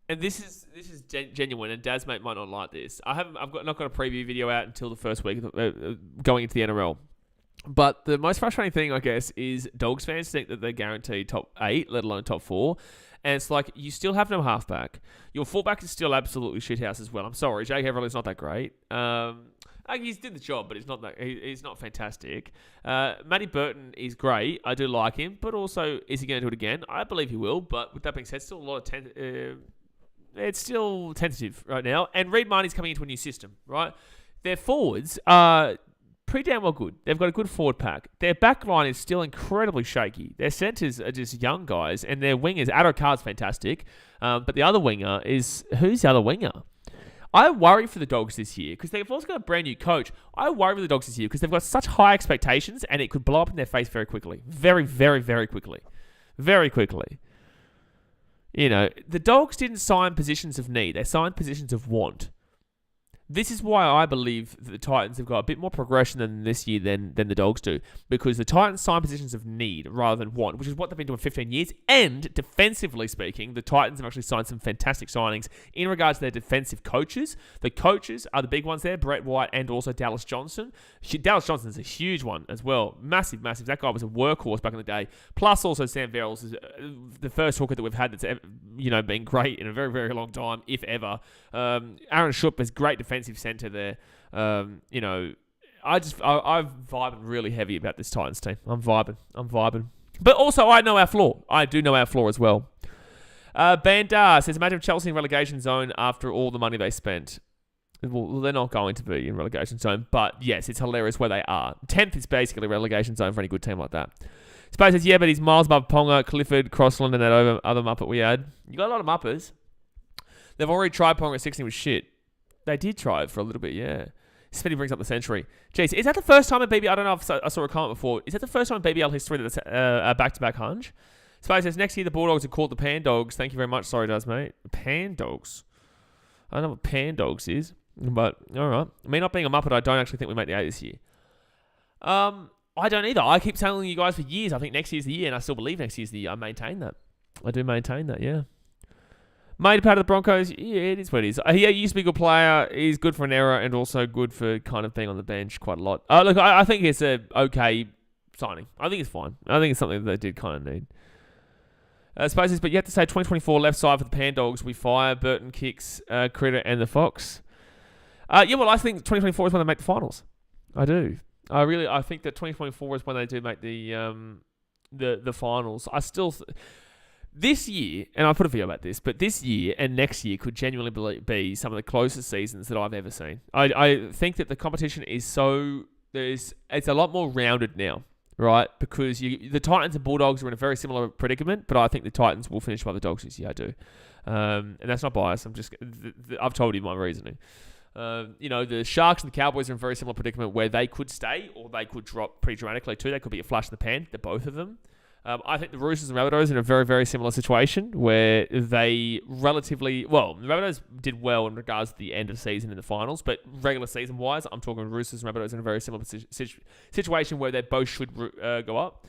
and this is genuine, and Dad's mate might not like this. I've not got a preview video out until the first week going into the NRL. But the most frustrating thing, I guess, is Dogs fans think that they're guaranteed top 8, let alone top 4. And it's like, you still have no halfback. Your fullback is still absolutely shithouse as well. I'm sorry, Jake Everly's not that great. He's did the job, but he's not fantastic. Matty Burton is great. I do like him. But also, is he going to do it again? I believe he will. But with that being said, still a lot of it's still tentative right now. And Reid Marnie's coming into a new system, right? Their forwards are pretty damn well good. They've got a good forward pack. Their back line is still incredibly shaky. Their centres are just young guys, and their wingers, Addo Carr's fantastic, but the other winger is... Who's the other winger? I worry for the Dogs this year, because they've also got a brand new coach. I worry for the Dogs this year, because they've got such high expectations, and it could blow up in their face very quickly. Very, very, very quickly. Very quickly. You know, the Dogs didn't sign positions of need. They signed positions of want. This is why I believe that the Titans have got a bit more progression than this year than the Dogs do. Because the Titans sign positions of need rather than want, which is what they've been doing 15 years. And defensively speaking, the Titans have actually signed some fantastic signings in regards to their defensive coaches. The coaches are the big ones there, Brett White and also Dallas Johnson. Dallas Johnson's a huge one as well. Massive, massive. That guy was a workhorse back in the day. Plus also Sam Verrills is the first hooker that we've had that's ever, been great in a very, very long time, if ever. Aaron Schupp is great defensive centre there. I'm vibing really heavy about this Titans team. I'm vibing. But also, I know our flaw. I do know our flaw as well. Bandar says, imagine Chelsea in relegation zone after all the money they spent. Well, they're not going to be in relegation zone, but yes, it's hilarious where they are. 10th is basically relegation zone for any good team like that. Space says, yeah, but he's miles above Ponga, Clifford, Crossland, and that other Muppet we had. You got a lot of Muppers. They've already tried Ponga at 16 with shit. They did try it for a little bit, yeah. Smitty brings up the century. Jeez, is that the first time in BBL? I don't know if I saw a comment before. Is that the first time in BBL history that it's a back-to-back hunch? Space says, next year the Bulldogs are called the Pan Dogs. Thank you very much. Sorry, does mate. Pan Dogs. I don't know what Pan Dogs is, but all right. Me not being a Muppet, I don't actually think we make the 8 this year. I don't either. I keep telling you guys for years, I think next year's the year, and I still believe next year's the year. I maintain that. I do maintain that, yeah. Made part of the Broncos, yeah, it is what it is. He used to be a good player. He's good for an error and also good for kind of being on the bench quite a lot. Look, I think it's a okay signing. I think it's fine. I think it's something that they did kind of need. Spaces, but you have to say 2024 left side for the Pan Dogs. We fire Burton, Kicks, Critter, and the Fox. Yeah, well, I think 2024 is when they make the finals. I do. I think that 2024 is when they do make the finals. I still... This year, and I put a video about this, but this year and next year could genuinely be some of the closest seasons that I've ever seen. I think that the competition is it's a lot more rounded now, right? Because the Titans and Bulldogs are in a very similar predicament, but I think the Titans will finish by the Dogs this year. I do, and that's not biased. I've told you my reasoning. The Sharks and the Cowboys are in a very similar predicament where they could stay or they could drop pretty dramatically too. They could be a flash in the pan. They're both of them. I think the Roosters and Rabbitohs are in a very, very similar situation where they the Rabbitohs did well in regards to the end of season in the finals, but regular season-wise, I'm talking Roosters and Rabbitohs in a very similar situation where they both should go up.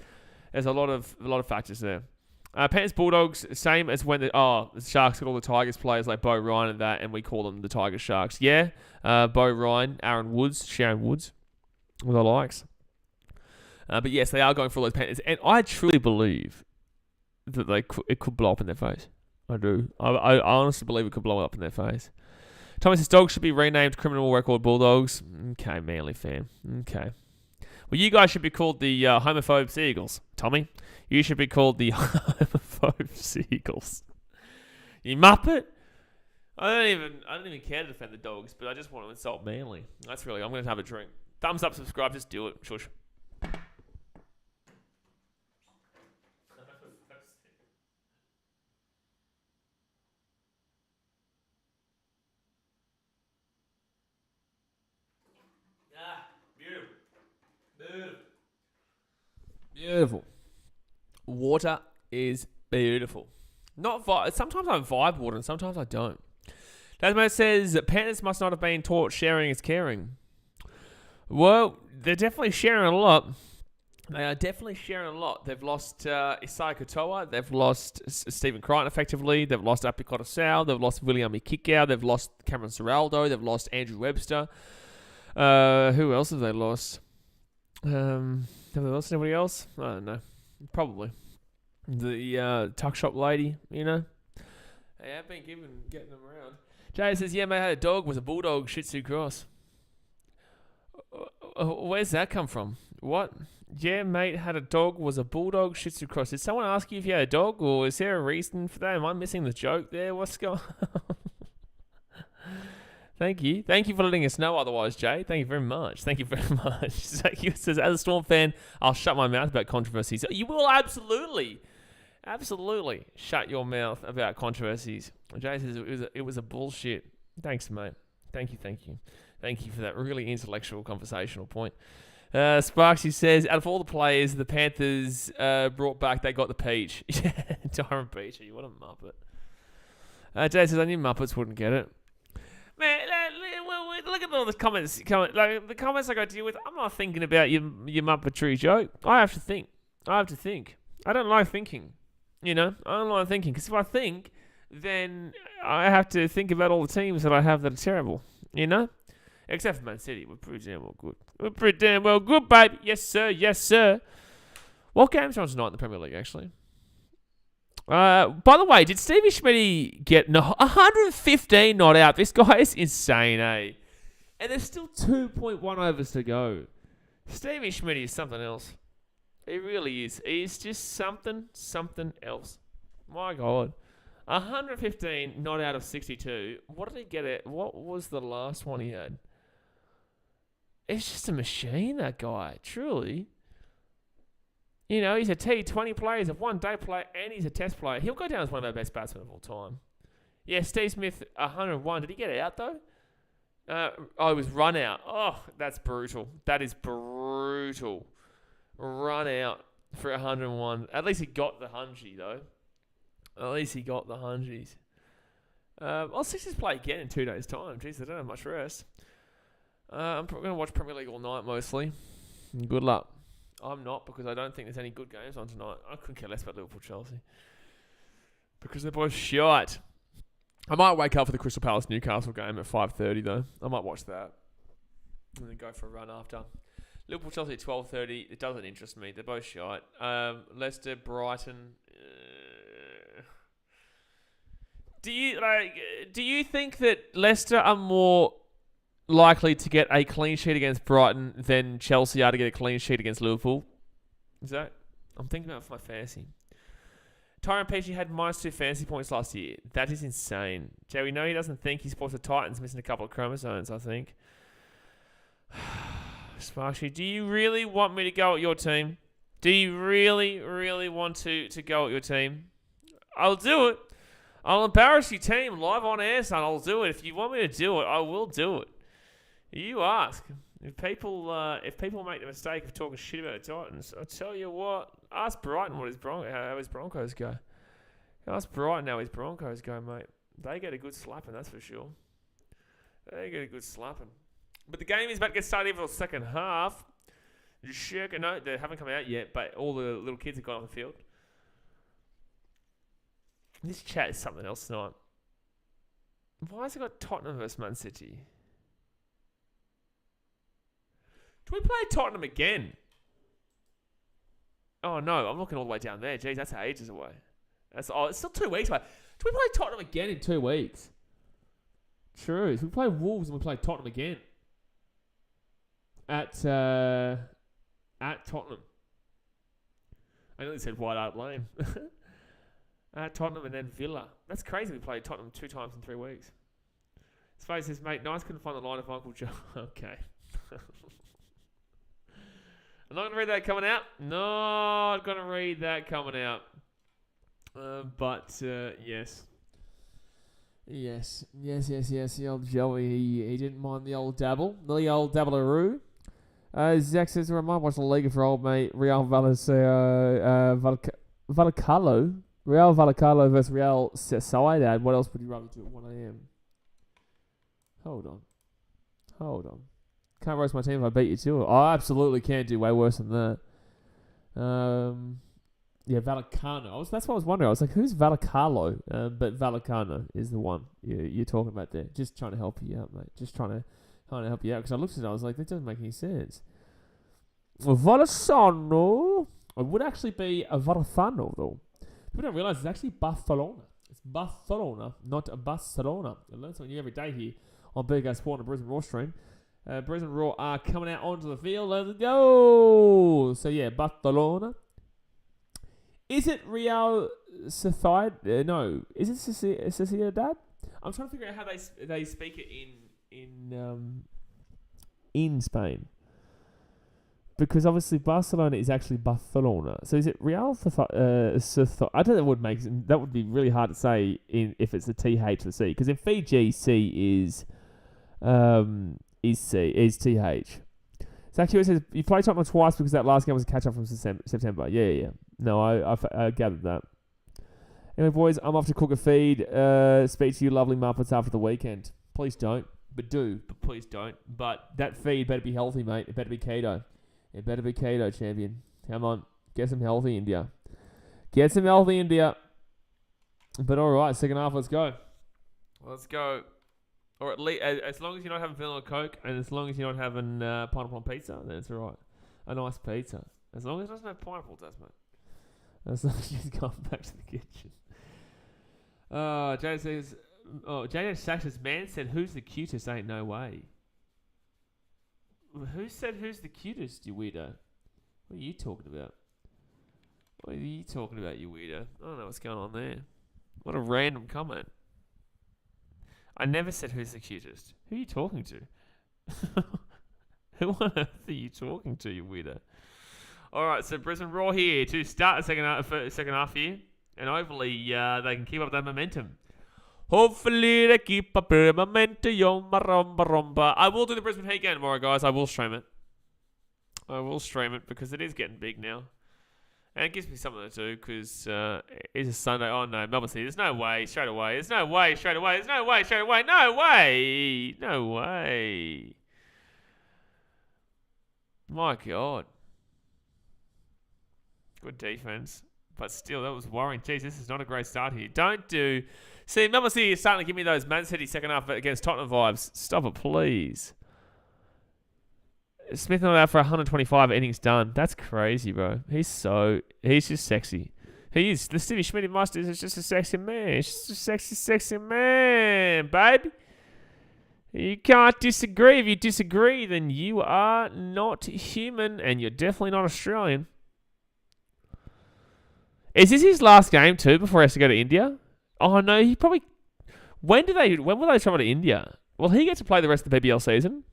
There's a lot of factors there. Panthers, Bulldogs, same as when the Sharks got all the Tigers players like Bo Ryan and that, and we call them the Tigers Sharks. Yeah, Bo Ryan, Aaron Woods, Sharon Woods, all the likes. But yes, they are going for all those Panthers, and I truly believe that it could blow up in their face. I do. I honestly believe it could blow up in their face. Thomas says dogs should be renamed Criminal Record Bulldogs. Okay, Manly fan. Okay. Well, you guys should be called the homophobe Seagulls, Tommy. You should be called the homophobe Seagulls. You muppet. I don't even care to defend the Dogs, but I just want to insult Manly. I'm going to have a drink. Thumbs up, subscribe, just do it. Shush. Beautiful. Water is beautiful. Sometimes I vibe water and sometimes I don't. Tasman says Panthers must not have been taught sharing is caring. Well, they're definitely sharing a lot. They are definitely sharing a lot. They've lost Isaiah Katoa. They've lost Stephen Crichton effectively. They've lost Apicota Sal. They've lost BKRmy Kickout. They've lost Cameron Serraldo. They've lost Andrew Webster. Who else have they lost? Have they lost anybody else? I don't know. Probably. The tuck shop lady, you know. They have been getting them around. Jay says, yeah, mate, I had a dog, was a bulldog Shih Tzu cross. Where's that come from? What? Yeah, mate, had a dog, was a bulldog Shih Tzu cross. Did someone ask you if you had a dog, or is there a reason for that? Am I missing the joke there? What's going on? Thank you. Thank you for letting us know otherwise, Jay. Thank you very much. Thank you very much. He says, as a Storm fan, I'll shut my mouth about controversies. You will absolutely shut your mouth about controversies. Jay says it was a bullshit. Thanks, mate. Thank you for that really intellectual conversational point. Sparksy says, out of all the players the Panthers brought back, they got the peach. Tyron Beecher, what a muppet. Jay says, I knew Muppets wouldn't get it. Man, look at all the comments. Like the comments I got to deal with. I'm not thinking about your Muppetry joke. I have to think. I don't like thinking. You know, I don't like thinking because if I think, then I have to think about all the teams that I have that are terrible. You know, except for Man City, we're pretty damn well good. Baby. Yes, sir. What games are on tonight in the Premier League? Actually. By the way, did Stevie Schmidt get 115 not out? This guy is insane, eh? And there's still 2.1 overs to go. Stevie Schmidt is something else. He really is. He's just something else. My God. 115 not out of 62. What did he get at? What was the last one he had? It's just a machine, that guy. Truly. You know, he's a T20 player, he's a one-day player, and he's a test player. He'll go down as one of our best batsmen of all time. Yeah, Steve Smith, 101. Did he get out, though? He was run out. Oh, that's brutal. That is brutal. Run out for 101. At least he got the hungy, though. At least he got the hungies. I'll Sixers play again in 2 days' time. Jeez, I don't have much rest. I'm going to watch Premier League all night, mostly. Good luck. I'm not, because I don't think there's any good games on tonight. I couldn't care less about Liverpool-Chelsea. Because they're both shite. I might wake up for the Crystal Palace-Newcastle game at 5:30, though. I might watch that. And then go for a run after. Liverpool-Chelsea at 12:30. It doesn't interest me. They're both shite. Leicester-Brighton. Do you think that Leicester are more likely to get a clean sheet against Brighton than Chelsea are to get a clean sheet against Liverpool? Is that? I'm thinking about it for my fantasy. Tyron Peachy had -2 fantasy points last year. That is insane. Jay, we know he doesn't think he supports the Titans, missing a couple of chromosomes, I think. Sparksy, do you really want me to go at your team? Do you really, really want to go at your team? I'll do it. I'll embarrass your team live on air, son. I'll do it. If you want me to do it, I will do it. You ask. If people make the mistake of talking shit about the Titans, I'll tell you what. Ask Brighton how his Broncos go. Ask Brighton how his Broncos go, mate. They get a good slapping, that's for sure. They get a good slapping. But the game is about to get started for the second half. No, they haven't come out yet, but all the little kids have gone off the field. This chat is something else tonight. Why has it got Tottenham versus Man City? Do we play Tottenham again? Oh no, I'm looking all the way down there. Jeez, that's ages away. It's still 2 weeks away. Do we play Tottenham again in 2 weeks? True. So we play Wolves and we play Tottenham again. At Tottenham. I nearly said White Hart Lane. At Tottenham and then Villa. That's crazy. We played Tottenham 2 times in 3 weeks. Space says, mate, nice couldn't find the line of Uncle Joe. Okay. I'm not going to read that coming out. Not going to read that coming out. But yes. Yes. The old Joey, he didn't mind the old dabble. The old dabbleroo. Zach says, I might watch the League for old mate Real Vallecano. Real Vallecano versus Real Sociedad. What else would you rather do at 1 a.m.? Hold on. Can't roast my team if I beat you to it. I absolutely can do way worse than that. Yeah, Vallecano. That's what I was wondering. I was like, who's Vallecano? But Vallecano is the one you're talking about there. Just trying to help you out, mate. Just trying to help you out. Because I looked at it, I was like, that doesn't make any sense. Vallecano. It would actually be a Vallecano, though. People don't realise it's actually Barcelona. It's Barcelona, not Barcelona. I learn something new every day here on BKR Sport and the Brisbane Roar stream. Brisbane Roar are coming out onto the field. Let's go! So, yeah, Barcelona. Is it Real Sociedad? No. Is it Sociedad? I'm trying to figure out how they speak it in Spain. Because obviously Barcelona is actually Barcelona. So is it Real Sociedad? I don't know what makes it. That would be really hard to say if it's the TH or C. Because in Fiji, C is TH. So actually it says you played Tottenham twice because that last game was a catch up from September. Yeah. No, I gathered that. Anyway, boys, I'm off to cook a feed. Speak to you lovely Muppets after the weekend. Please don't. But please don't. But that feed better be healthy, mate. It better be keto. It better be keto, champion. Come on. Get some healthy India. But all right, second half, let's go. Or at least, as long as you're not having vanilla Coke, and as long as you're not having pineapple on pizza, then it's all right. A nice pizza. As long as it doesn't have pineapple, does, mate. As long as she's gone back to the kitchen. Jay says, JJ Sachs' man said, who's the cutest? Ain't no way. Who said who's the cutest, you weirdo? What are you talking about? You weirdo? I don't know what's going on there. What a random comment. I never said who's the cutest. Who are you talking to? Who on earth are you talking to, you weirdo? Alright, so Brisbane Roar here to start the second half here. And hopefully they can keep up that momentum. Hopefully they keep up the momentum. I will do the Brisbane Heat game tomorrow, guys. I will stream it. Because it is getting big now. And it gives me something to do because it's a Sunday. Oh, no, Melbourne City. There's no way straight away. No way. My God. Good defense. But still, that was worrying. Jeez, this is not a great start here. See, Melbourne City is starting to give me those Man City second half against Tottenham vibes. Stop it, please. Smith not out for 125 innings done. That's crazy, bro. He's just sexy. He is. The Stevie Schmidt Masters is just a sexy man. He's just a sexy man, baby. You can't disagree. If you disagree, then you are not human, and you're definitely not Australian. Is this his last game too before he has to go to India? Oh no, he probably. When will they travel to India? Will he get to play the rest of the PBL season?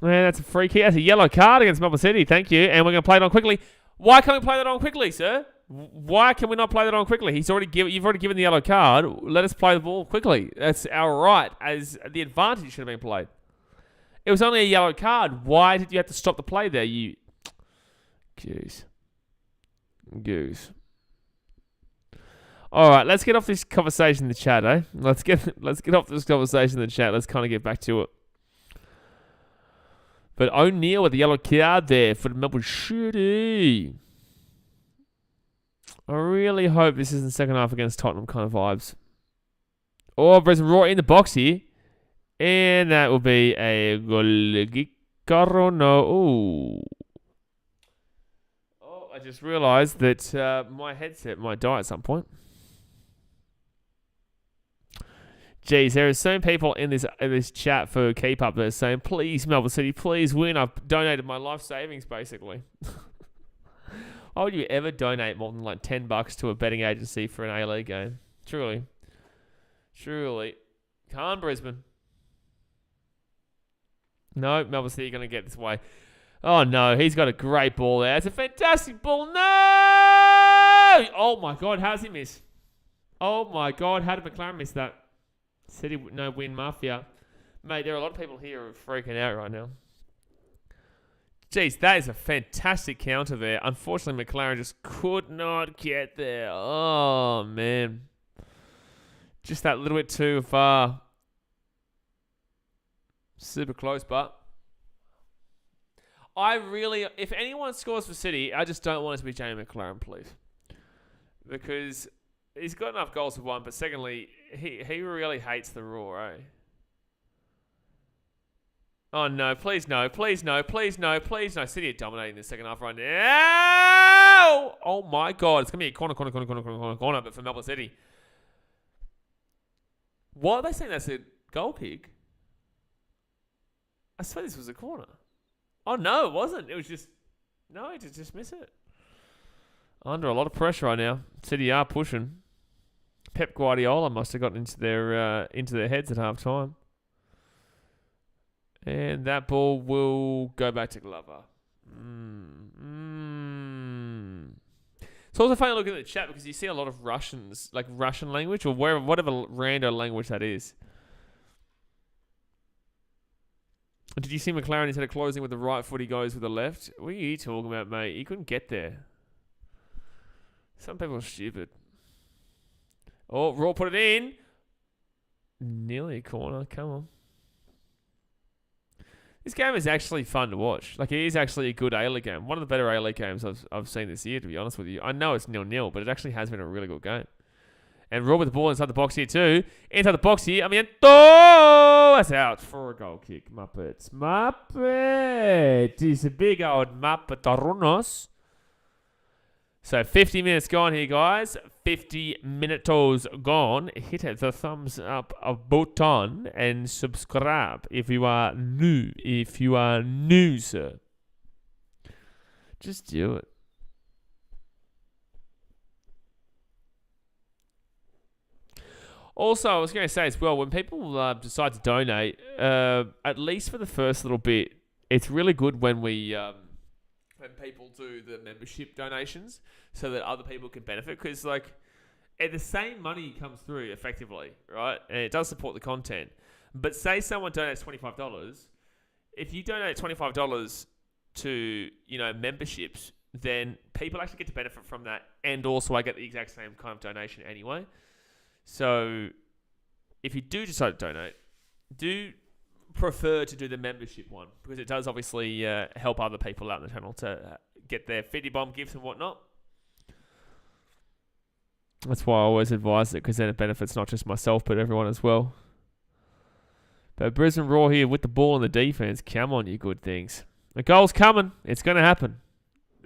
Man, that's a free kick. That's a yellow card against Melbourne City. Thank you. And we're going to play it on quickly. Why can't we play that on quickly, sir? Why can we not play that on quickly? You've already given the yellow card. Let us play the ball quickly. That's our right. As the advantage should have been played. It was only a yellow card. Why did you have to stop the play there? You Goose. All right, let's get off this conversation in the chat, eh? Let's get off this conversation in the chat. Let's kind of get back to it. But O'Neill with the yellow card there for the Melbourne City. I really hope this isn't second half against Tottenham kind of vibes. Oh, Brisbane Roar in the box here. And that will be a Goligicaro. Ooh. Oh, I just realised that my headset might die at some point. Jeez, there are so many people in this chat for Keep Up that are saying, please, Melbourne City, please win. I've donated my life savings, basically. Why would you ever donate more than like $10 to a betting agency for an A-League game? Truly. Can't Brisbane. No, Melbourne City are going to get this way. Oh, no, he's got a great ball there. It's a fantastic ball. No! Oh, my God, how's he miss? Oh, my God, how did McLaren miss that? City no win mafia. Mate, there are a lot of people here who are freaking out right now. Jeez, that is a fantastic counter there. Unfortunately, McLaren just could not get there. Oh, man. Just that little bit too far. Super close, but if anyone scores for City, I just don't want it to be Jamie McLaren, please. Because he's got enough goals for one, but secondly, he really hates the Roar, eh? Oh, no. Please, no. Please, no. Please, no. Please, no. City are dominating the second half right now. Oh, my God. It's going to be a corner, but for Melbourne City. What are they saying? That's a goal kick? I swear this was a corner. Oh, no, it wasn't. It was just... No, he just missed it. Under a lot of pressure right now. City are pushing. Pep Guardiola must have gotten into their heads at half time. And that ball will go back to Glover. It's also funny looking at the chat because you see a lot of Russians, like Russian language or whatever rando language that is. Did you see McLaren instead of closing with the right foot, he goes with the left? What are you talking about, mate? He couldn't get there. Some people are stupid. Oh, Roar put it in. Nearly a corner. Come on. This game is actually fun to watch. Like, it is actually a good A-League game. One of the better A-League games I've seen this year, to be honest with you. I know it's 0-0, but it actually has been a really good game. And Roar with the ball inside the box here too. Inside the box here. That's out for a goal kick. Muppets. It's a big old Muppetarunos. So 50 minutes gone here, guys. 50 minutos gone. Hit the thumbs up button and subscribe if you are new. If you are new, sir. Just do it. Also, I was going to say as well, when people decide to donate, at least for the first little bit, it's really good when people do the membership donations so that other people can benefit. Because, like, the same money comes through effectively, right? And it does support the content. But say someone donates $25. If you donate $25 to, memberships, then people actually get to benefit from that. And also I get the exact same kind of donation anyway. So if you do decide to donate, do prefer to do the membership one because it does obviously help other people out in the channel to get their 50 bomb gifts and whatnot. That's why I always advise it because then it benefits not just myself but everyone as well. But Brisbane Roar here with the ball in the defense. Come on, you good things. The goal's coming. It's going to happen.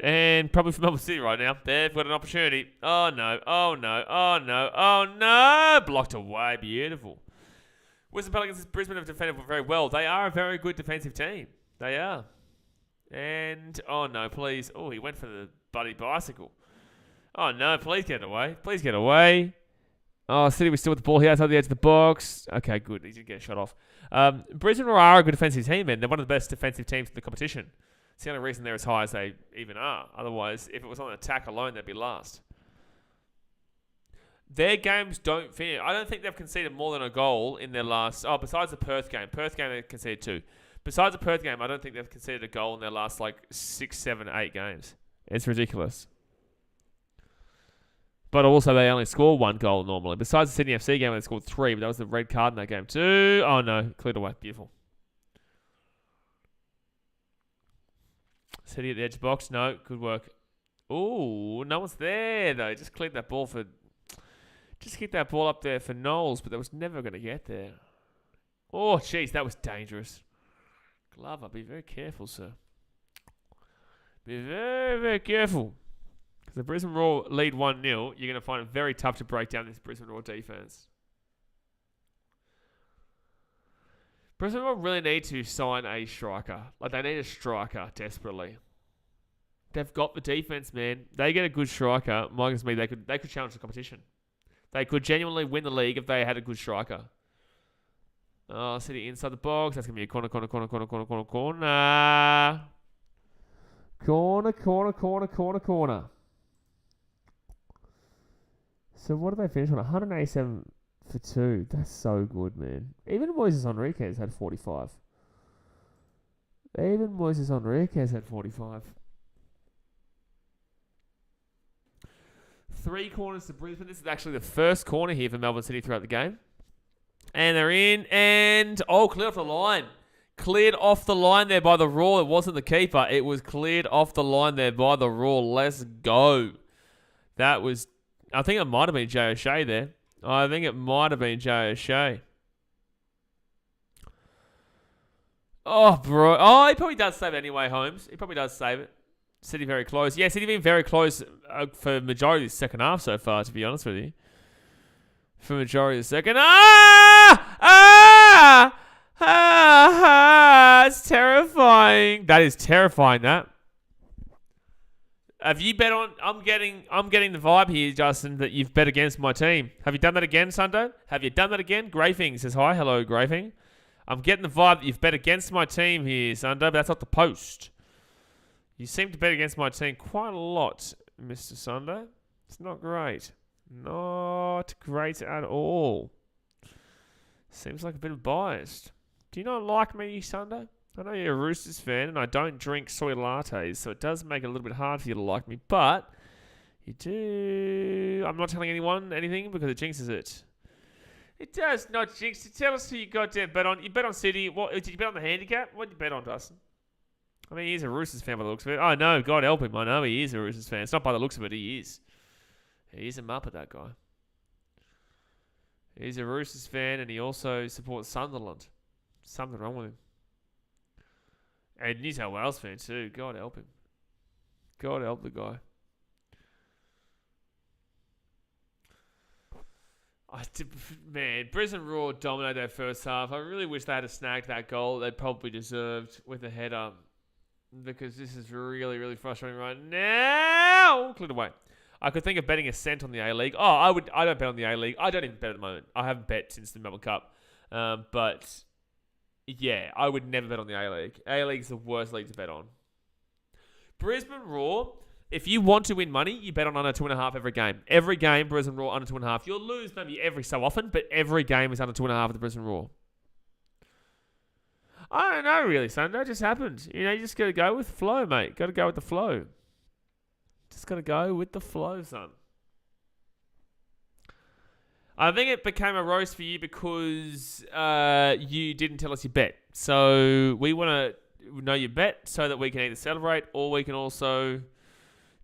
And probably for Melbourne City right now. They've got an opportunity. Oh, no. Oh, no. Oh, no. Oh, no. Blocked away. Beautiful. Western Pelicans, Brisbane have defended very well. They are a very good defensive team. They are. And, oh, no, please. Oh, he went for the bloody bicycle. Oh, no. Please get away. Please get away. Oh, City was still with the ball here outside the edge of the box. Okay, good. He did get a shot off. Brisbane Roar are a good defensive team, man. They're one of the best defensive teams in the competition. It's the only reason they're as high as they even are. Otherwise, if it was on attack alone, they'd be last. Their games don't finish. I don't think they've conceded more than a goal in their last... Oh, besides the Perth game. Perth game, they conceded 2. Besides the Perth game, I don't think they've conceded a goal in their last, 6, 7, 8 games. It's ridiculous. But also, they only score 1 goal normally. Besides the Sydney FC game, they scored 3, but that was the red card in that game too. Oh, no. Cleared away. Beautiful. City at the edge of the box. No. Good work. Ooh, no one's there, though. Just cleared that ball for... Just kicked that ball up there for Knowles, but that was never going to get there. Oh, jeez, that was dangerous. Glover, be very careful, sir. Be very, very careful. Because the Brisbane Roar lead 1-0, you're going to find it very tough to break down this Brisbane Roar defense. Brisbane Roar really need to sign a striker. They need a striker desperately. They've got the defense, man. They get a good striker. My goodness me, they could challenge the competition. They could genuinely win the league if they had a good striker. Oh, City inside the box. That's going to be a corner. Corner. So what did they finish on? 187 for 2. That's so good, man. Even Moises Enriquez had 45. Even Moises Enriquez had 45. 3 corners to Brisbane. This is actually the first corner here for Melbourne City throughout the game. And they're in. And, cleared off the line. Cleared off the line there by the Roar. It wasn't the keeper. It was cleared off the line there by the Roar. Let's go. That was, I think it might have been Jay O'Shea there. I think it might have been Jay O'Shea. Oh, bro. Oh, he probably does save it anyway, Holmes. He probably does save it. City very close. Yeah, City been very close for majority of the second half so far, to be honest with you. For majority of the second. It's terrifying. That is terrifying, that. Have you bet on... I'm getting the vibe here, Justin, that you've bet against my team. Have you done that again, Sundo? Have you done that again? Grafing says hi. Hello, Grafing. I'm getting the vibe that you've bet against my team here, Sundo, but that's not the post. You seem to bet against my team quite a lot, Mr. Sundo. It's not great. Not great at all. Seems like a bit biased. Do you not like me, Sundo? I know you're a Roosters fan, and I don't drink soy lattes, so it does make it a little bit hard for you to like me, but you do... I'm not telling anyone anything because it jinxes it. It does not jinx it. Tell us who you goddamn bet on. You bet on City. What did you bet on the handicap? What did you bet on, Dustin? I mean, he's a Roosters fan by the looks of it. Oh, no, God help him. I know he is a Roosters fan. It's not by the looks of it, he is. He's a muppet, that guy. He's a Roosters fan, and he also supports Sunderland. Something wrong with him. And New South Wales fan, too. God help him. God help the guy. Man, Brisbane Roar dominated that first half. I really wish they had snagged that goal they probably deserved with a header. Because this is really, really frustrating right now. Cleared away. I could think of betting a cent on the A-League. I don't bet on the A-League. I don't even bet at the moment. I haven't bet since the Melbourne Cup. But, yeah, I would never bet on the A-League. A-League's the worst league to bet on. Brisbane Roar, if you want to win money, you bet on under 2.5 every game. Every game, Brisbane Roar under 2.5. You'll lose maybe every so often, but every game is under 2.5 at the Brisbane Roar. I don't know, really, son. That just happened. You just got to go with flow, mate. Got to go with the flow. Just got to go with the flow, son. I think it became a roast for you because you didn't tell us your bet. So we want to know your bet so that we can either celebrate or we can also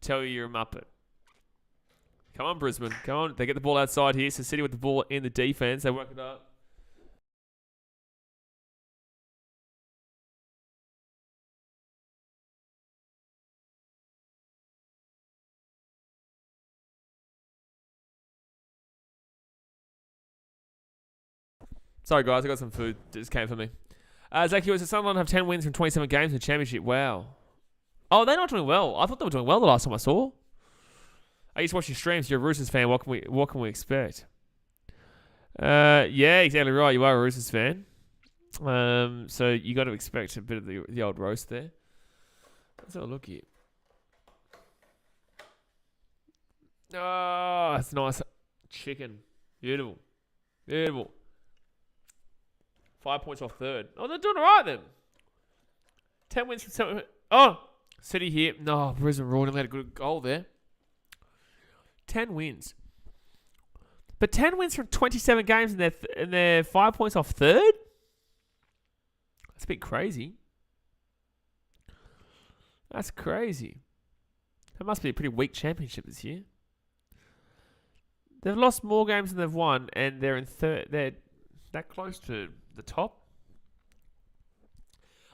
tell you you're a muppet. Come on, Brisbane. Come on. They get the ball outside here. So City with the ball in the defense. They work it up. Sorry, guys. I got some food that just came for me. Zach Hughes says Sunderland have 10 wins from 27 games in the Championship. Wow. Oh, they're not doing well. I thought they were doing well the last time I saw. I used to watch your streams. You're a Roosters fan. What can we expect? Yeah, exactly right. You are a Roosters fan. So you got to expect a bit of the old roast there. Let's have a look here. Oh, it's nice. Chicken. Beautiful. Beautiful. 5 points off third. Oh, they're doing all right then. 10 wins from 7. Oh, City here. No, Brisbane Roar nearly had a good goal there. 10 wins. But 10 wins from 27 games and they're 5 points off third? That's a bit crazy. That's crazy. That must be a pretty weak championship this year. They've lost more games than they've won, and they're in third. They're that close to the top.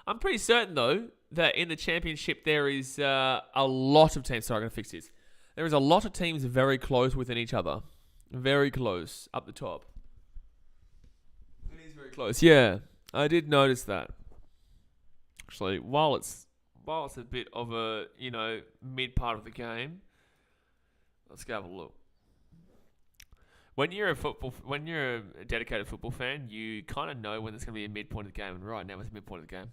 I'm pretty certain, though, that in the championship there is a lot of teams. Sorry, I'm going to fix this. There is a lot of teams very close within each other. Very close up the top. It is very close. Yeah, I did notice that. Actually, while it's a bit of a mid part of the game, let's go have a look. When you're a dedicated football fan, you kind of know when there's going to be a midpoint of the game, and right now it's a midpoint of the game.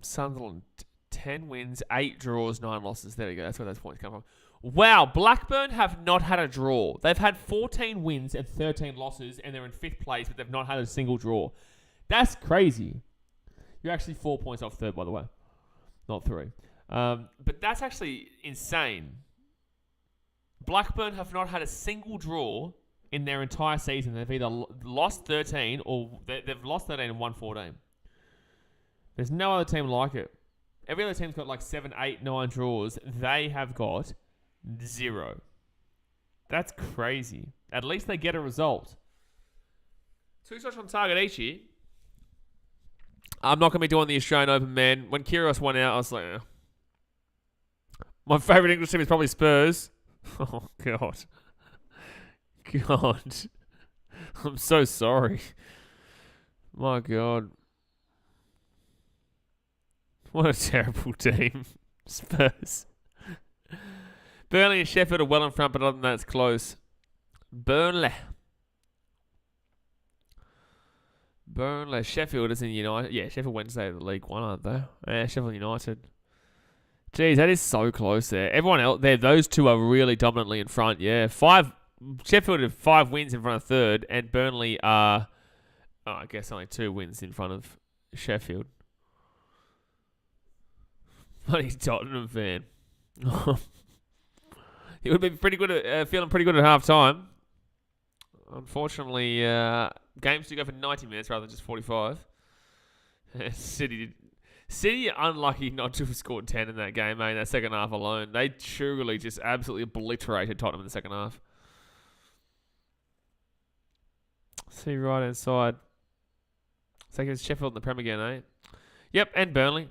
Sunderland 10 wins, 8 draws, 9 losses. There we go. That's where those points come from. Wow, Blackburn have not had a draw. They've had 14 wins and 13 losses, and they're in 5th place, but they've not had a single draw. That's crazy. You're actually 4 points off third, by the way. Not 3. But that's actually insane. Blackburn have not had a single draw in their entire season. They've either lost 13 or they've lost 13 and won 14. There's no other team like it. Every other team's got like 7, 8, 9 draws. They have got 0. That's crazy. At least they get a result. 2 shots on target each year. I'm not going to be doing the Australian Open, man. When Kyrgios went out, I was like, my favourite English team is probably Spurs. Oh, God. God. I'm so sorry. My God. What a terrible team. Spurs. Burnley and Sheffield are well in front, but other than that, it's close. Burnley. Sheffield is in United. Yeah, Sheffield Wednesday of the League One, aren't they? Yeah, Sheffield United. Jeez, that is so close there. Everyone else there, those two are really dominantly in front. Yeah, Sheffield have 5 wins in front of third, and Burnley are, I guess, only 2 wins in front of Sheffield. Bloody Tottenham fan. He would be pretty good at feeling pretty good at half time. Unfortunately, games do go for 90 minutes rather than just 45. City unlucky not to have scored 10 in that game, mate. In that second half alone, they truly just absolutely obliterated Tottenham in the second half. See right hand side. So it's Sheffield in the Prem again, eh? Yep, and Burnley.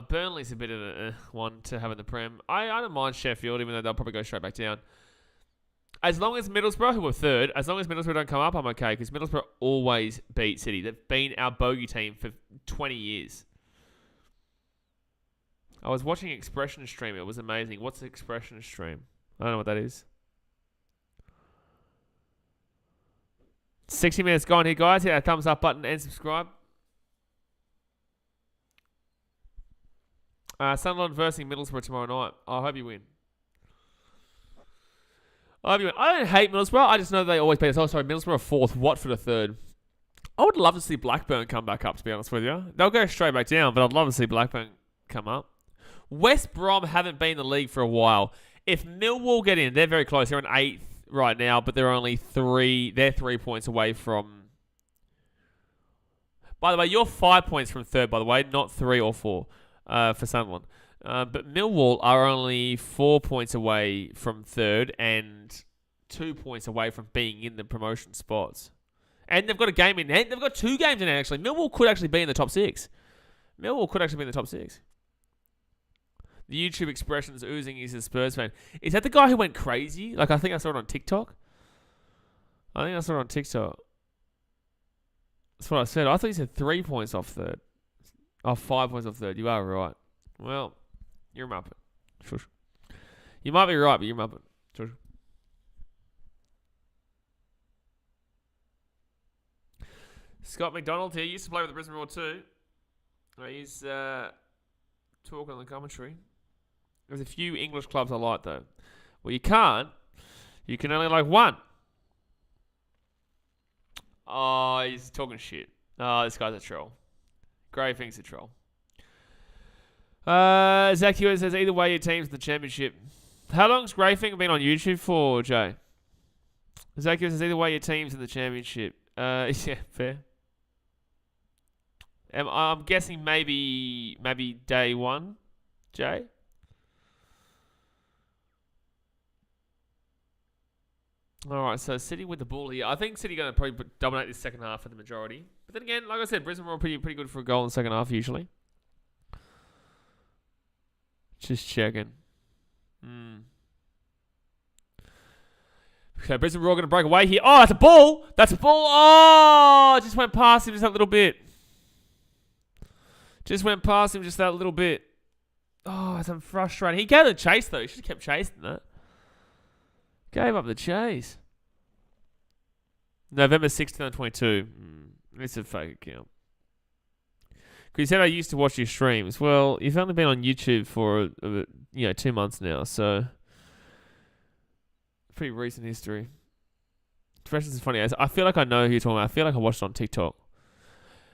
Burnley's a bit of a one to have in the Prem. I don't mind Sheffield, even though they'll probably go straight back down. As long as Middlesbrough, who were third, as long as Middlesbrough don't come up, I'm okay, because Middlesbrough always beat City. They've been our bogey team for 20 years. I was watching Expression Stream. It was amazing. What's the Expression Stream? I don't know what that is. 60 minutes gone here, guys. Hit that thumbs up button and subscribe. Sunderland versus Middlesbrough tomorrow night. I hope you win. I don't hate Middlesbrough. I just know they always beat us. Oh, sorry, Middlesbrough are 4th. Watford are 3rd. I would love to see Blackburn come back up, to be honest with you. They'll go straight back down, but I'd love to see Blackburn come up. West Brom haven't been in the league for a while. If Millwall get in, they're very close. They're in 8th right now, but they're only 3 points away from... By the way, you're 5 points from 3rd, by the way, not 3 or 4 for Sunderland. But Millwall are only 4 points away from 3rd and 2 points away from being in the promotion spots. And they've got a game in hand. They've got 2 games in hand, actually. Millwall could actually be in the top 6. The YouTube expressions oozing is a Spurs fan. Is that the guy who went crazy? Like, I think I saw it on TikTok. That's what I said. I thought you said 3 points off 3rd. Oh, 5 points off 3rd. You are right. Well... You're a Muppet. Shush. You might be right, but you're a Muppet. Shush. Scott McDonald here. He used to play with the Brisbane Roar too. He's talking on the commentary. There's a few English clubs I like, though. Well, you can't. You can only like one. Oh, he's talking shit. Oh, this guy's a troll. Gray thinks a troll. Zach Hewitt says, either way, your team's in the championship. How long's Grayfing been on YouTube for, Jay? Zach Hewitt says, either way, your team's in the championship. Yeah, fair. I'm guessing maybe day 1, Jay? Alright, so City with the ball here. I think City going to probably dominate this second half for the majority. But then again, like I said, Brisbane were pretty good for a goal in the second half usually. Just checking. Okay, Brisbane Roar going to break away here. Oh, that's a ball! Oh, just went past him just that little bit. Oh, it's frustrating. He gave the chase, though. He should have kept chasing that. Gave up the chase. November 6th, 2022. It's a fake account. Because you said I used to watch your streams. Well, you've only been on YouTube for 2 months now, so pretty recent history. Expressions is funny. I feel like I know who you're talking about. I feel like I watched it on TikTok.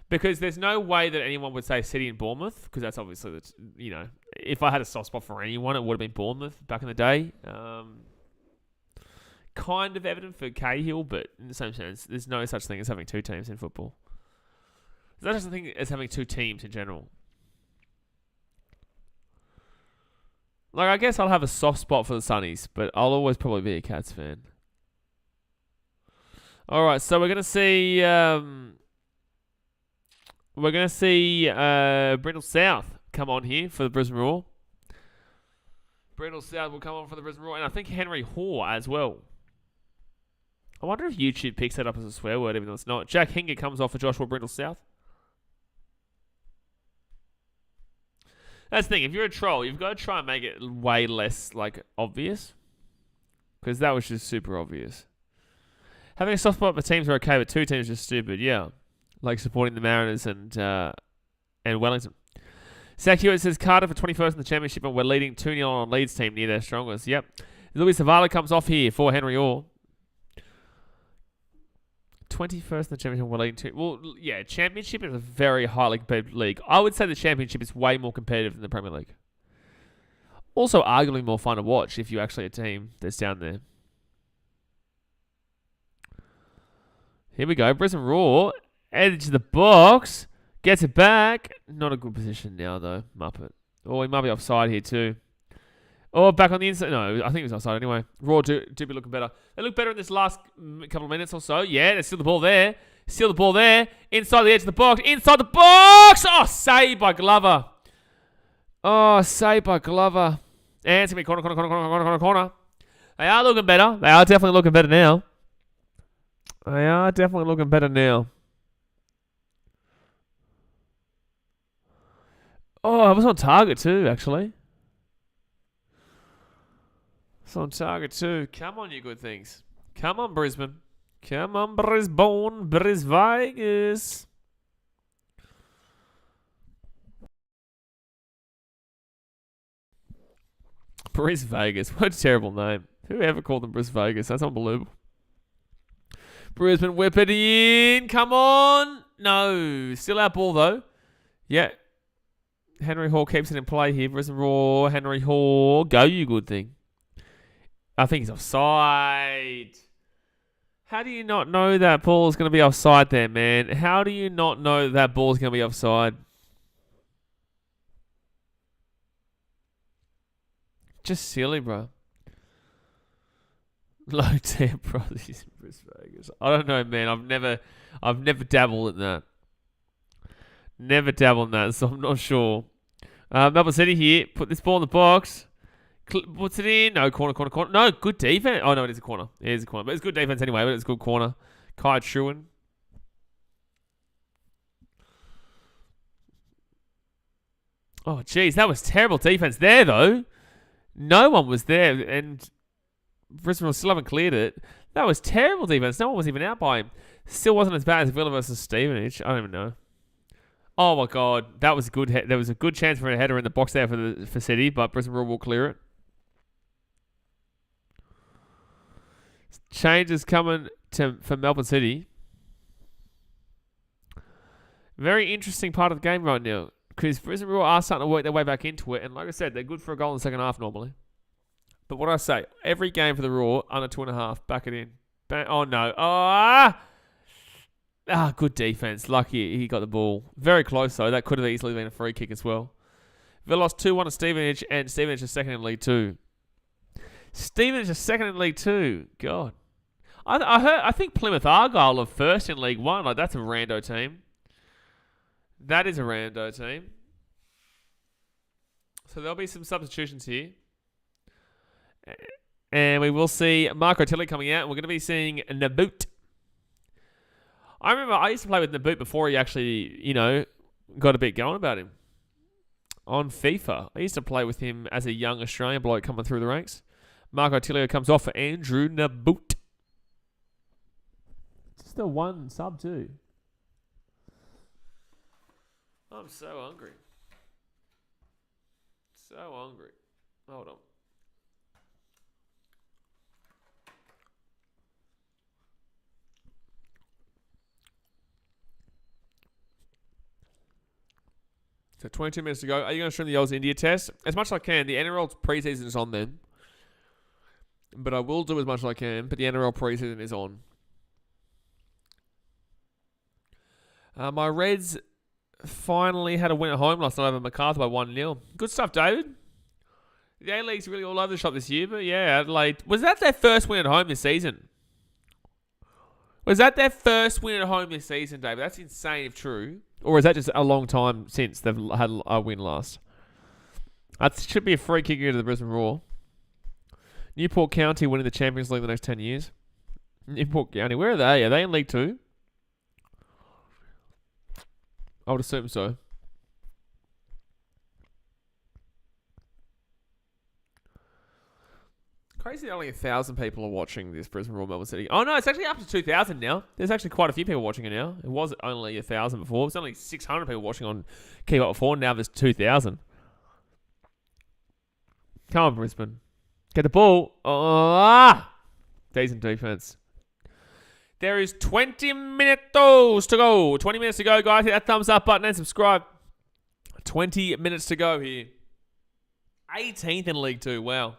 Because there's no way that anyone would say City and Bournemouth, because that's obviously, if I had a soft spot for anyone, it would have been Bournemouth back in the day. Kind of evident for Cahill, but in the same sense, there's no such thing as having two teams in football. There's no such thing as having two teams in general. Like, I guess I'll have a soft spot for the Sunnies, but I'll always probably be a Cats fan. All right, so we're gonna see. Brindle South come on here for the Brisbane Roar. Brindle South will come on for the Brisbane Roar, and I think Henry Hoare as well. I wonder if YouTube picks that up as a swear word, even though it's not. Jack Hinger comes off for Joshua Brindle South. That's the thing. If you're a troll, you've got to try and make it way less obvious, because that was just super obvious. Having a soft spot for teams are okay, but two teams are just stupid. Yeah. Like supporting the Mariners and Wellington. Zach Hewitt says Carter for 21st in the championship, and we're leading 2-0 on Leeds team near their strongest. Yep. Louis Zavala comes off here for Henry Orr. 21st in the championship, we're leading 2. Well, yeah, championship is a very highly competitive league. I would say the championship is way more competitive than the Premier League. Also, arguably more fun to watch if you're actually a team that's down there. Here we go. Brisbane Roar. Edge of the box. Gets it back. Not a good position now, though. Muppet. Oh, he might be offside here, too. Oh, back on the inside. No, I think he was offside anyway. Raw do be looking better. They look better in this last couple of minutes or so. Yeah, there's still the ball there. Still the ball there. Inside the edge of the box. Inside the box! Oh, saved by Glover. Oh, saved by Glover. And it's going to be corner. They are looking better. They are definitely looking better now. Oh, I was on target too, actually. It's on target too. Come on, you good things. Come on, Brisbane. Come on, Brisbane. Vegas. Vegas. What a terrible name. Whoever called them Vegas? That's unbelievable. Brisbane whip it in. Come on. No. Still out ball, though. Yeah. Henry Hall keeps it in play here. Brisbane Roar. Henry Hall. Go, you good thing. I think he's offside. How do you not know that ball is going to be offside there, man? How do you not know that ball is going to be offside? Just silly, bro. Low tier brothers in Vegas. I don't know, man. I've never dabbled in that. So I'm not sure. Melbourne City here. Put this ball in the box. Puts it in. No, corner. No, good defense. Oh, no, it is a corner. But it's good defense anyway, but it's a good corner. Kai Truan. Oh, jeez. That was terrible defense there, though. No one was there, and Brisbane still haven't cleared it. That was terrible defense. No one was even out by him. Still wasn't as bad as Villa versus Stevenage. I don't even know. Oh my God, that was good. There was a good chance for a header in the box there for City, but Brisbane Roar will clear it. Changes coming for Melbourne City. Very interesting part of the game right now, because Brisbane Roar are starting to work their way back into it, and like I said, they're good for a goal in the second half normally. But what I say, every game for the Roar, under 2.5, back it in. Oh no. Good defense. Lucky he got the ball. Very close though. That could have easily been a free kick as well. Villa lost 2-1 to Stevenage, and Stevenage is second in League 2. Stevenage is second in League 2. God. I think Plymouth Argyle are first in League 1. Like, that's a rando team. That is a rando team. So there'll be some substitutions here. And we will see Marco Tilly coming out. And we're going to be seeing Naboot. I remember I used to play with Naboot before he actually, got a bit going about him. On FIFA. I used to play with him as a young Australian bloke coming through the ranks. Marco Tilly comes off for Andrew Naboot. Just a one sub too. I'm so hungry. So hungry. Hold on. So 22 minutes to go. Are you going to stream the Oz India test? As much as I can. The NRL preseason is on then. But I will do as much as I can. But the NRL preseason is on. My Reds finally had a win at home last night over Macarthur by 1-0. Good stuff, David. The A-League's really all over the shop this year. But yeah, Adelaide. Was that their first win at home this season? Was that their first win at home this season, David? That's insane if true. Or is that just a long time since they've had a win last? That should be a free kick to the Brisbane Roar. Newport County winning the Champions League the next 10 years. Newport County, where are they? Are they in League 2? I would assume so. Crazy that only 1,000 people are watching this Brisbane Roar Melbourne City. Oh no, it's actually up to 2,000 now. There's actually quite a few people watching it now. It was only 1,000 before. It was only 600 people watching on Keep Up before. Now there's 2,000. Come on, Brisbane. Get the ball. Decent defense. There is 20 minutes to go. 20 minutes to go, guys. Hit that thumbs up button and subscribe. 20 minutes to go here. 18th in League 2. Wow.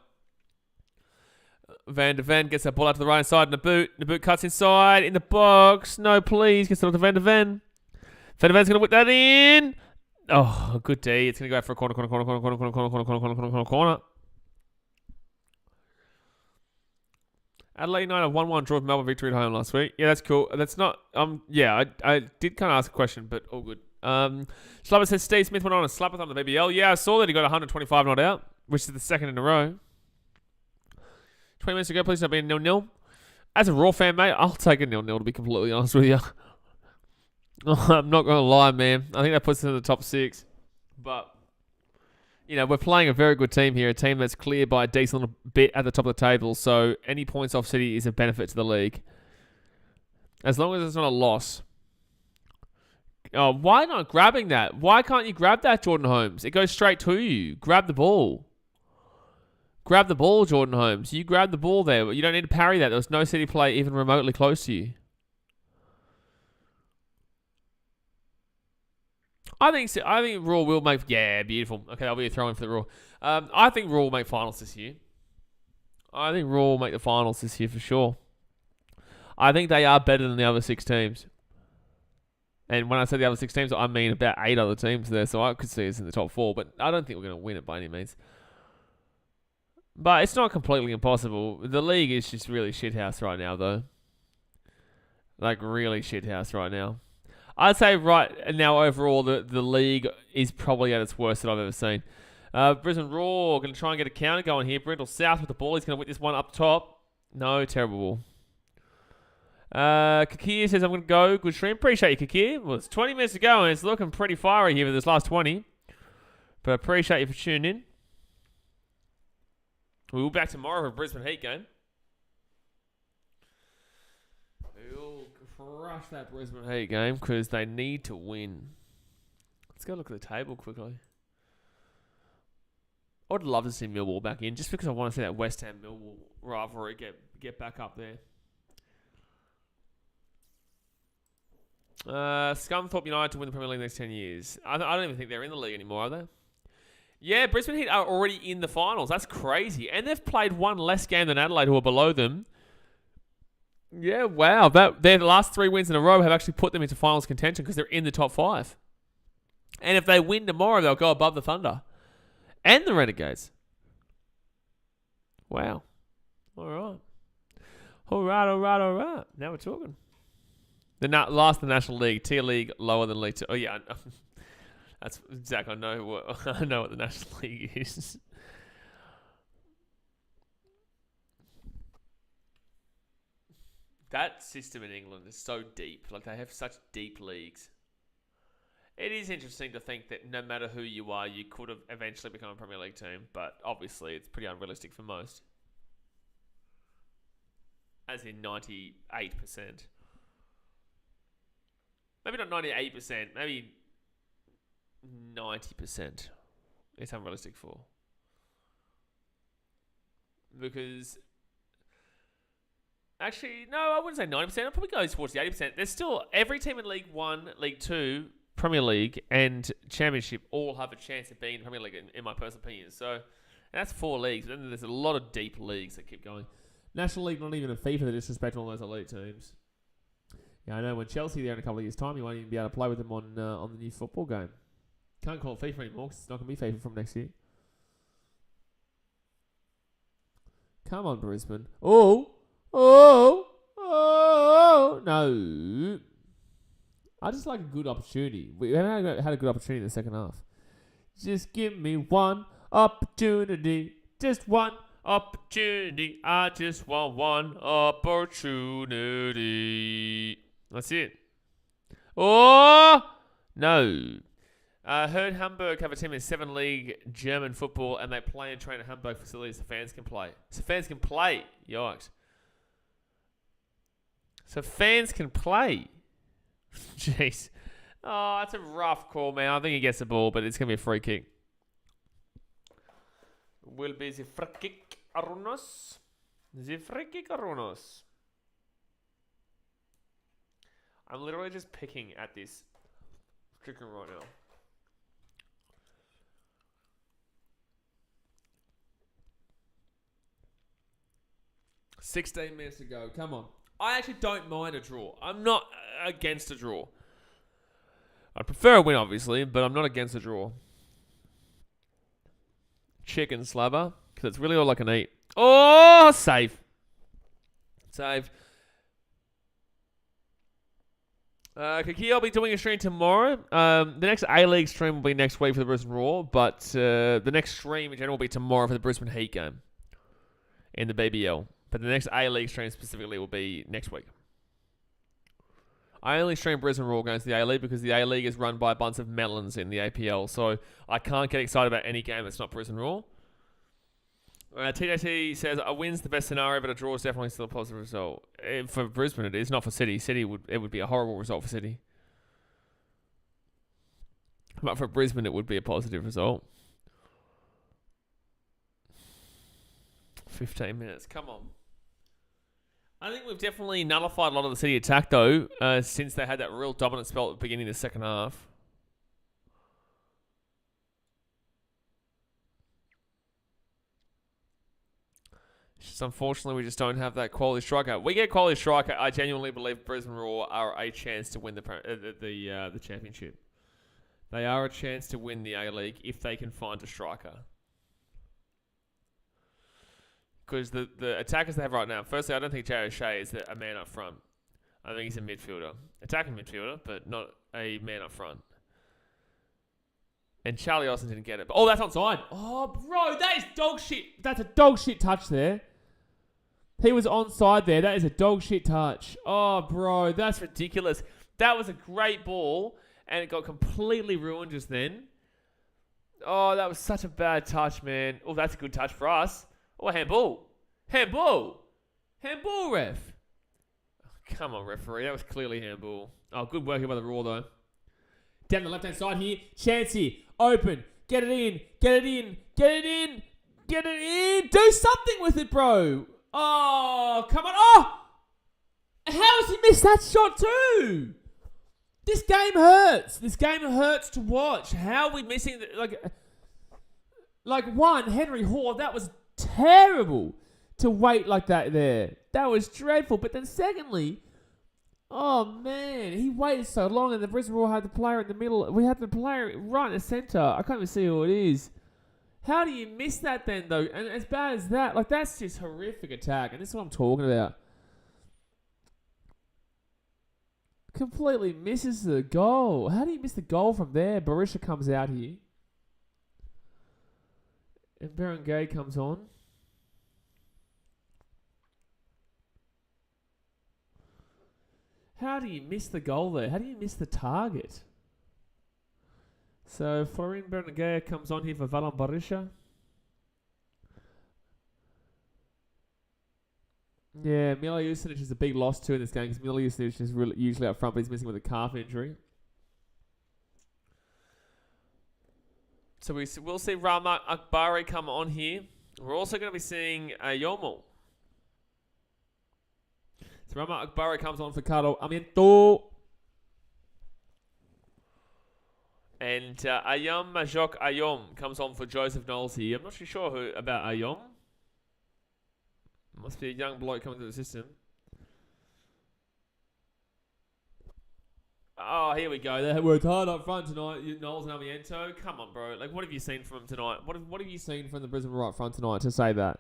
Van der Ven gets that ball out to the right side. Naboot cuts inside in the box. No, please. Gets it off to Van der Ven. Van der Ven's going to whip that in. Oh, good D. It's going to go for a corner. Adelaide United 1-1 draw with Melbourne victory at home last week. Yeah, that's cool. That's not... yeah, I did kind of ask a question, but all good. Slapper says Steve Smith went on a slapathon on the BBL. Yeah, I saw that he got 125 not out, which is the second in a row. 20 minutes ago, please not be a 0-0. As a Raw fan, mate, I'll take a 0-0 to be completely honest with you. I'm not going to lie, man. I think that puts us in the top 6. But, you know, we're playing a very good team here, a team that's clear by a decent little bit at the top of the table, so any points off City is a benefit to the league. As long as it's not a loss. Oh, why not grabbing that? Why can't you grab that, Jordan Holmes? It goes straight to you. Grab the ball. Grab the ball, Jordan Holmes. You grab the ball there. You don't need to parry that. There was no City play even remotely close to you. I think Raw will make... Yeah, beautiful. Okay, that'll be a throw-in for the Raw. I think Raw will make finals this year. I think Raw will make the finals this year for sure. I think they are better than the other 6 teams. And when I say the other 6 teams, I mean about 8 other teams there. So I could see us in the top 4. But I don't think we're going to win it by any means. But it's not completely impossible. The league is just really shithouse right now, though. Like, really shithouse right now. I'd say right now, overall, the league is probably at its worst that I've ever seen. Brisbane Roar going to try and get a counter going here. Brindle South with the ball. He's going to whip this one up top. No, terrible ball. Kakir says, I'm going to go. Good stream. Appreciate you, Kakir. Well, it's 20 minutes to go, and it's looking pretty fiery here with this last 20. But appreciate you for tuning in. We'll be back tomorrow for a Brisbane Heat game. We'll crush that Brisbane Heat game because they need to win. Let's go look at the table quickly. I would love to see Millwall back in just because I want to see that West Ham Millwall rivalry get back up there. Scunthorpe United to win the Premier League the next 10 years. I don't even think they're in the league anymore, are they? Yeah, Brisbane Heat are already in the finals. That's crazy. And they've played one less game than Adelaide, who are below them. Yeah, wow. Their last 3 wins in a row have actually put them into finals contention because they're in the top 5. And if they win tomorrow, they'll go above the Thunder. And the Renegades. Wow. All right. All right. Now we're talking. The National League. Tier League lower than League 2. Oh, yeah. That's Zach. I know what the National League is. That system in England is so deep. Like, they have such deep leagues. It is interesting to think that no matter who you are, you could have eventually become a Premier League team. But obviously, it's pretty unrealistic for most. As in 98%. Maybe not 98%. Maybe 90% it's unrealistic for. Because actually, no, I wouldn't say 90%. I'd probably go towards the 80%. There's still every team in League 1, League 2, Premier League, and Championship all have a chance of being in Premier League, in my personal opinion. So that's 4 leagues. But then there's a lot of deep leagues that keep going. National League, not even a FIFA, they disrespect all those elite teams. Yeah, I know when Chelsea there in a couple of years' time, you won't even be able to play with them on the new football game. Can't call it FIFA anymore because it's not going to be FIFA from next year. Come on, Brisbane. Oh, no. I just like a good opportunity. We haven't had a good opportunity in the second half. Just give me one opportunity. Just one opportunity. I just want one opportunity. That's it. Oh, no. I heard Hamburg have a team in 7 League German football and they play and train at Hamburg facilities so fans can play. So fans can play. Yikes. So fans can play. Jeez. Oh, that's a rough call, man. I think he gets the ball, but it's going to be a free kick. Will be the free kick, Arunos. The free kick, Arunos. I'm literally just picking at this chicken right now. $16 minutes to go. Come on. I actually don't mind a draw. I'm not against a draw. I prefer a win, obviously, but I'm not against a draw. Chicken slabber, because it's really all I can eat. Oh, save. Save. Kiki, I'll be doing a stream tomorrow. The next A-League stream will be next week for the Brisbane Roar, but the next stream in general will be tomorrow for the Brisbane Heat game in the BBL. But the next A-League stream specifically will be next week. I only stream Brisbane Roar games to the A-League because the A-League is run by a bunch of melons in the APL. So I can't get excited about any game that's not Brisbane Roar. TJT says a win's the best scenario, but a draw is definitely still a positive result. For Brisbane it is, not for City. It would be a horrible result for City. But for Brisbane it would be a positive result. 15 minutes, come on. I think we've definitely nullified a lot of the City attack, though, since they had that real dominant spell at the beginning of the second half. Just unfortunately, we just don't have that quality striker. We get quality striker. I genuinely believe Brisbane Roar are a chance to win the championship. They are a chance to win the A-League if they can find a striker. Because the attackers they have right now, firstly, I don't think Jared Shea is a man up front. I think he's a midfielder. Attacking midfielder, but not a man up front. And Charlie Austin didn't get it. But, that's onside. Oh, bro, that is dog shit. That's a dog shit touch there. He was onside there. That is a dog shit touch. Oh, bro, that's ridiculous. That was a great ball, and it got completely ruined just then. Oh, that was such a bad touch, man. Oh, that's a good touch for us. Oh, handball. Handball, ref. Oh, come on, referee. That was clearly handball. Oh, good work here by the Roar, though. Down the left-hand side here. Chance here. Open. Get it in. Do something with it, bro. Oh, come on. Oh! How has he missed that shot too? This game hurts. This game hurts to watch. How are we missing... Like one, Henry Hall, that was terrible to wait like that there. That was dreadful. But then secondly, oh man, he waited so long and the Brisbane Roar had the player in the middle. We had the player right in the centre. I can't even see who it is. How do you miss that then though? And as bad as that, that's just horrific attack. And this is what I'm talking about. Completely misses the goal. How do you miss the goal from there? Barisha comes out here. And Berengay comes on. How do you miss the goal there? How do you miss the target? So, Florin Berengay comes on here for Valon Barisha. Yeah, Milo Jusinic is a big loss too in this game because Milo Jusinic is usually up front, but he's missing with a calf injury. So we'll see Rama Akbari come on here. We're also going to be seeing Yomo. So Rama Akbari comes on for Carlo Amiento. And Ayom Majok Ayom comes on for Joseph Knowles here. I'm not too sure about Ayom. Must be a young bloke coming through the system. Oh, here we go. They worked hard up front tonight. Knowles and Amiento. Come on, bro. Like, what have you seen from them tonight? What have you seen from the Brisbane Roar up front tonight to say that?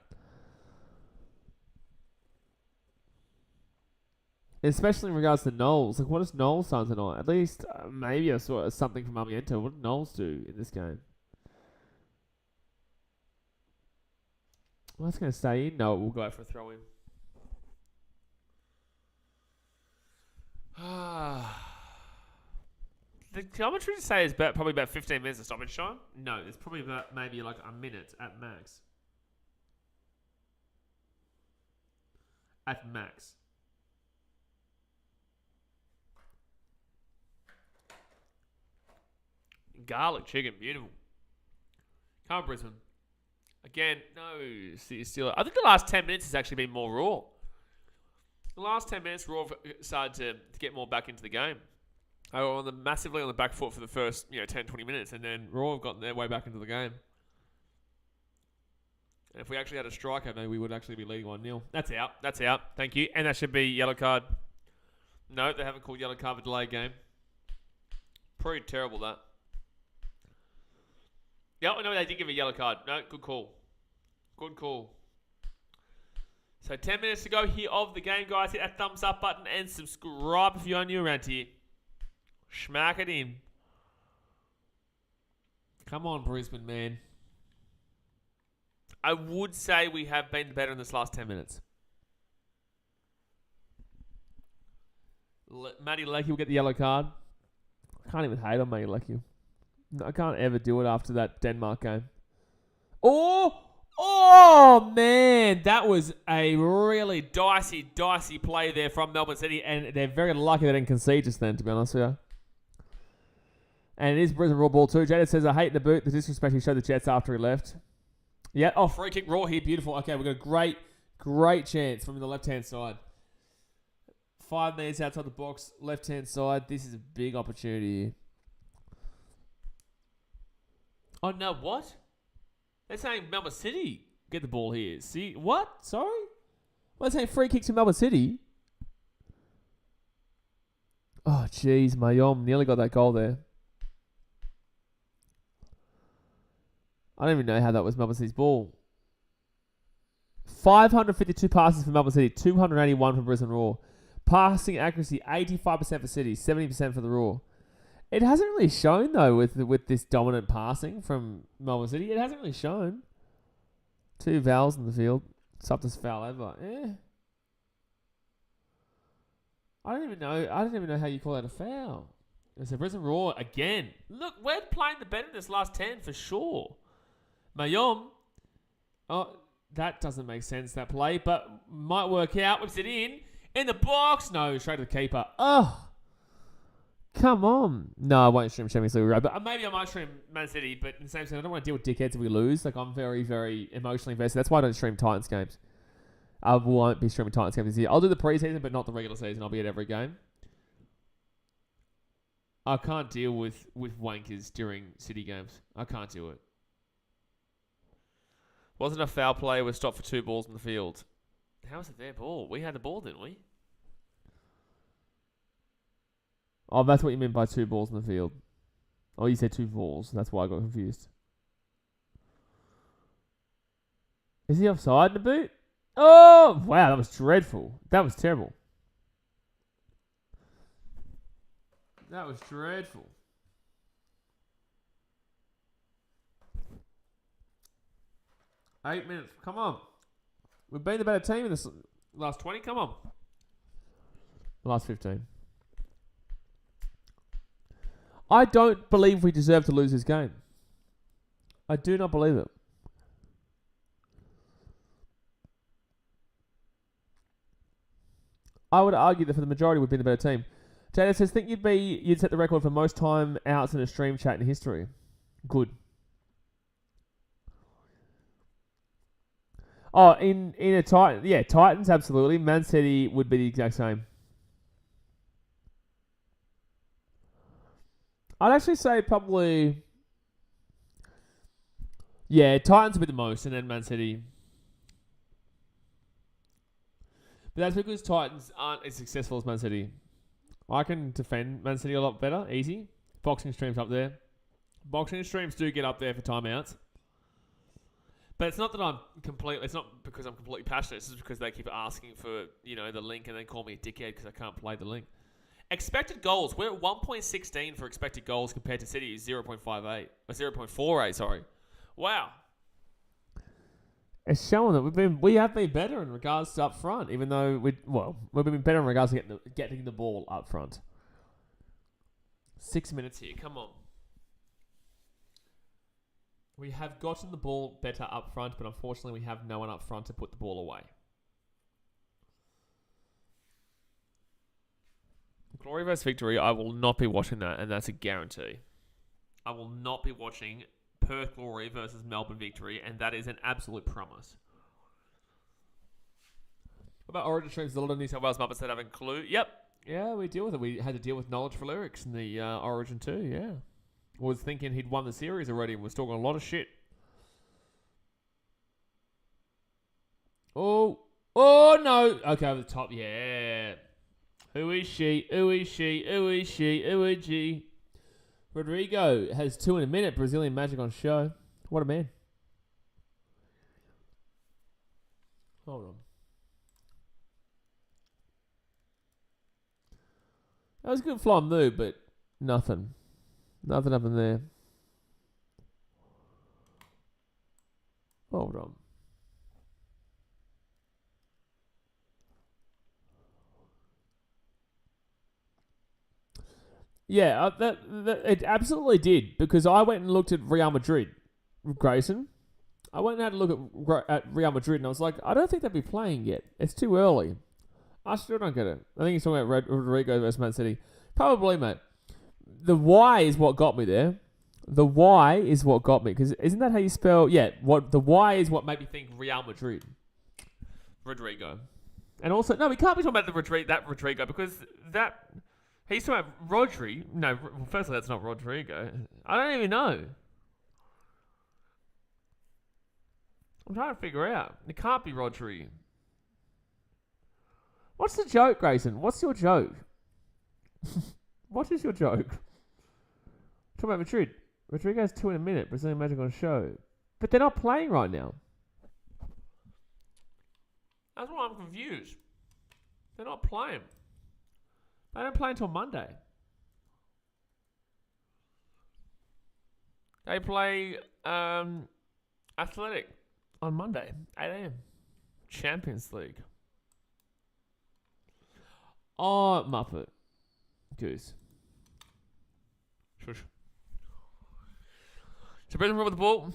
Especially in regards to Knowles. Like, what has Knowles done tonight? At least, maybe I saw something from Amiento. What did Knowles do in this game? Well, that's going to stay in. No, we'll go for a throw-in. The commentary to say is probably about 15 minutes of stoppage time. No, it's probably about maybe like a minute at max. At max. Garlic chicken, beautiful. Come on, Brisbane. Again, no, still. I think the last 10 minutes has actually been more Raw. The last 10 minutes, Raw started to get more back into the game. They were massively on the back foot for the first 10, 20 minutes, and then Raw have gotten their way back into the game. And if we actually had a striker, maybe we would actually be leading 1-0. That's out. Thank you. And that should be yellow card. No, they haven't called yellow card for delay game. Pretty terrible, that. Yeah, no, they did give a yellow card. No, good call. Good call. So 10 minutes to go here of the game, guys. Hit that thumbs up button and subscribe if you're new around here. Smack it in. Come on, Brisbane, man. I would say we have been better in this last 10 minutes. Matty Leckie will get the yellow card. I can't even hate on Matty Leckie. No, I can't ever do it after that Denmark game. Oh, man. That was a really dicey play there from Melbourne City. And they're very lucky they didn't concede just then, to be honest with you. And it is Brisbane Roar ball too. Jada says, I hate the boot. The disrespect he showed the Jets after he left. Yeah. Oh, free kick Raw here. Beautiful. Okay, we've got a great chance from the left-hand side. 5 minutes outside the box, left-hand side. This is a big opportunity here. Oh, no, what? They're saying Melbourne City get the ball here. See, what? Sorry? Well, they're saying free kick to Melbourne City. Oh, jeez, Mayom nearly got that goal there. I don't even know how that was Melbourne City's ball. 552 passes for Melbourne City, 281 for Brisbane Roar. Passing accuracy, 85% for City, 70% for the Roar. It hasn't really shown, though, with this dominant passing from Melbourne City. It hasn't really shown. 2 fouls in the field. Softest foul ever. I don't even know how you call that a foul. It's a Brisbane Roar again. Look, we're playing the better in this last 10 for sure. Mayom. Oh, that doesn't make sense, that play, but might work out. Whips it in the box. No, straight to the keeper. Oh, come on. No, I won't stream Champions League, but maybe I might stream Man City, but in the same sense, I don't want to deal with dickheads if we lose. Like, I'm very, very emotionally invested. That's why I don't stream Titans games. I won't be streaming Titans games this year. I'll do the preseason, but not the regular season. I'll be at every game. I can't deal with wankers during City games. I can't do it. Wasn't a foul play. We're stopped for 2 balls in the field. How was it their ball? We had the ball, didn't we? Oh, that's what you meant by 2 balls in the field. Oh, you said 2 balls. That's why I got confused. Is he offside in the boot? Oh, wow, that was dreadful. That was terrible. That was dreadful. Eight minutes. Come on. We've been the better team in this last 20. Come on. The last 15. I don't believe we deserve to lose this game. I do not believe it. I would argue that for the majority we've been the better team. Jada says, think you'd set the record for most time outs in a stream chat in history. Good. Oh, in a Titan, yeah, Titans absolutely. Man City would be the exact same. I'd actually say probably, yeah, Titans would be the most, and then Man City. But that's because Titans aren't as successful as Man City. I can defend Man City a lot better, easy. Boxing streams up there. Boxing streams do get up there for timeouts. But it's not that it's not because I'm completely passionate. It's just because they keep asking for, the link and then call me a dickhead because I can't play the link. Expected goals. We're at 1.16 for expected goals compared to City's 0.58. Or 0.48, sorry. Wow. It's showing that we have been better in regards to up front, even though we've been better in regards to getting the ball up front. 6 minutes here. Come on. We have gotten the ball better up front, but unfortunately we have no one up front to put the ball away. Glory versus Victory, I will not be watching that, and that's a guarantee. I will not be watching Perth Glory versus Melbourne Victory, and that is an absolute promise. What about Origin streams? A lot of New South Wales Muppets that have a clue. Yep. Yeah, we deal with it. We had to deal with Knowledge for Lyrics in the Origin too, yeah. Was thinking he'd won the series already and was talking a lot of shit. Oh no. Okay, over the top, yeah. Who is she? Who is she? Who is she? Who is she? Rodrigo has 2 in a minute. Brazilian Magic on show. What a man. Hold on. That was a good flying move, but nothing. Nothing happened there. Hold on. Yeah, that it absolutely did, because I went and looked at Real Madrid, Grayson. I went and had a look at Real Madrid, and I was like, I don't think they'd be playing yet. It's too early. I still don't get it. I think he's talking about Rodrigo versus Man City. Probably, mate. The Y is what got me there. The Y is what got me, because isn't that how you spell? Yeah, the Y is what made me think Real Madrid. Rodrigo. And also, no, we can't be talking about that Rodrigo, because that... He's talking about Rodri. No, firstly, that's not Rodrigo. I don't even know. I'm trying to figure out. It can't be Rodri. What's the joke, Grayson? What's your joke? What is your joke? Talking about Madrid. Rodrigo has 2 in a minute. Brazilian Magic on show. But they're not playing right now. That's why I'm confused. They're not playing. They don't play until Monday. They play Athletic on Monday, 8 a.m. Champions League. Oh, Muppet. Goose. Shush. So Brisbane Roar with the ball.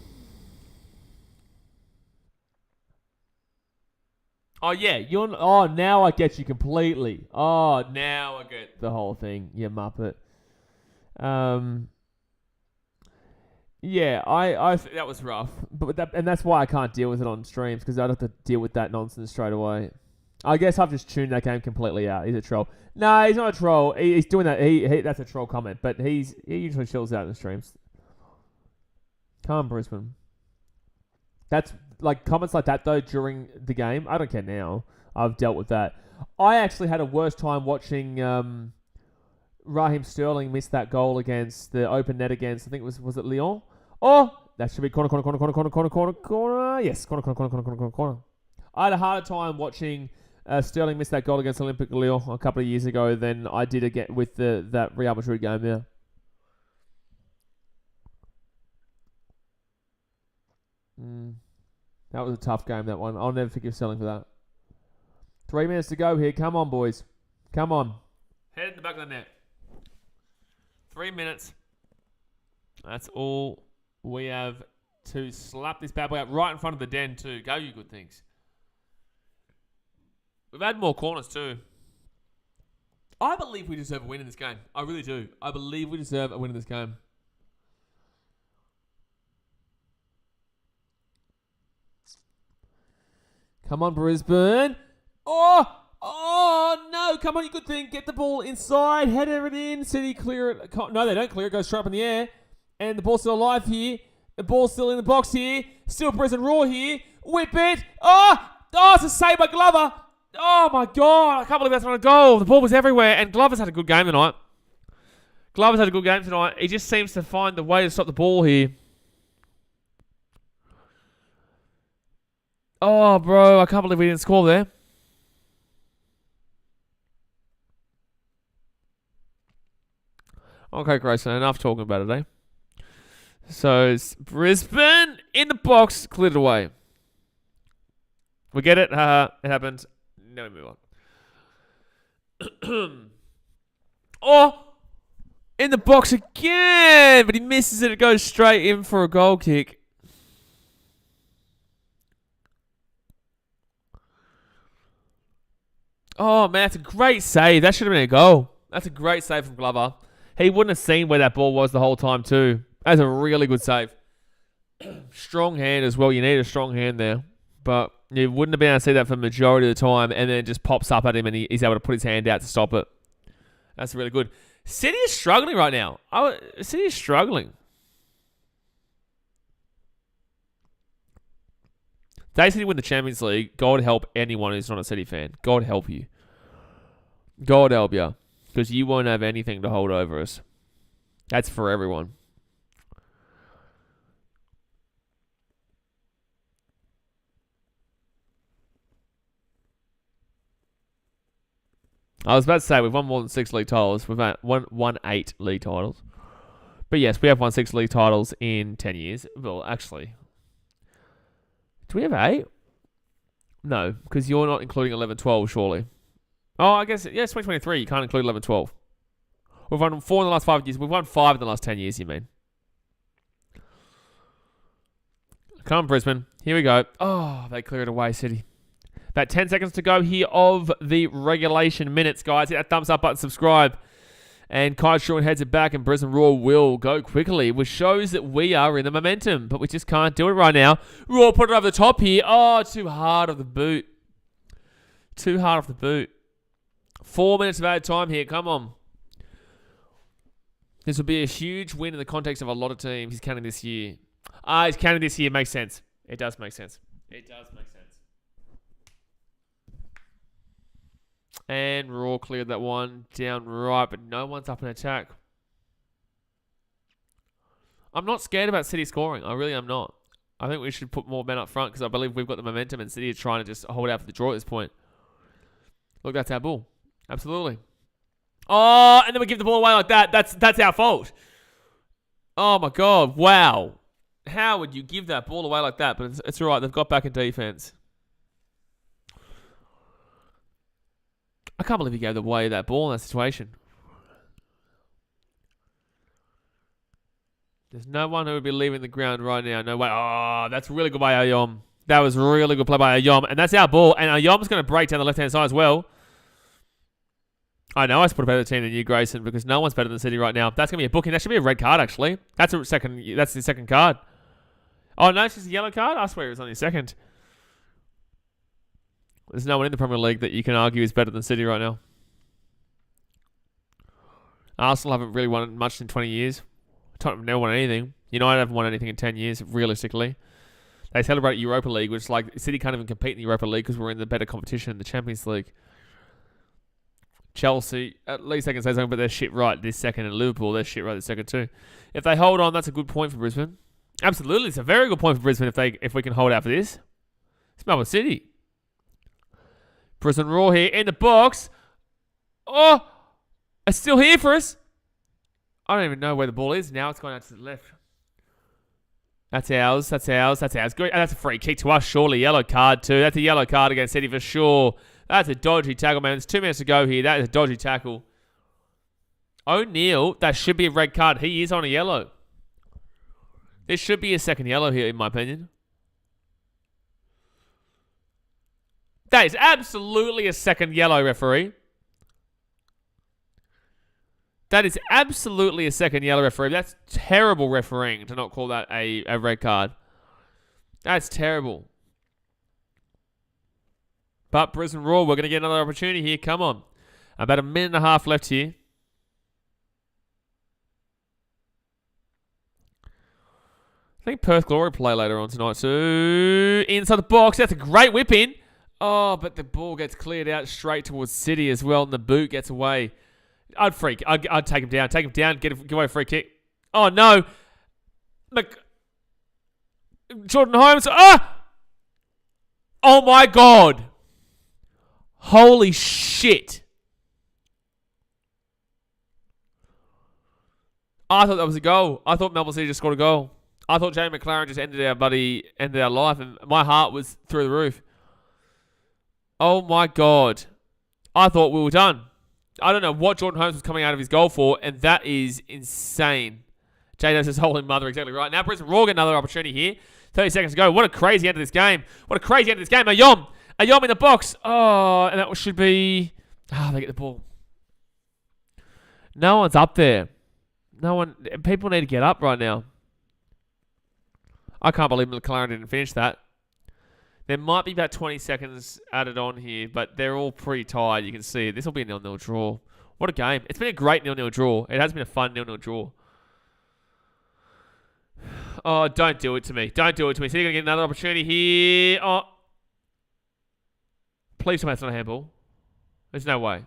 Oh, yeah. Now I get you completely. Oh, now I get the whole thing. You Muppet. Yeah, I that was rough. And that's why I can't deal with it on streams, because I'd have to deal with that nonsense straight away. I guess I've just tuned that game completely out. He's a troll. No, he's not a troll. He's doing that. He that's a troll comment, but he usually chills out in the streams. Come on, Brisbane. That's like comments like that though during the game. I don't care now. I've dealt with that. I actually had a worse time watching Raheem Sterling miss that goal against the open net against, I think was it Lyon? Oh, that should be corner. Yes, corner. I had a harder time watching Sterling miss that goal against Olympique Lyon a couple of years ago than I did again with that Real Madrid game there. That was a tough game, that one. I'll never forgive Sterling for that. 3 minutes to go here. Come on, boys. Come on. Head in the back of the net. 3 minutes. That's all we have to slap this bad boy out right in front of the den too. Go, you good things. We've had more corners too. I believe we deserve a win in this game. I really do. I believe we deserve a win in this game. Come on, Brisbane. Oh, no. Come on, you good thing. Get the ball inside. Header it in. City clear it. No, they don't clear it. It goes straight up in the air. And the ball's still alive here. The ball's still in the box here. Still Brisbane Roar here. Whip it. Oh, it's a save by Glover. Oh, my God. I can't believe that's not a goal. The ball was everywhere. And Glover's had a good game tonight. He just seems to find the way to stop the ball here. Oh, bro. I can't believe we didn't score there. Okay, Grayson. Enough talking about it, eh? So, it's Brisbane in the box. Cleared it away. We get it. It happened. Now we move on. Oh! In the box again! But he misses it. It goes straight in for a goal kick. Oh, man, that's a great save. That should have been a goal. That's a great save from Glover. He wouldn't have seen where that ball was the whole time, too. That's a really good save. Strong hand as well. You need a strong hand there. But you wouldn't have been able to see that for the majority of the time, and then it just pops up at him, and he's able to put his hand out to stop it. That's really good. City is struggling right now. City is struggling. They City win the Champions League. God help anyone who's not a City fan. God help you. God help you. Because you won't have anything to hold over us. That's for everyone. I was about to say, we've won more than 6 league titles. We've won 8 league titles. But yes, we have won 6 league titles in 10 years. Well, actually, do we have 8? No, because you're not including 11-12, surely. Oh, I guess, yes, 2023. You can't include 11-12. We've won 4 in the last 5 years. We've won 5 in the last 10 years, you mean. Come on, Brisbane. Here we go. Oh, they clear it away, City. About 10 seconds to go here of the regulation minutes, guys. Hit that thumbs up button, subscribe. And Kai Schumann heads it back, and Brisbane Roar will go quickly, which shows that we are in the momentum. But we just can't do it right now. Roar put it over the top here. Oh, too hard of the boot. 4 minutes of added time here. Come on. This will be a huge win in the context of a lot of teams. He's counting this year. He's counting this year. Makes sense. It does make sense. And Roar cleared that one down right, but no one's up in attack. I'm not scared about City scoring. I really am not. I think we should put more men up front because I believe we've got the momentum and City are trying to just hold out for the draw at this point. Look, that's our ball. Absolutely. Oh, and then we give the ball away like that. That's our fault. Oh, my God. Wow. How would you give that ball away like that? But it's all right. They've got back in defense. I can't believe he gave away that ball in that situation. There's no one who would be leaving the ground right now. No way. Oh, that's really good by Ayom. That was really good play by Ayom. And that's our ball. And Ayom's going to break down the left-hand side as well. I know I support a better team than you, Grayson, because no one's better than City right now. That's going to be a booking. That should be a red card, actually. That's the second card. Oh, no, it's just a yellow card? I swear it was only a second. There's no one in the Premier League that you can argue is better than City right now. Arsenal haven't really won much in 20 years. Tottenham never won anything. United haven't won anything in 10 years, realistically. They celebrate Europa League, which is like City can't even compete in the Europa League because we're in the better competition in the Champions League. Chelsea, at least they can say something, but they're shit right this second. And Liverpool, they're shit right this second too. If they hold on, that's a good point for Brisbane. Absolutely, it's a very good point for Brisbane if we can hold out for this. It's Melbourne City. Brisbane Roar here in the box. Oh, it's still here for us. I don't even know where the ball is. Now it's going out to the left. That's ours. Good. And that's a free kick to us, surely. Yellow card too. That's a yellow card against City for sure. That's a dodgy tackle, man. There's 2 minutes to go here. That is a dodgy tackle. O'Neill, that should be a red card. He is on a yellow. This should be a second yellow here, in my opinion. That is absolutely a second yellow, referee. That is absolutely a second yellow, referee. That's terrible refereeing to not call that a red card. That's terrible. But Brisbane Roar, we're going to get another opportunity here. Come on. About a minute and a half left here. I think Perth Glory play later on tonight too. Inside the box. That's a great whip in. Oh, but the ball gets cleared out straight towards City as well, and the boot gets away. I'd freak. I'd take him down. Take him down. Give away a free kick. Oh, no. Jordan Holmes. Ah! Oh, my God. Holy shit. I thought that was a goal. I thought Melbourne City just scored a goal. I thought Jamie McLaren just ended our life, and my heart was through the roof. Oh, my God. I thought we were done. I don't know what Jordan Holmes was coming out of his goal for, and that is insane. Jay says, holy mother, exactly right. Now Brisbane Roar get another opportunity here. 30 seconds to go. What a crazy end to this game. What a crazy end to this game. Ayom in the box. Oh, and that should be... they get the ball. No one's up there. No one... People need to get up right now. I can't believe McLaren didn't finish that. There might be about 20 seconds added on here, but they're all pretty tired. You can see it. This will be a 0-0 draw. What a game. It's been a great 0-0 draw. It has been a fun 0-0 draw. Oh, don't do it to me. Don't do it to me. So you're going to get another opportunity here. Oh. Please tell me it's not a handball. There's no way.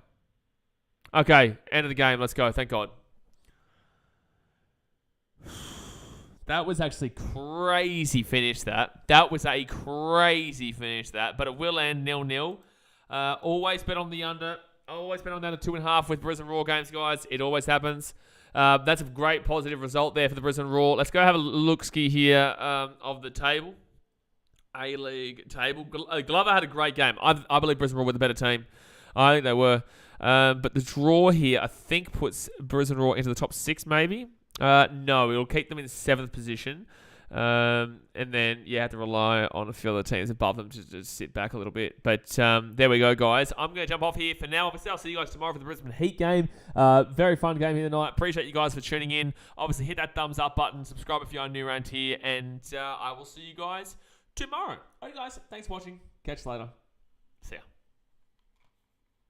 Okay, end of the game. Let's go. Thank God. That was actually crazy finish, that. That was a crazy finish, that. But it will end 0-0. Always bet on the under. Always bet on the under 2.5 with Brisbane Roar games, guys. It always happens. That's a great positive result there for the Brisbane Roar. Let's go have a look-ski here of the table. A-League table. Glover had a great game. I believe Brisbane Roar were the better team. I think they were. But the draw here, I think, puts Brisbane Roar into the top 6, maybe. No, it'll keep them in 7th position. And then you have to rely on a few other teams above them to just sit back a little bit. But there we go, guys. I'm going to jump off here for now. Obviously, I'll see you guys tomorrow for the Brisbane Heat game. Very fun game here tonight. Appreciate you guys for tuning in. Obviously, hit that thumbs up button. Subscribe if you're new around here. And I will see you guys tomorrow. Alright, guys. Thanks for watching. Catch you later. See ya.